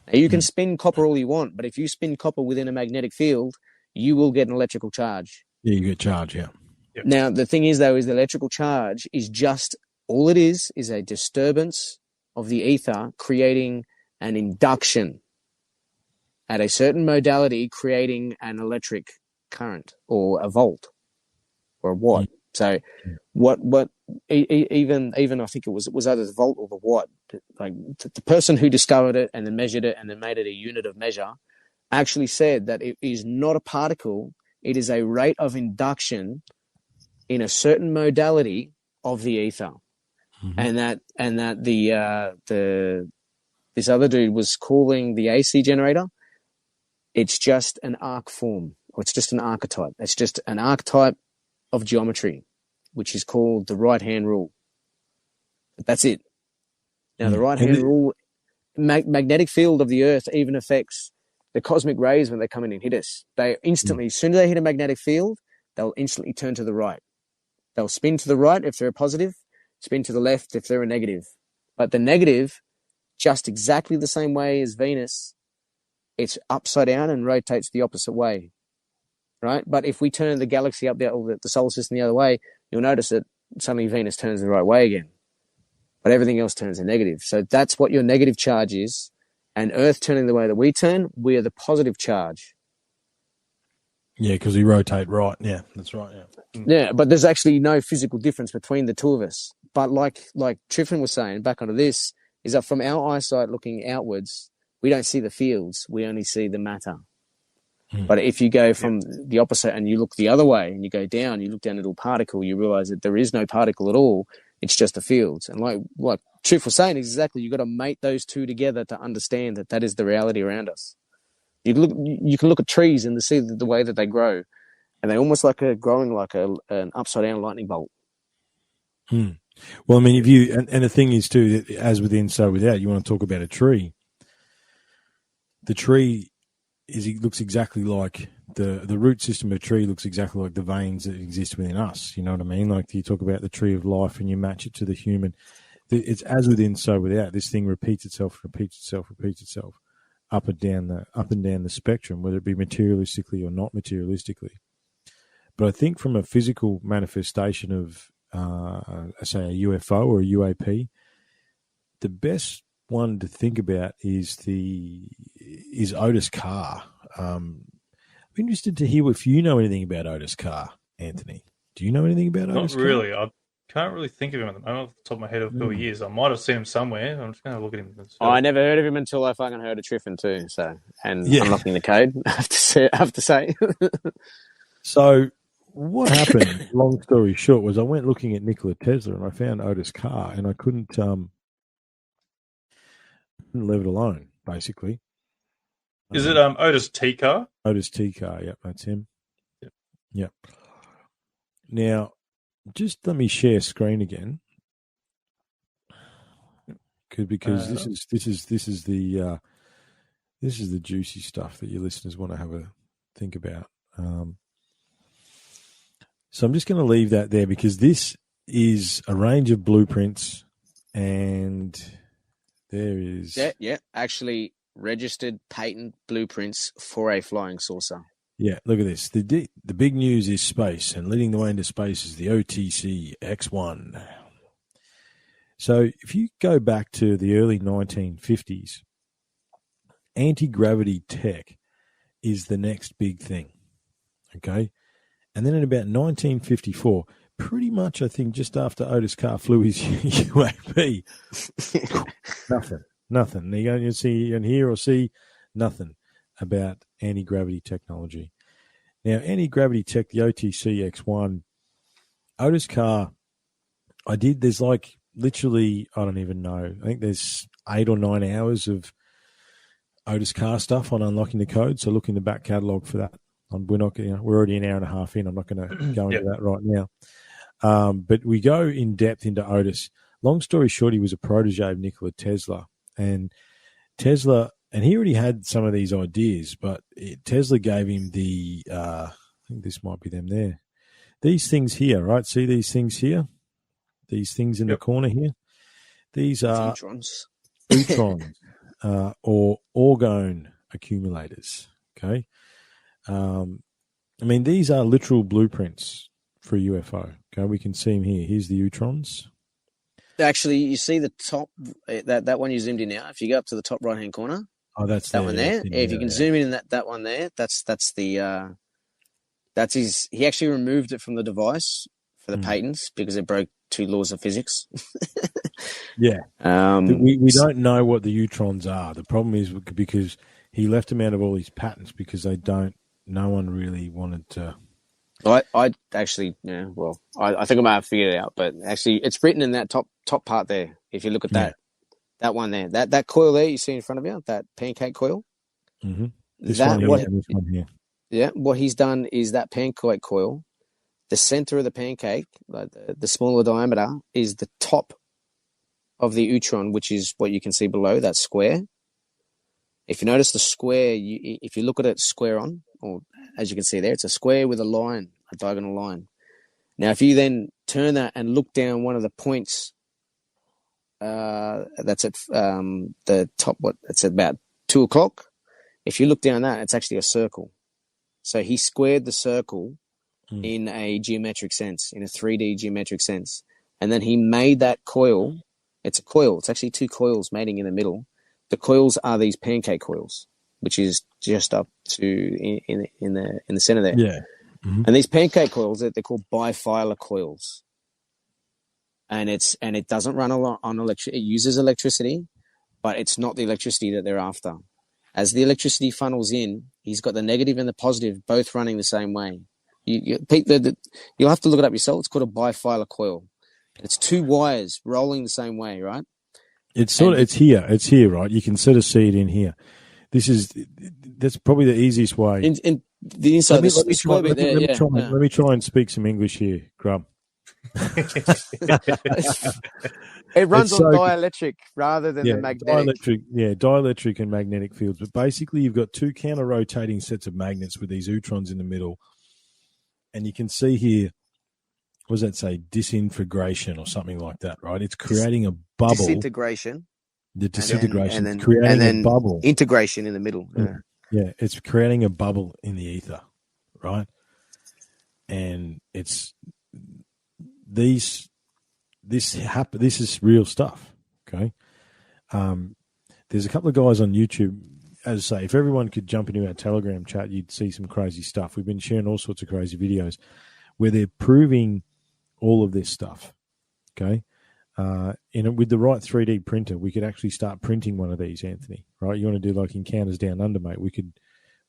Now, you can spin copper all you want, but if you spin copper within a magnetic field, you will get an electrical charge. Yeah, you get charge, yeah. Yep. Now, the thing is, though, is the electrical charge is just, all it is a disturbance of the ether creating an induction at a certain modality, creating an electric current or a volt or a watt. Mm. So even I think it was either the volt or the watt, like the person who discovered it and then measured it and then made it a unit of measure actually said that it is not a particle, it is a rate of induction in a certain modality of the ether. Mm-hmm. and that this other dude was calling the AC generator, it's just an arc form, or it's just an archetype. It's just an archetype of geometry, which is called the right-hand rule. But that's it. Now, the right-hand rule, magnetic field of the Earth even affects the cosmic rays when they come in and hit us. They instantly, as soon as they hit a magnetic field, they'll instantly turn to the right. They'll spin to the right if they're a positive, spin to the left if they're a negative. But the negative, just exactly the same way as Venus, it's upside down and rotates the opposite way. Right? But if we turn the galaxy up or the solar system the other way, you'll notice that suddenly Venus turns the right way again. But everything else turns a negative. So that's what your negative charge is. And Earth turning the way that we turn, we are the positive charge. Yeah, because we rotate right. Yeah, that's right. Yeah. Yeah, but there's actually no physical difference between the two of us. But like Triffon was saying, back onto this, is that from our eyesight looking outwards, we don't see the fields. We only see the matter. But if you go from the opposite and you look the other way and you go down, you look down at a little particle, you realize that there is no particle at all. It's just a field. And like Triff was saying, exactly, you've got to mate those two together to understand that that is the reality around us. You can look at trees and see the way that they grow, and they almost like growing like an upside down lightning bolt. Well, I mean, if you and the thing is too, that as within, so without. You want to talk about a tree. The tree looks exactly like the root system of a tree looks exactly like the veins that exist within us. You know what I mean? Like you talk about the tree of life and you match it to the human. It's as within, so without. This thing repeats itself up and down the spectrum, whether it be materialistically or not materialistically. But I think from a physical manifestation of, say, a UFO or a UAP, the best one to think about is Otis Carr. I'm interested to hear if you know anything about Otis Carr, Anthony. Do you know anything about Otis Carr? Not really. I can't really think of him off the top of my head of who he is. I might have seen him somewhere. I'm just going to look at him. I never heard of him until I fucking heard of Triffon too. So, unlocking the code, I have to say. So what happened, long story short, was I went looking at Nikola Tesla and I found Otis Carr and I couldn't leave it alone, basically. Is it Otis T. Carr? Otis T. Carr, yep, that's him. Yep. Now, just let me share screen again. because this is the juicy stuff that your listeners want to have a think about. So I'm just going to leave that there because this is a range of blueprints, and there is actually registered patent blueprints for a flying saucer. Yeah, look at this. The big news is space, and leading the way into space is the OTC X1. So if you go back to the early 1950s, anti-gravity tech is the next big thing, okay? And then in about 1954, pretty much I think just after Otis Carr flew his UAP, nothing. You see and hear or see nothing about anti-gravity technology. Now, anti-gravity tech, the OTC X1, Otis Carr, there's like literally, I don't even know, I think there's 8 or 9 hours of Otis Carr stuff on Unlocking the Code, so look in the back catalogue for that. We're already an hour and a half in. I'm not going to go into that right now. But we go in depth into Otis. Long story short, he was a protege of Nikola Tesla. And Tesla, and he already had some of these ideas, but Tesla gave him I think this might be them there. These things here, right? See these things here? These things in the corner here? These are neutrons or orgone accumulators, okay? I mean, these are literal blueprints for a UFO. Okay, we can see them here. Here's the neutrons. Actually, you see the top, that one you zoomed in now. If you go up to the top right-hand corner, that's that one there. If you can zoom in that one there, that's his. He actually removed it from the device for the patents because it broke 2 laws of physics. Yeah, we don't know what the neutrons are. The problem is because he left them out of all his patents because no one really wanted to. I actually, I think I might have figured it out, but actually it's written in that top part there. If you look at that one there, that coil there you see in front of you, that pancake coil. Mm-hmm. This one here. Yeah, what he's done is that pancake coil, the center of the pancake, like the smaller diameter, is the top of the neutron, which is what you can see below that square. If you notice the square, if you look at it square on, or as you can see there, it's a square with a diagonal line. Now, if you then turn that and look down one of the points, that's at the top, it's about 2 o'clock. If you look down that, it's actually a circle. So he squared the circle in a geometric sense, in a 3D geometric sense. And then he made that coil. It's a coil. It's actually 2 coils mating in the middle. The coils are these pancake coils, which is just up to in the center there. Yeah. Mm-hmm. And these pancake coils, they're called bifilar coils. And it doesn't run on electricity. It uses electricity, but it's not the electricity that they're after. As the electricity funnels in, he's got the negative and the positive both running the same way. You'll have to look it up yourself. It's called a bifilar coil. It's 2 wires rolling the same way, right? It's here, right? You can sort of see it in here. That's probably the easiest way. In the inside, let me try and speak some English here, Grub. It runs on dielectric rather than the magnetic. Dielectric and magnetic fields. But basically, you've got 2 counter-rotating sets of magnets with these neutrons in the middle. And you can see here, what does that say? Disintegration or something like that, right? It's creating a bubble. Disintegration. The disintegration. And then creating a bubble. Integration in the middle. Yeah, it's creating a bubble in the ether, right? And it's this is real stuff, okay? There's a couple of guys on YouTube. As I say, if everyone could jump into our Telegram chat, you'd see some crazy stuff. We've been sharing all sorts of crazy videos where they're proving all of this stuff, okay? With the right 3D printer, we could actually start printing one of these, Anthony, right? You want to do like Encounters Down Under, mate? We could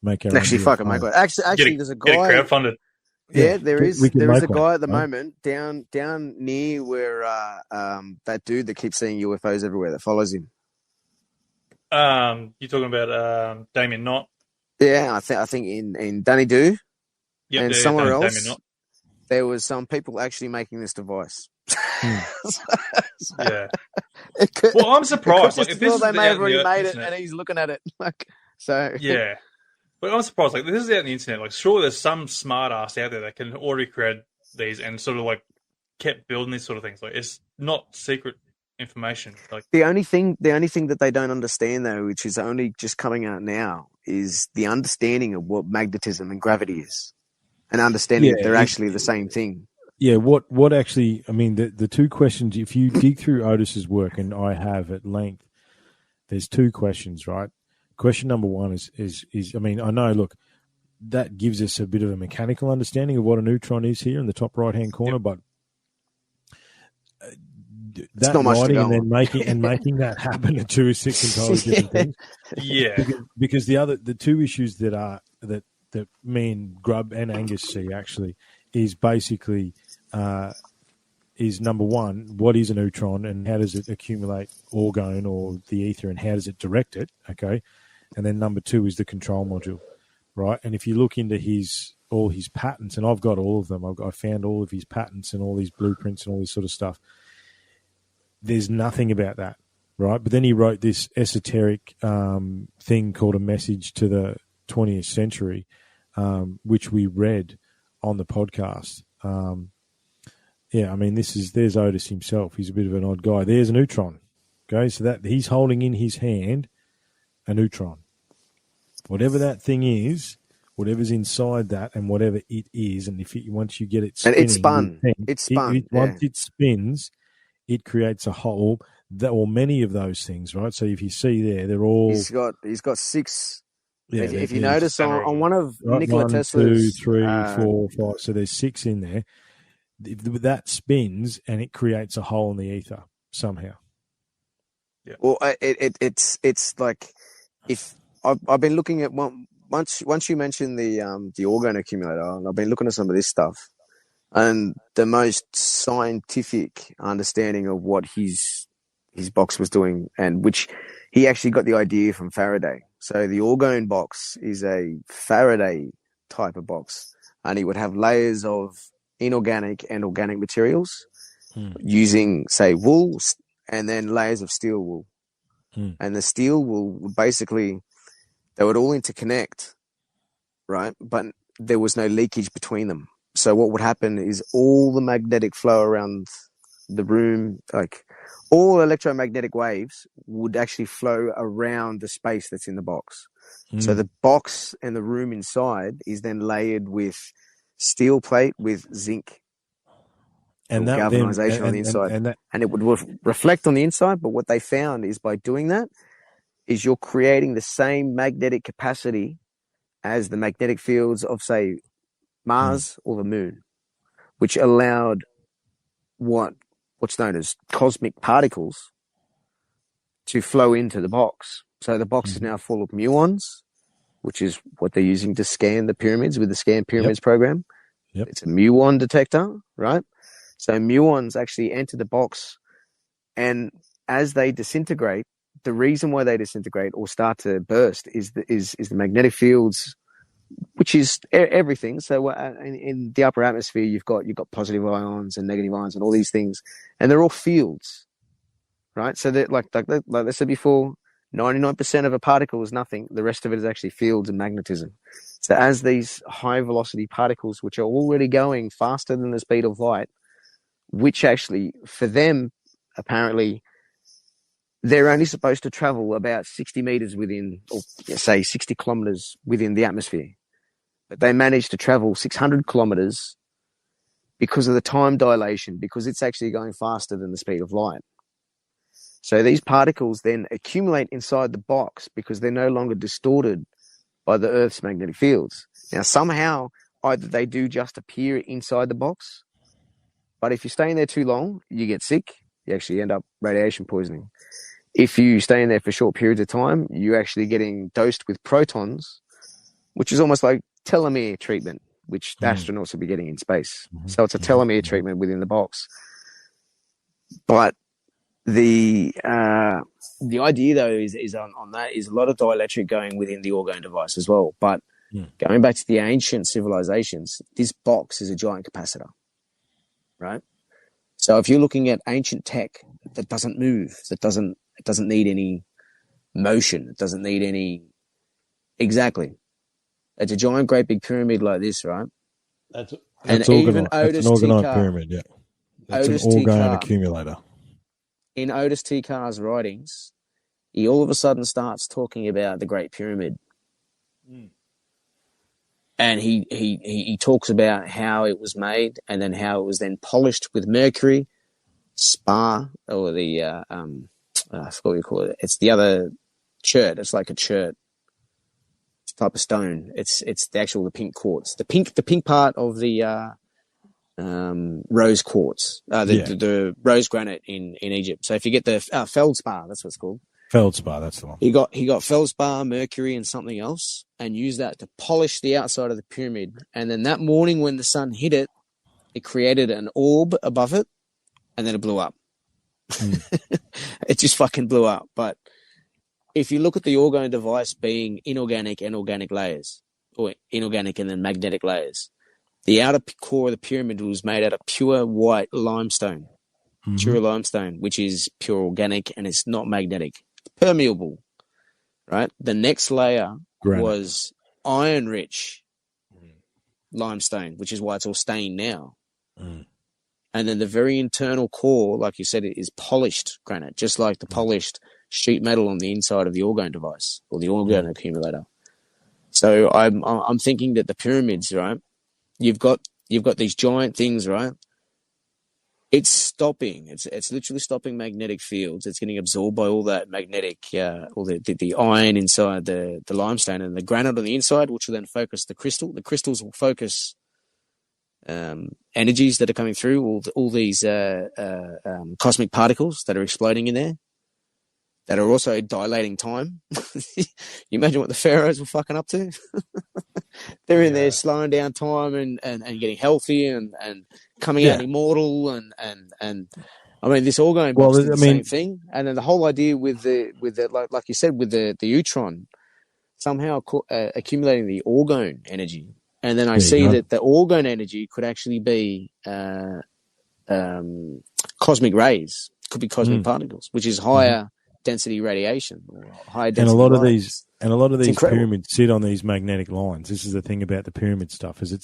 make our actually fucking make one. Actually, there's a guy. Get it crowdfunded. Yeah, there is a guy at the moment down near where that dude that keeps seeing UFOs everywhere that follows him. You're talking about Damien Knott? Yeah, I think in Dunedoo and somewhere else, there was some people actually making this device. Yeah, Well, I'm It could surprised. Like, just if this well, is they out may have in the already made it, internet, and he's looking at it like so. yeah. But I'm surprised. Like, this is out on the internet. Like, surely there's some smart ass out there that can already create these and sort of like kept building these sort of things. Like, it's not secret information. Like, The only thing that they don't understand though, which is only just coming out now, is the understanding of what magnetism and gravity is, and understanding that they're actually the same thing. Yeah, what actually? I mean, the two questions. If you dig through Otis's work, and I have at length, there's two questions, right? Question number one is I mean, I know. Look, that gives us a bit of a mechanical understanding of what a neutron is here in the top right hand corner, but that writing and then making that happen are two entirely different things. Yeah, because the two issues that me and Grub and Angus see actually is basically is number one, what is a neutron and how does it accumulate orgone or the ether and how does it direct it? Okay, and then number two is the control module, right? And if you look into all his patents, and I've got all of them, I found all of his patents and all these blueprints and all this sort of stuff. There's nothing about that, right? But then he wrote this esoteric thing called A Message to the 20th Century, which we read on the podcast. Yeah, I mean, there's Otis himself. He's a bit of an odd guy. There's a neutron. Okay, so that he's holding in his hand a neutron. Whatever that thing is, whatever's inside that, and whatever it is, and once you get it spinning, and it's spun. Once it spins, it creates a hole or many of those things, right? So if you see there, they're all. He's got six. Yeah, if you notice on one of Nikola Tesla's 2, 3, 4, 5, so there's 6 in there. That spins and it creates a hole in the ether somehow. Yeah. Well, it's like if I've been looking at once you mentioned the orgone accumulator, and I've been looking at some of this stuff, and the most scientific understanding of what his box was doing, and which he actually got the idea from Faraday. So the orgone box is a Faraday type of box, and he would have layers of inorganic and organic materials using, say, wool, and then layers of steel wool. And the steel wool would basically, they would all interconnect, right? But there was no leakage between them. So what would happen is all the magnetic flow around the room, like all electromagnetic waves, would actually flow around the space that's in the box. So the box and the room inside is then layered with steel plate with zinc and that galvanization on the inside. And it would reflect on the inside. But what they found is by doing that is you're creating the same magnetic capacity as the magnetic fields of, say, Mars or the moon, which allowed what's known as cosmic particles to flow into the box. So the box is now full of muons, which is what they're using to scan the pyramids with the Scan Pyramids program. It's a muon detector, right? So muons actually enter the box, and as they disintegrate, the reason why they disintegrate or start to burst is the magnetic fields, which is everything. So in the upper atmosphere, you've got positive ions and negative ions and all these things, and they're all fields, right? So that like I said before, 99% of a particle is nothing. The rest of it is actually fields and magnetism. So as these high velocity particles, which are already going faster than the speed of light, which actually for them, apparently, they're only supposed to travel about 60 meters within, or say 60 kilometers within the atmosphere. But they managed to travel 600 kilometers because of the time dilation, because it's actually going faster than the speed of light. So these particles then accumulate inside the box because they're no longer distorted by the Earth's magnetic fields. Now, somehow, either they do just appear inside the box, but if you stay in there too long, you get sick. You actually end up radiation poisoning. If you stay in there for short periods of time, you're actually getting dosed with protons, which is almost like telomere treatment, which the astronauts will be getting in space. So it's a telomere treatment within the box. But the idea, though, is on that is a lot of dielectric going within the orgone device as well. But going back to the ancient civilizations, this box is a giant capacitor, right? So if you're looking at ancient tech, doesn't move, it doesn't need any motion, it doesn't need any. Exactly, it's a giant, great big pyramid like this, right? That's Even organized. That's an Otis organized T. pyramid. Yeah, that's Otis an T. orgone Carr, accumulator. in Otis T. Carr's writings, he all of a sudden starts talking about the Great Pyramid. And he talks about how it was made and then how it was then polished with mercury, spar, or the, I forgot what you call it. It's the other chert. It's like a chert type of stone. It's the pink quartz. The pink part of the rose quartz, the rose granite in Egypt. So if you get the feldspar, that's what it's called. Feldspar, that's the one. He got feldspar, mercury, and something else, and used that to polish the outside of the pyramid. And then that morning, when the sun hit it, it created an orb above it, and then it blew up. It just fucking blew up. But if you look at the orgone device being inorganic and organic layers, or inorganic and then magnetic layers, the outer core of the pyramid was made out of pure white limestone, pure limestone, which is pure organic and it's not magnetic. Permeable, right? The next layer was iron-rich limestone, which is why it's all stained now. And then the very internal core, like you said, it is polished granite, just like the polished sheet metal on the inside of the orgone device or the orgone accumulator. So I'm thinking that the pyramids, right? You've got these giant things, right? It's stopping. It's literally stopping magnetic fields. It's getting absorbed by all that magnetic, all the iron inside the limestone, and the granite on the inside, which will then focus the crystal. The crystals will focus energies that are coming through, all these cosmic particles that are exploding in there, that are also dilating time. You imagine what the pharaohs were fucking up to? They're in there slowing down time and getting healthy and coming out immortal and I mean this orgone box did the same thing. And then the whole idea with the like you said with the Utron, somehow accumulating the orgone energy, and then I see that the orgone energy could actually be cosmic rays, could be cosmic particles, which is higher density radiation or higher density. And a lot of these pyramids sit on these magnetic lines. This is the thing about the pyramid stuff, is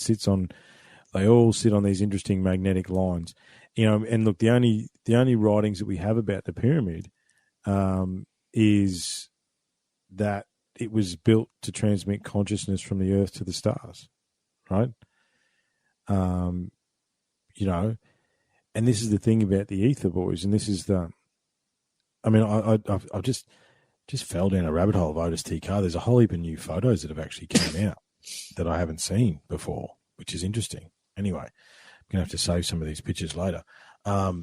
they all sit on these interesting magnetic lines. You know, and look, the only writings that we have about the pyramid is that it was built to transmit consciousness from the earth to the stars, right? You know, and this is the thing about the ether, boys, and this is I've just fell down a rabbit hole of Otis T. Carr. There's a whole heap of new photos that have actually come out that I haven't seen before, which is interesting. Anyway, I'm going to have to save some of these pictures later. However,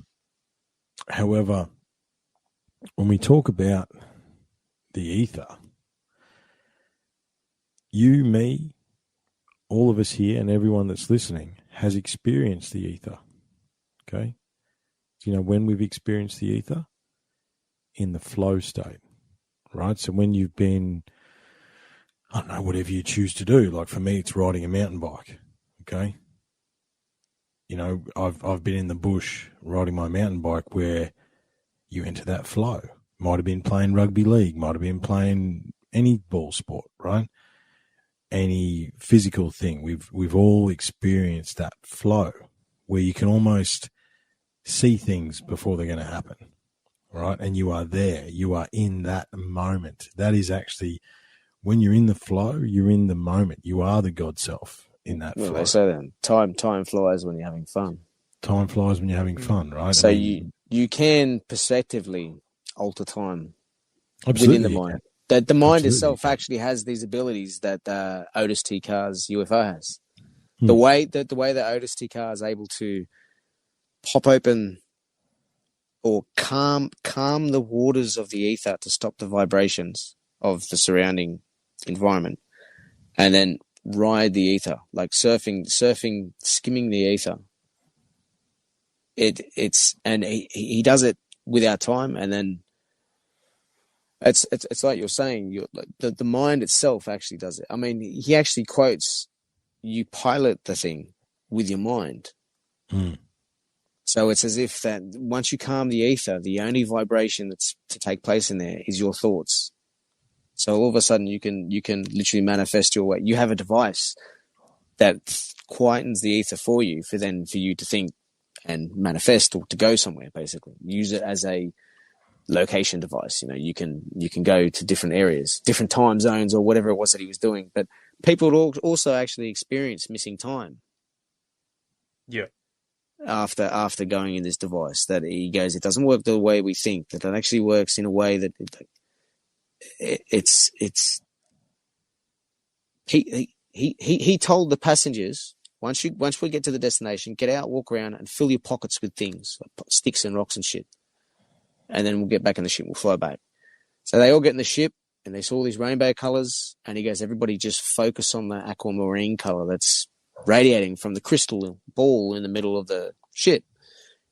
when we talk about the ether, you, me, all of us here and everyone that's listening has experienced the ether. Okay? Do you know when we've experienced the ether? In the flow state, right? So when you've been, I don't know, whatever you choose to do. Like for me, it's riding a mountain bike. Okay. You know, I've been in the bush riding my mountain bike where you enter that flow. Might have been playing rugby league, might have been playing any ball sport, right? Any physical thing. We've all experienced that flow where you can almost see things before they're going to happen. Right, and you are there. You are in that moment. That is actually, when you're in the flow, you're in the moment. You are the God self in that flow. They say that time flies when you're having fun. Time flies when you're having fun, right? So you can perceptively alter time within the mind. That the mind itself actually has these abilities that Otis T. Carr's UFO has. The way that Otis T. Carr is able to pop open or calm the waters of the ether to stop the vibrations of the surrounding environment, and then ride the ether like surfing, skimming the ether. And he does it without time, and then it's like you're saying, the mind itself actually does it. I mean, he actually quotes, "You pilot the thing with your mind." So it's as if that once you calm the ether, the only vibration that's to take place in there is your thoughts. So all of a sudden you can literally manifest your way. You have a device that quietens the ether for you for you to think and manifest or to go somewhere, basically. Use it as a location device. You can go to different areas, different time zones or whatever it was that he was doing. But people would also actually experience missing time. Yeah. After going in this device, that he goes, it doesn't work the way we think, that it actually works in a way that he told the passengers, once we get to the destination, get out, walk around and fill your pockets with things like sticks and rocks and shit, and then we'll get back in the ship, we'll fly back. So they all get in the ship and they saw these rainbow colors, and he goes, everybody just focus on the aquamarine color that's radiating from the crystal ball in the middle of the ship.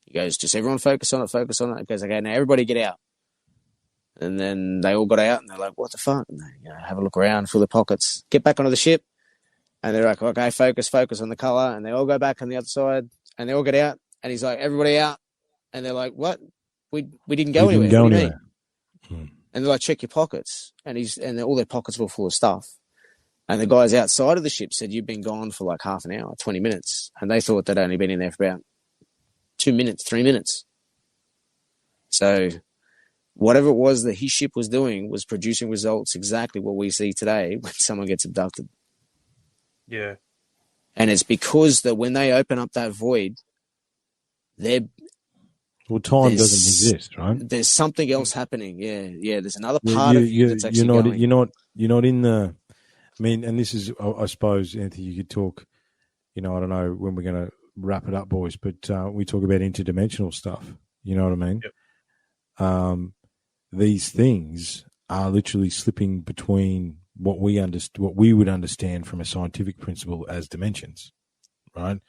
He goes, just everyone focus on it. He goes, okay, now everybody get out. And then they all got out and they're like, what the fuck? And they have a look around, fill their pockets, get back onto the ship. And they're like, okay, focus on the color. And they all go back on the other side and they all get out. And he's like, everybody out. And they're like, what? We didn't go anywhere. What do you mean? And they're like, check your pockets. And all their pockets were full of stuff. And the guys outside of the ship said, you've been gone for like half an hour, 20 minutes. And they thought they'd only been in there for about 2 minutes, 3 minutes. So whatever it was that his ship was doing was producing results exactly what we see today when someone gets abducted. Yeah. And it's because that when they open up that void, time doesn't exist, right? There's something else happening. Yeah. There's another part of you that's actually going. You're not in the... I mean, and this is, I suppose, Anthony, you could talk, I don't know when we're going to wrap it up, boys, but we talk about interdimensional stuff. You know what I mean? Yep. These things are literally slipping between what we would understand from a scientific principle as dimensions, right?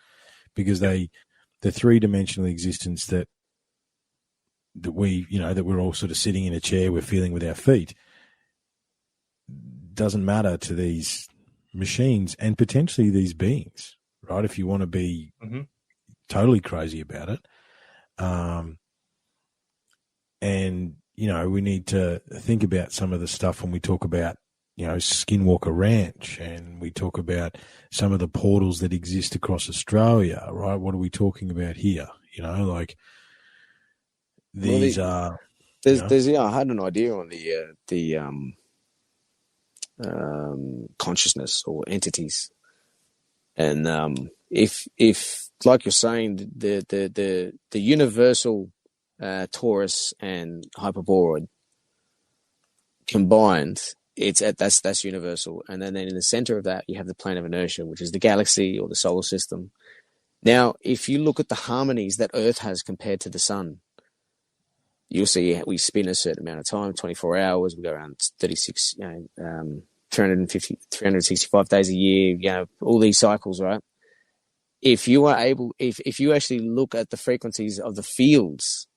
Because the three-dimensional existence that we, that we're all sort of sitting in a chair, we're feeling with our feet, doesn't matter to these machines and potentially these beings, right? If you want to be totally crazy about it. And, we need to think about some of the stuff when we talk about, Skinwalker Ranch, and we talk about some of the portals that exist across Australia, right? What are we talking about here? Like these are... I had an idea on the consciousness or entities, and if like you're saying, the universal torus and hyperboroid combined, that's universal, and then in the center of that you have the plane of inertia, which is the galaxy or the solar system. Now, if you look at the harmonies that Earth has compared to the sun, you'll see we spin a certain amount of time, 24 hours, we go around 36, 365 days a year, all these cycles, right? If you you actually look at the frequencies of the fields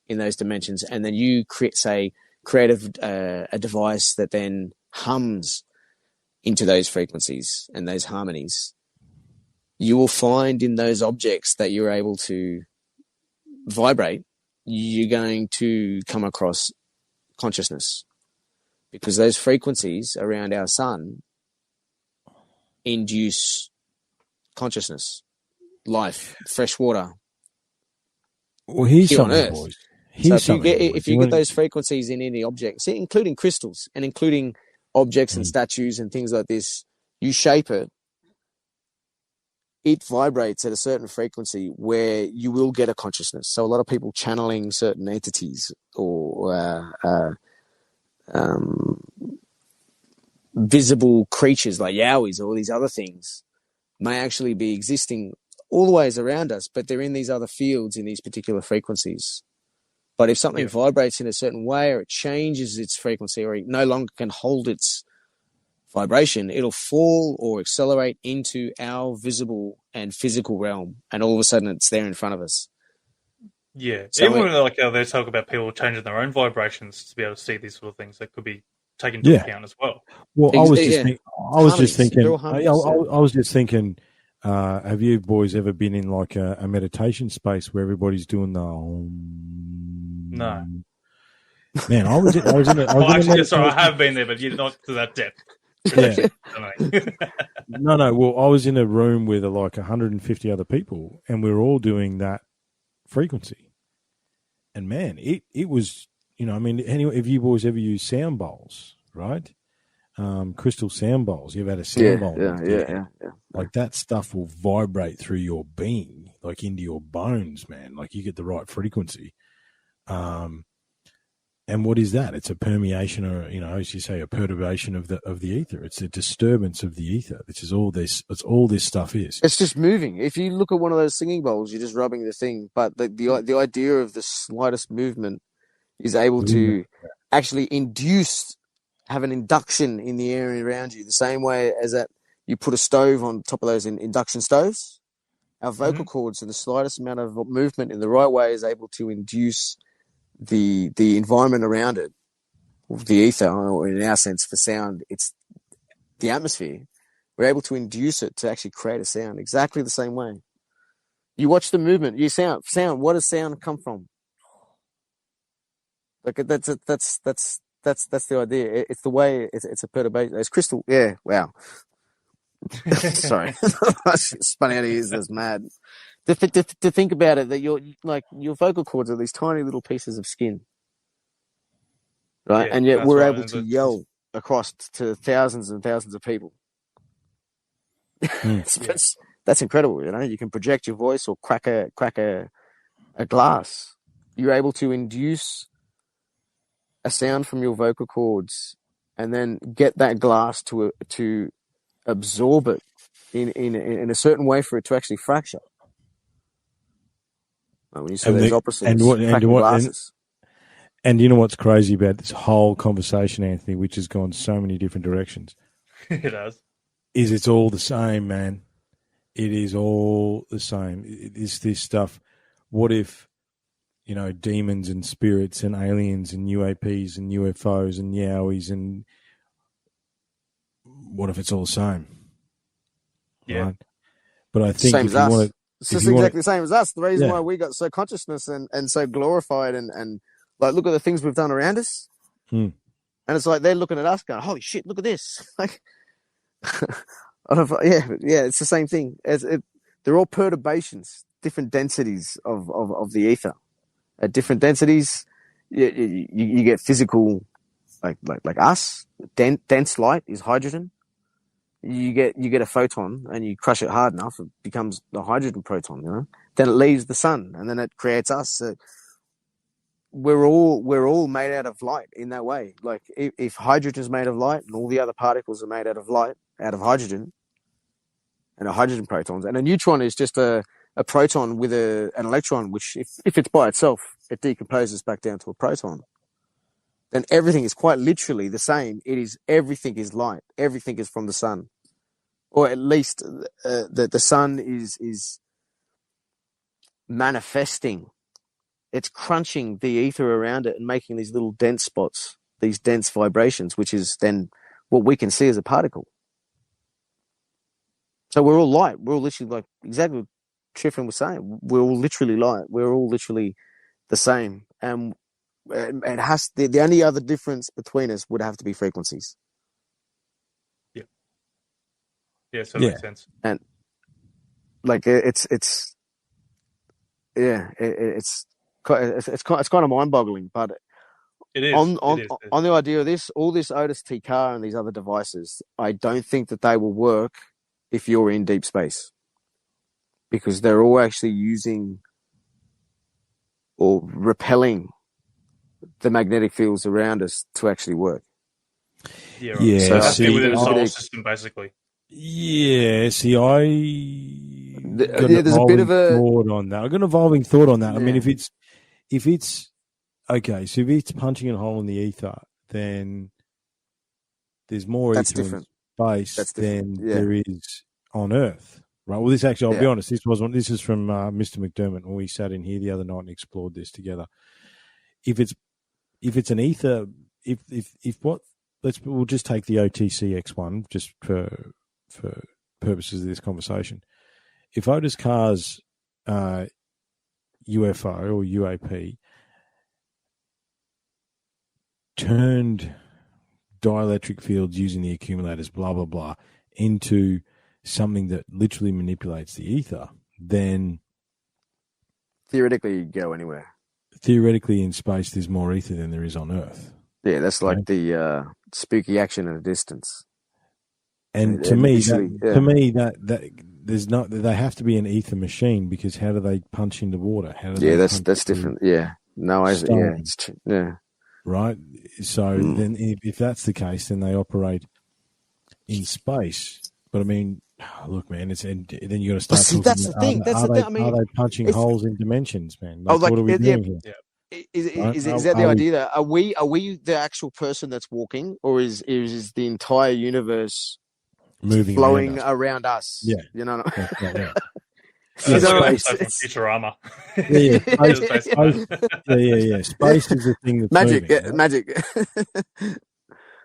in those dimensions, and then you create a device that then hums into those frequencies and those harmonies, you will find in those objects that you're able to vibrate, you're going to come across consciousness, because those frequencies around our sun induce consciousness, life, fresh water. Well, here's here something, on Earth. boys. If you get those frequencies in any object, see, including crystals and including objects and statues and things like this, you shape it, it vibrates at a certain frequency where you will get a consciousness. So a lot of people channeling certain entities or visible creatures like Yowies or all these other things may actually be existing all the ways around us, but they're in these other fields in these particular frequencies. But if something vibrates in a certain way, or it changes its frequency, or it no longer can hold its vibration, it'll fall or accelerate into our visible and physical realm, and all of a sudden it's there in front of us. Yeah, so even when they talk about people changing their own vibrations to be able to see these sort of things, that could be taken into account as well. Well, I was just thinking, Have you boys ever been in like a meditation space where everybody's doing the No. Man, I was in a Actually, sorry, I meditation. have been there, but you're not to that depth. Yeah. No. Well, I was in a room with like 150 other people, and we were all doing that frequency. And man, it was, I mean, anyway, if you boys ever use sound bowls, right? Crystal sound bowls. You've had a sound bowl. Yeah. Like that stuff will vibrate through your being, like into your bones, man. Like you get the right frequency. And what is that? It's a permeation, or as you say, a perturbation of the ether. It's a disturbance of the ether. This is all this. It's all this stuff is. It's just moving. If you look at one of those singing bowls, you're just rubbing the thing. But the idea of the slightest movement is able to actually have an induction in the area around you, the same way as that you put a stove on top of those induction stoves. Our vocal cords, and the slightest amount of movement in the right way is able to induce the environment around it, the ether, or in our sense for sound, it's the atmosphere. We're able to induce it to actually create a sound exactly the same way. You watch the movement, you sound. What does sound come from? Like that's the idea. It's the way. It's a perturbation. It's crystal. Yeah. Wow. Sorry, it's funny how to use this. Mad. To think about it, that your vocal cords are these tiny little pieces of skin, right? Yeah, and yet we're right. able to yell across to thousands and thousands of people. That's incredible. You can project your voice or crack a glass. You're able to induce a sound from your vocal cords, and then get that glass to absorb it in a certain way for it to actually fracture. When you see those opera singers cracking glasses. And you know what's crazy about this whole conversation, Anthony, which has gone so many different directions? It has. Is it's all the same, man. It is all the same. It's this stuff. What if, demons and spirits and aliens and UAPs and UFOs and Yowies, and what if it's all the same? Yeah. Right? But I think same if as you us. want to... It's just exactly the same as us. The reason why we got so consciousness and so glorified and like, look at the things we've done around us. And it's like they're looking at us going, holy shit, look at this. Like, it's the same thing. They're all perturbations, different densities of the ether. At different densities, you get physical, like us. Dense light is hydrogen. You get a photon, and you crush it hard enough, it becomes the hydrogen proton. Then it leaves the sun, and then it creates us. So we're all made out of light in that way. Like if hydrogen is made of light, and all the other particles are made out of light, out of hydrogen, and a hydrogen protons, and a neutron is just a proton with an electron, which if it's by itself, it decomposes back down to a proton. Then everything is quite literally the same. Everything is light. Everything is from the sun, or at least the sun is manifesting. It's crunching the ether around it and making these little dense spots, these dense vibrations, which is then what we can see as a particle. So we're all light. We're all literally like exactly what Triffon was saying. We're all literally light. We're all literally the same. And it has the only other difference between us would have to be frequencies. So that makes sense. And like it's kind of mind-boggling, but it is on the idea of all this OTIS car and these other devices. I don't think that they will work if you're in deep space, because they're all actually using or repelling the magnetic fields around us to actually work. Yeah, right. So it has to be within the solar system, basically. Yeah, see, there's a bit of a thought on that. I've got an evolving thought on that. Yeah. I mean, if it's okay, so if it's punching a hole in the ether, then there's more ether in space than there is on Earth, right? Well, this actually, I'll be honest, this is from Mr. McDermott when we sat in here the other night and explored this together. If it's an ether, we'll just take the OTC X1 just for purposes of this conversation. if Otis Carr's UFO or UAP turned dielectric fields using the accumulators, blah, blah, blah, into something that literally manipulates the ether, then Theoretically, you go anywhere. theoretically in space there's more ether than there is on Earth. Yeah, that's like the spooky action at a distance. And to me, that there's not, they have to be an ether machine, because how do they punch into water? How do that's different. Yeah, no, it's true. Yeah, right. So then, if that's the case, then they operate in space. But I mean, look, man, and then you got to start. See, that's the thing. That's the thing. I mean, are they punching holes in dimensions, man? Like, what are we doing here? Yeah. Is that the idea? That are we the actual person that's walking, or is the entire universe moving flowing around us? Yeah, you know. Yeah. Futurama. Yeah. Space is the thing that's magic. Moving, right? Magic.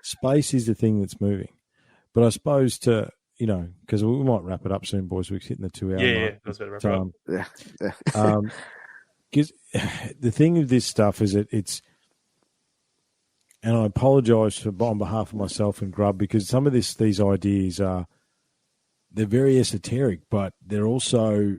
Space is the thing that's moving. But I suppose because we might wrap it up soon, boys. We're hitting the 2 hour mark. Yeah, that's better wrap it up. Yeah. Because the thing with this stuff is that it's, and I apologise on behalf of myself and Grub, because some of these ideas they're very esoteric, but they're also,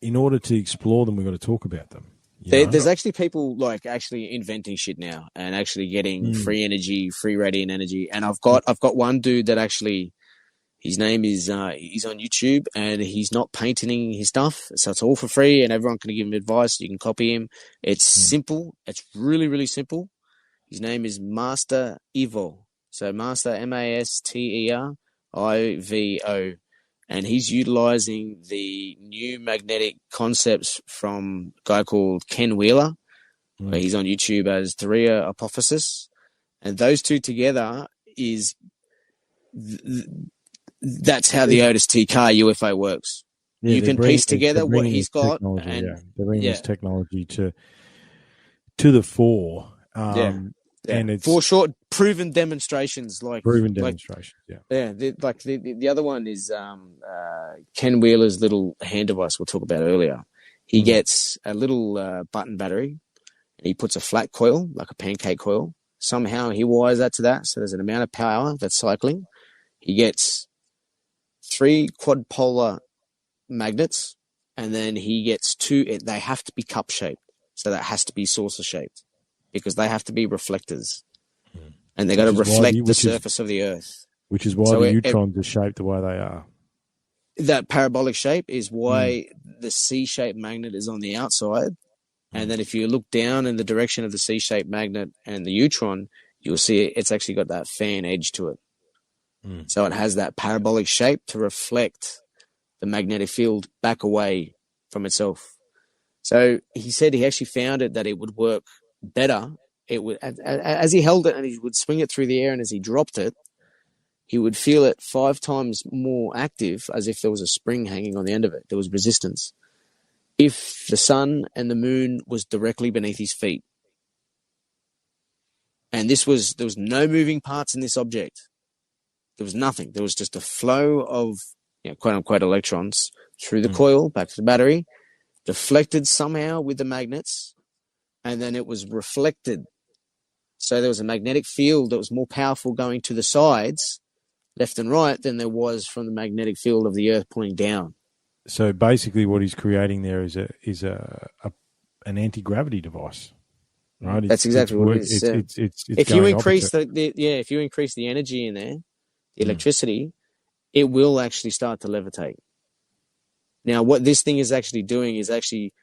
in order to explore them, we've got to talk about them. There's actually people actually inventing shit now and actually getting free energy, free radiant energy. And I've got one dude that actually, his name is he's on YouTube, and he's not patenting his stuff, so it's all for free, and everyone can give him advice. You can copy him. It's simple. It's really, really simple. His name is Master Ivo. So Master MasterIvo, and he's utilizing the new magnetic concepts from a guy called Ken Wheeler. Where he's on YouTube as Theoria Apophysis, and those two together is. That's how the Otis T. Carr UFO works. Yeah, you can piece together what he's got, and they're bringing this technology to the fore. And it's for short proven demonstrations, demonstrations. The other one is Ken Wheeler's little hand device we'll talk about earlier. He gets a little button battery, and he puts a flat coil, like a pancake coil. Somehow he wires that to that, so there's an amount of power that's cycling. He gets 3 quadpolar magnets, and then he gets 2. They have to be cup shaped, so that has to be saucer shaped, because they have to be reflectors, and they got to reflect the surface of the Earth. Which is why the neutrons are shaped the way they are. That parabolic shape is why the C-shaped magnet is on the outside, and then if you look down in the direction of the C-shaped magnet and the neutron, you'll see it's actually got that fan edge to it. So it has that parabolic shape to reflect the magnetic field back away from itself. So he said he actually found it that it would work better. It would, as he held it and he would swing it through the air, and as he dropped it, he would feel it 5 times more active, as if there was a spring hanging on the end of it. There was resistance. If the sun and the moon was directly beneath his feet. And there was no moving parts in this object. There was nothing. There was just a flow of, quote unquote, electrons through the coil back to the battery, deflected somehow with the magnets, and then it was reflected. So there was a magnetic field that was more powerful going to the sides, left and right, than there was from the magnetic field of the Earth pointing down. So basically, what he's creating there is an anti-gravity device. Right? That's exactly what it is. If you increase if you increase the energy in there, the electricity, it will actually start to levitate. Now, what this thing is actually doing is actually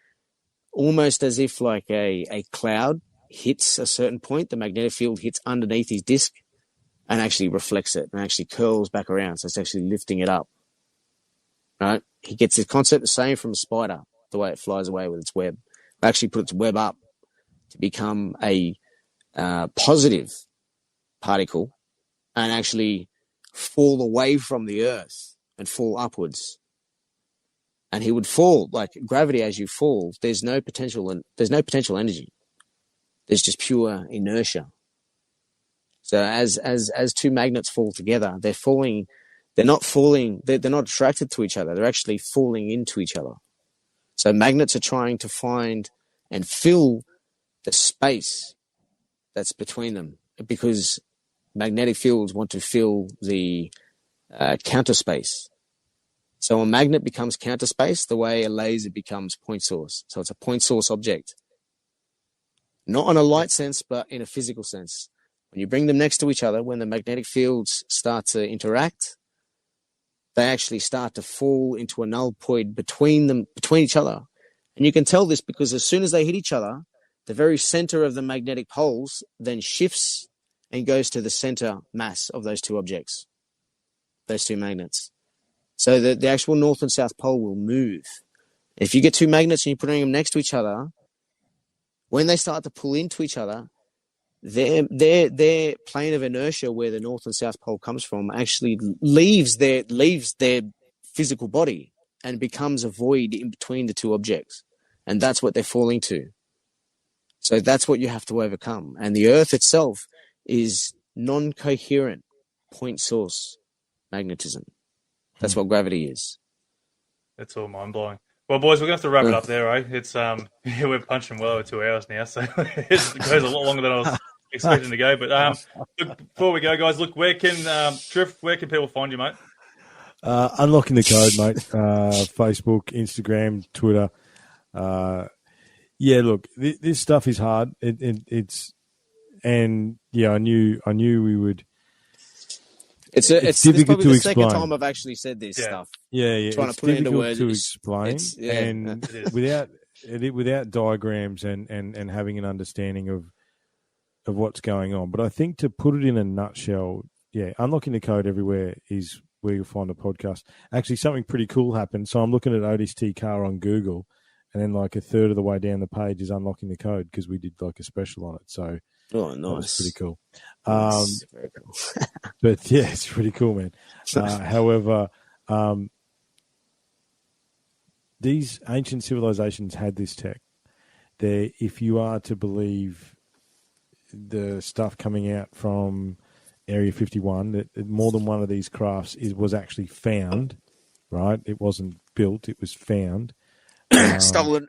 almost as if like a cloud hits a certain point, the magnetic field hits underneath his disc and actually reflects it and actually curls back around. So it's actually lifting it up. Right? He gets the concept the same from a spider, the way it flies away with its web. It actually put its web up to become a positive particle and actually fall away from the Earth and fall upwards. And he would fall like gravity. As you fall, there's no potential energy. There's just pure inertia. So as 2 magnets fall together, they're falling they're not falling, they're not attracted to each other. They're actually falling into each other. So magnets are trying to find and fill the space that's between them, because magnetic fields want to fill the counter space. So a magnet becomes counter space the way a laser becomes point source. So it's a point source object. Not in a light sense, but in a physical sense. When you bring them next to each other, when the magnetic fields start to interact, they actually start to fall into a null point between each other. And you can tell this because as soon as they hit each other, the very center of the magnetic poles then shifts and goes to the center mass of those two objects, those two magnets. So the actual north and south pole will move. If you get two magnets and you're putting them next to each other, when they start to pull into each other, their plane of inertia, where the north and south pole comes from, actually leaves their physical body and becomes a void in between the two objects. And that's what they're falling to. So that's what you have to overcome. And the Earth itself is non-coherent point source magnetism. That's what gravity is. That's all mind-blowing. Well, boys, we're going to have to wrap it up there, eh? It's we're punching well over 2 hours now, so it goes a lot longer than I was expecting to go. But look, before we go, guys, look, where can people find you, mate? Unlocking the Code, mate. Facebook, Instagram, Twitter. Yeah, look, this stuff is hard. It's and yeah, I knew we would. It's difficult to explain. Second time I've actually said this stuff. Yeah. Trying it's to put it into words to explain, and without diagrams and having an understanding of what's going on. But I think to put it in a nutshell, Unlocking the Code everywhere is where you'll find a podcast. Actually, something pretty cool happened. So I'm looking at Otis T Car on Google, and then like a third of the way down the page is Unlocking the Code because we did like a special on it. So. Oh, nice. That was pretty cool. Very cool. But yeah, it's pretty cool, man. However, these ancient civilizations had this tech. If you are to believe the stuff coming out from Area 51, that more than one of these crafts was actually found, right? It wasn't built, it was found. Stolen.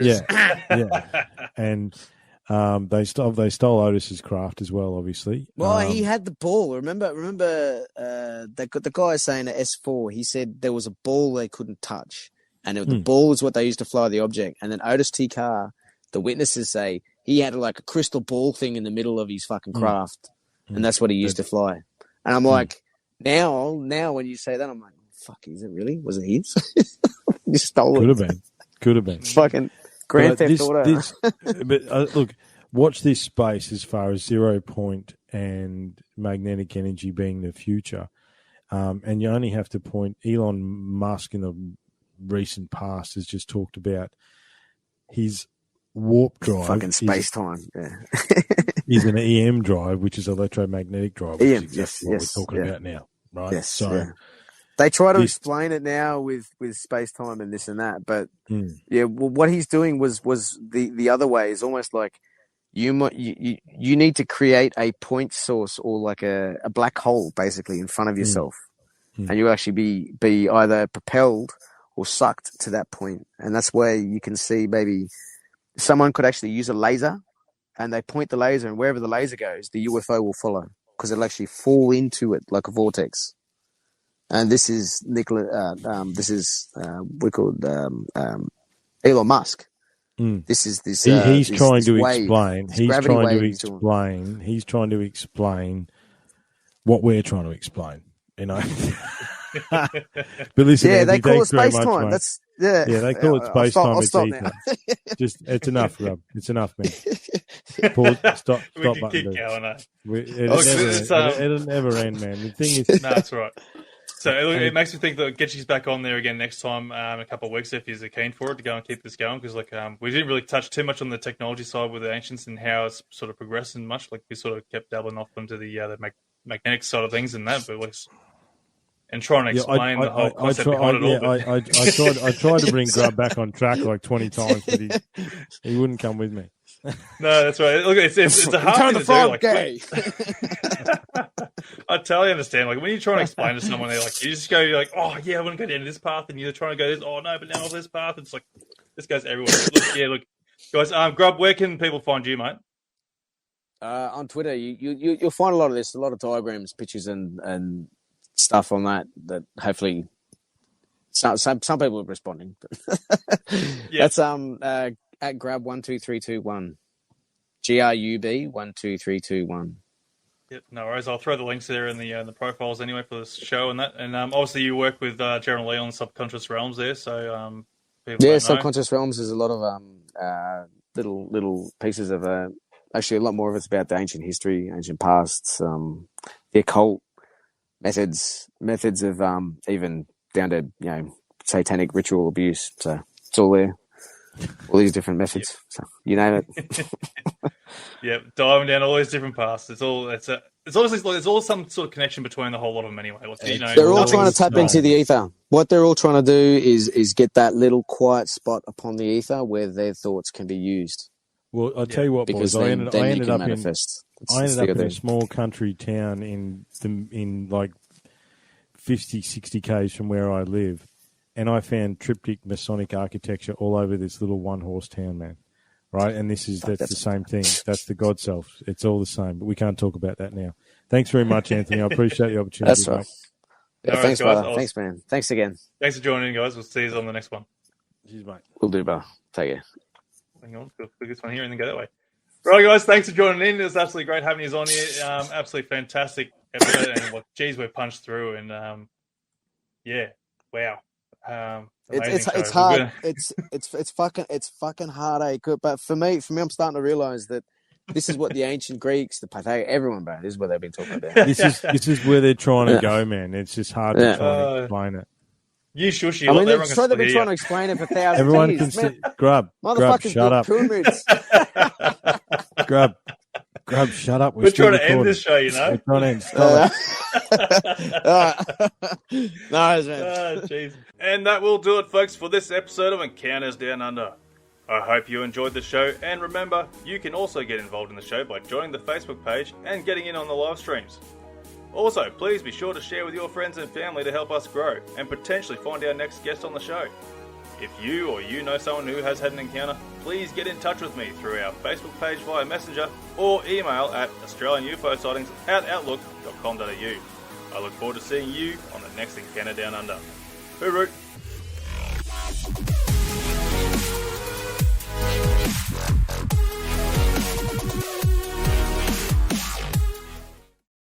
Yeah. And they stole Otis's craft as well, obviously. Well, he had the ball. Remember the guy saying at S4, he said there was a ball they couldn't touch. And the ball is what they used to fly the object. And then Otis T. Carr, the witnesses say, he had like a crystal ball thing in the middle of his fucking craft. And that's what he used to fly. And I'm like, now when you say that, I'm like, fuck, is it really? Was it his? You stole it. Could have been. Fucking Grand Theft Auto. But look, watch this space as far as 0 point and magnetic energy being the future. And you only have to point, Elon Musk in the recent past has just talked about his warp drive. Fucking space time. Yeah. Is an EM drive, which is electromagnetic drive, which is exactly what we're talking about now. Right. Yes. So they try to explain it now with space time and this and that, but what he's doing was the other way. Is almost like you need to create a point source or like a black hole basically in front of yourself, and you'll actually be either propelled or sucked to that point, and that's where you can see maybe someone could actually use a laser, and they point the laser, and wherever the laser goes, the UFO will follow because it'll actually fall into it like a vortex. And this is Elon Musk. This is this. He's trying to wave. Explain. He's trying to explain what we're trying to explain. You know. But listen, yeah, Andy, they call it space time. Mate. That's they call it space time. It's ether. Just it's enough, Grub. It's enough, man. Pause. Stop. We can button. keep going. It'll never end, man. The thing is, no, that's right. So it makes me think that get you back on there again next time in a couple of weeks if you're keen for it to go and keep this going, because we didn't really touch too much on the technology side with the ancients and how it's sort of progressing much. Like we sort of kept dabbling off into the magnetic side of things and that, but and trying to explain the whole concept behind it all. I tried to bring Grub back on track like 20 times, but he wouldn't come with me. No, that's right. Look, it's a hard thing to do. I totally understand. Like when you're trying to explain to someone, they're like, you just go, you're like, oh yeah, I want to go down this path, and you're trying to go this. Oh no, but now off this path. It's like this goes everywhere. Look, guys. Grub, where can people find you, mate? On Twitter, you'll find a lot of this, a lot of diagrams, pictures, and stuff on that hopefully some people are responding. Yeah. That's at Grub12321, GRUB12321. Yep, no worries. I'll throw the links there in the profiles anyway for this show and that. And obviously you work with General Lee on Subconscious Realms there, so Subconscious Realms is a lot of little pieces of actually a lot more of it's about the ancient history, ancient pasts, the occult methods of even down to satanic ritual abuse. So it's all there. All these different methods. Yep. So you name it. Yep, diving down all these different paths. It's honestly there's all some sort of connection between the whole lot of them anyway. They're all trying to tap into the ether. What they're all trying to do is get that little quiet spot upon the ether where their thoughts can be used. Well, I'll tell you what, because boys. I ended up in a small country town in like 50, 60 k's from where I live, and I found triptych Masonic architecture all over this little one-horse town, man. Right, and that's the same thing. That's the God Self. It's all the same, but we can't talk about that now. Thanks very much, Anthony. I appreciate the opportunity. That's right. Yeah, thanks, brother. Thanks, man. Thanks again. Thanks for joining in, guys. We'll see you on the next one. Cheers, mate. We'll do, brother. Take care. Hang on, we'll put this one here and then go that way. Right, guys, thanks for joining in. It was absolutely great having you on here. Absolutely fantastic episode. And geez, we've punched through, and yeah, wow. It's hard. It's fucking hard, But for me, I'm starting to realize that this is what the ancient Greeks, the Pythagoreans, everyone, bro. This is what they've been talking about. This is where they're trying to go, man. It's just hard to try and explain it. You shush. I mean, they've been trying to explain it for thousands everyone of years. Can see. Grub, shut up. Grub, shut up. We're trying to end this show, you know. We're trying to end. No, jeez. And that will do it, folks, for this episode of Encounters Down Under. I hope you enjoyed the show, and remember, you can also get involved in the show by joining the Facebook page and getting in on the live streams. Also, please be sure to share with your friends and family to help us grow and potentially find our next guest on the show. If you or you know someone who has had an encounter, please get in touch with me through our Facebook page via Messenger or email at australianufosighting@outlook.com.au. I look forward to seeing you on the next Encounter Down Under. Hooroo!